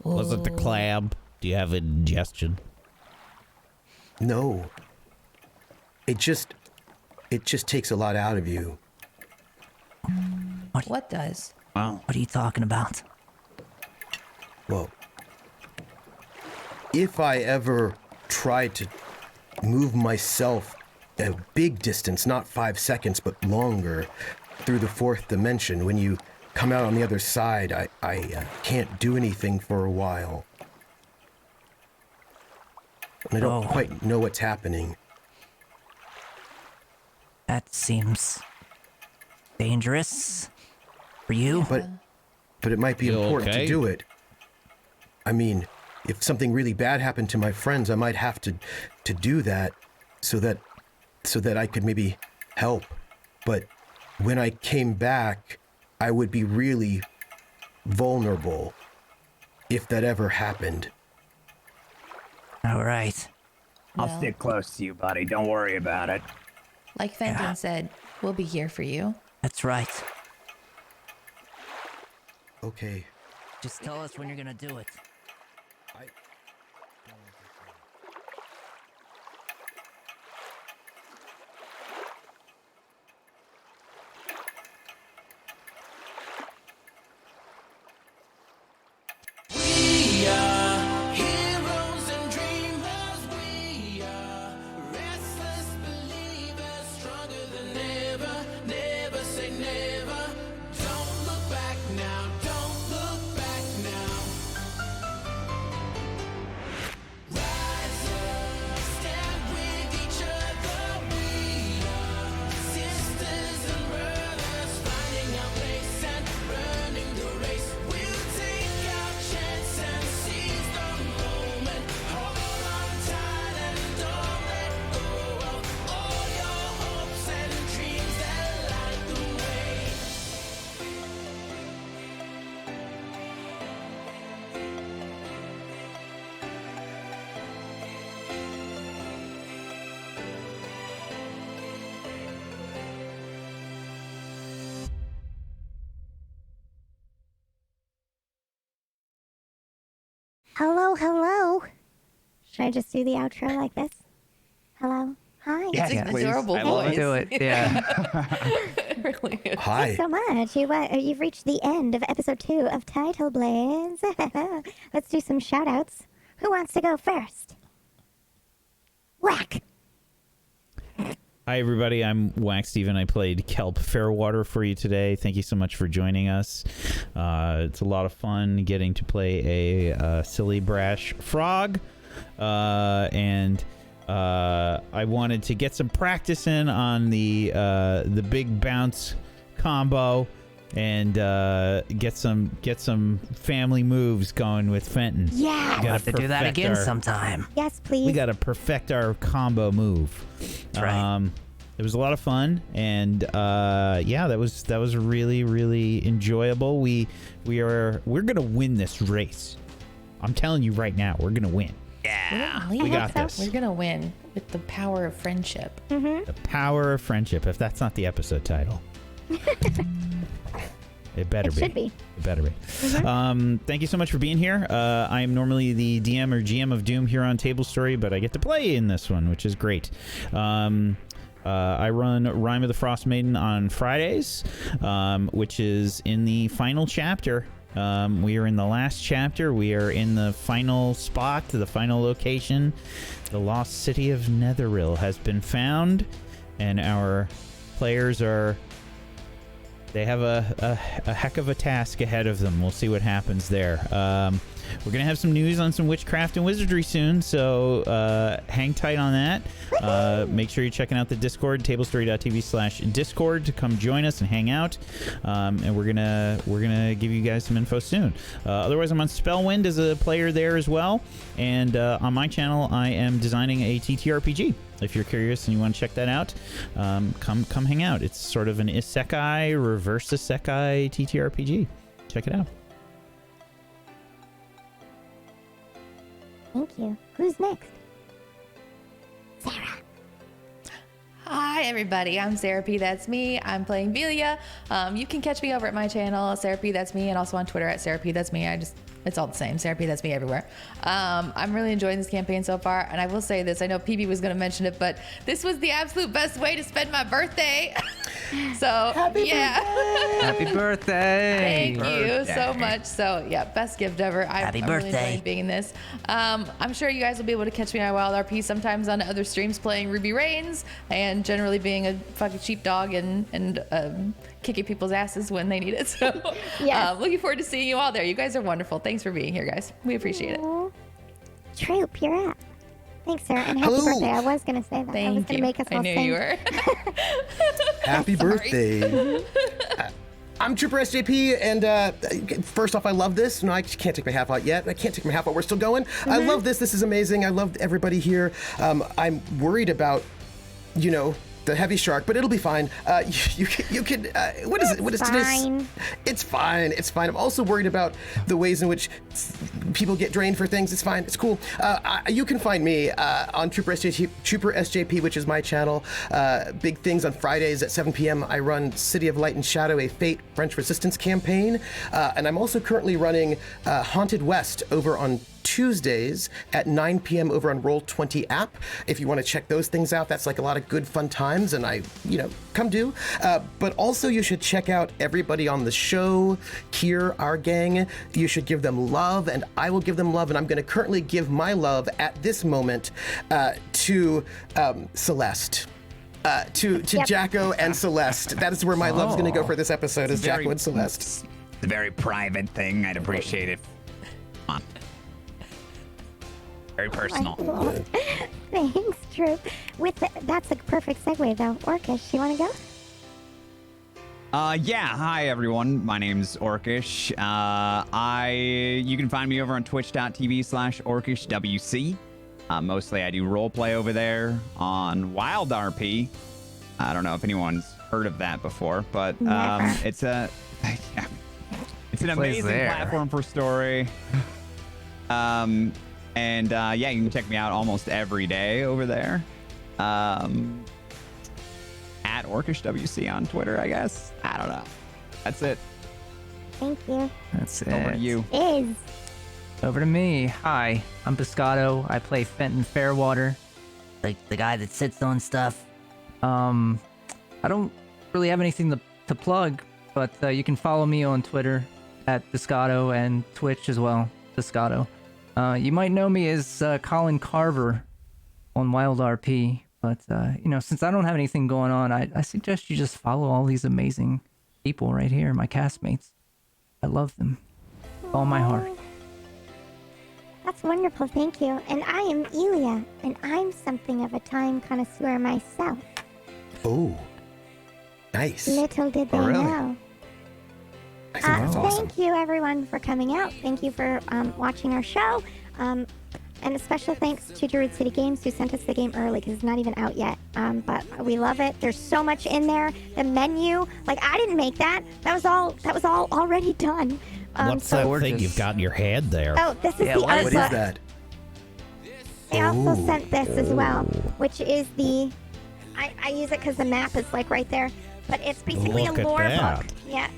Was it the clam? Do you have indigestion? No. It just takes a lot out of you. What does? What are you talking about? Well, if I ever try to move myself a big distance, not 5 seconds, but longer, through the 4th dimension, when you come out on the other side, I can't do anything for a while. And I don't quite know what's happening. That seems dangerous for you. But it might be You important okay? to do it. I mean, if something really bad happened to my friends, I might have to do that so that I could maybe help. But when I came back, I would be really vulnerable if that ever happened. All right. I'll Well. stick close to you, buddy. Don't worry about it. Like Fenton said, we'll be here for you. That's right. Okay. Just tell us when you're gonna do it. We are heroes and dreamers. We are restless believers, stronger than ever. Never say never. Don't look back now. Don't look back now. Hello, hello. Should I just do the outro like this? Hello. Hi. Yes, It's an please. adorable I love voice. it. Do it. Yeah. It really is. Hi. Thanks so much. You've reached the end of episode 2 of Tidal Blades. Let's do some shout outs. Who wants to go first? Whack. Hi, everybody. I'm Wax Steven. I played Kelp Fairwater for you today. Thank you so much for joining us. It's a lot of fun getting to play a silly, brash frog. And I wanted to get some practice in on the big bounce combo and get some family moves going with Fenton. Yeah. We'll have to do that again sometime. Yes, please. We got to perfect our combo move. That's right. It was a lot of fun, and that was really, really enjoyable. We're gonna win this race. I'm telling you right now, we're gonna win. Yeah. We got this. We're gonna win with the power of friendship. The power of friendship. If that's not the episode title, it better be. Should be. It better be. Thank you so much for being here. I am normally the DM or GM of Doom here on Table Story, but I get to play in this one, which is great. I run Rime of the Frost Maiden on Fridays, which is in the final chapter. We are in the last chapter. We are in the final spot, the final location. The lost city of Netheril has been found, and our players they have a heck of a task ahead of them. We'll see what happens there. We're going to have some news on some witchcraft and wizardry soon, so hang tight on that. Make sure you're checking out the Discord, tablestory.tv/Discord, to come join us and hang out. And we're gonna give you guys some info soon. Otherwise, I'm on Spellwind as a player there as well. And on my channel, I am designing a TTRPG. If you're curious and you want to check that out, come hang out. It's sort of an isekai, reverse isekai TTRPG. Check it out. Thank you. Who's next? Sarah. Hi, everybody. I'm Sarah P. That's me. I'm playing Velia. You can catch me over at my channel, Sarah P. That's me, and also on Twitter at Sarah P. That's me. It's all the same. Sarah P. That's me everywhere. I'm really enjoying this campaign so far, and I will say this. I know PB was going to mention it, but this was the absolute best way to spend my birthday. So, Happy birthday! Happy birthday. Thank you so much. So, yeah, best gift ever. Happy I'm really birthday. enjoying being in this. I'm sure you guys will be able to catch me on Wild RP sometimes on other streams playing Ruby Reigns and generally being a fucking sheepdog and kicking people's asses when they need it. So, Yes. looking forward to seeing you all there. You guys are wonderful. Thanks for being here, guys. We appreciate it. Aw. Troop, you're up. Thanks, Sarah, and happy Hello. birthday. I was going to say that. I was Thank going to you. make us all I knew sing. you were. Happy birthday. I'm Trooper SJP, and first off, I love this. No, I can't take my half out yet. I can't take my half out. We're still going. I love this. This is amazing. I love everybody here. I'm worried about, the heavy shark, but it'll be fine. You can. What is it? What is today's? Fine. It's fine. It's fine. I'm also worried about the ways in which people get drained for things. It's fine. It's cool. You can find me on Trooper SJP, which is my channel. Big things on Fridays at 7 p.m. I run City of Light and Shadow, a Fate French Resistance campaign, and I'm also currently running Haunted West over on Tuesdays at 9 p.m. over on Roll20 app. If you want to check those things out, that's like a lot of good fun times, and come do. But also you should check out everybody on the show here, our gang. You should give them love, and I will give them love, and I'm going to currently give my love at this moment to Celeste. To Jacko and Celeste. That is where my love's going to go for this episode, is Jacko and Celeste. It's a very private thing. I'd appreciate it. Come on. Very personal. Lord. Thanks, Troop. That's a perfect segue, though. Orcish, you want to go? Yeah. Hi, everyone. My name's Orcish. You can find me over on twitch.tv/OrcishWC. Mostly I do roleplay over there on Wild RP. I don't know if anyone's heard of that before, but it's an amazing platform for story. And you can check me out almost every day over there. At OrcishWC on Twitter, I guess. I don't know. That's it. Thank you. That's it. Over to you. Over to me. Hi, I'm Biscotto. I play Fenton Fairwater. The guy that sits on stuff. I don't really have anything to plug, but you can follow me on Twitter at Biscotto and Twitch as well, Biscotto. You might know me as Colin Carver on Wild RP, but since I don't have anything going on, I suggest you just follow all these amazing people right here, my castmates. I love them with all my heart. That's wonderful, thank you. And I am Elia, and I'm something of a time connoisseur myself. Oh, nice. Little did they know. I think that's awesome. Thank you, everyone, for coming out. Thank you for watching our show. And a special thanks to Druid City Games, who sent us the game early, because it's not even out yet. But we love it. There's so much in there. The menu, I didn't make that. That was all already done. What's that thing you've got in your hand there? Oh, this is the art What book. is that? They also sent this as well, which is the... I use it because the map is right there. But it's basically Look a at lore that. book. Yeah.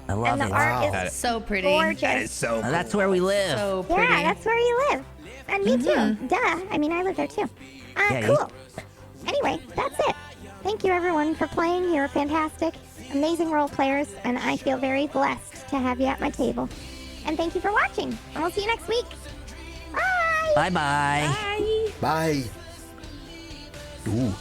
I love And the it. art is So pretty. gorgeous. That is so cool. That's where we live. So pretty. Yeah, that's where you live. And me too. Duh. I mean, I live there too. Yeah, Cool. Anyway, that's it. Thank you, everyone, for playing. You're fantastic, amazing role players, and I feel very blessed to have you at my table. And thank you for watching. And we'll see you next week. Bye. Bye-bye. Bye. Ooh.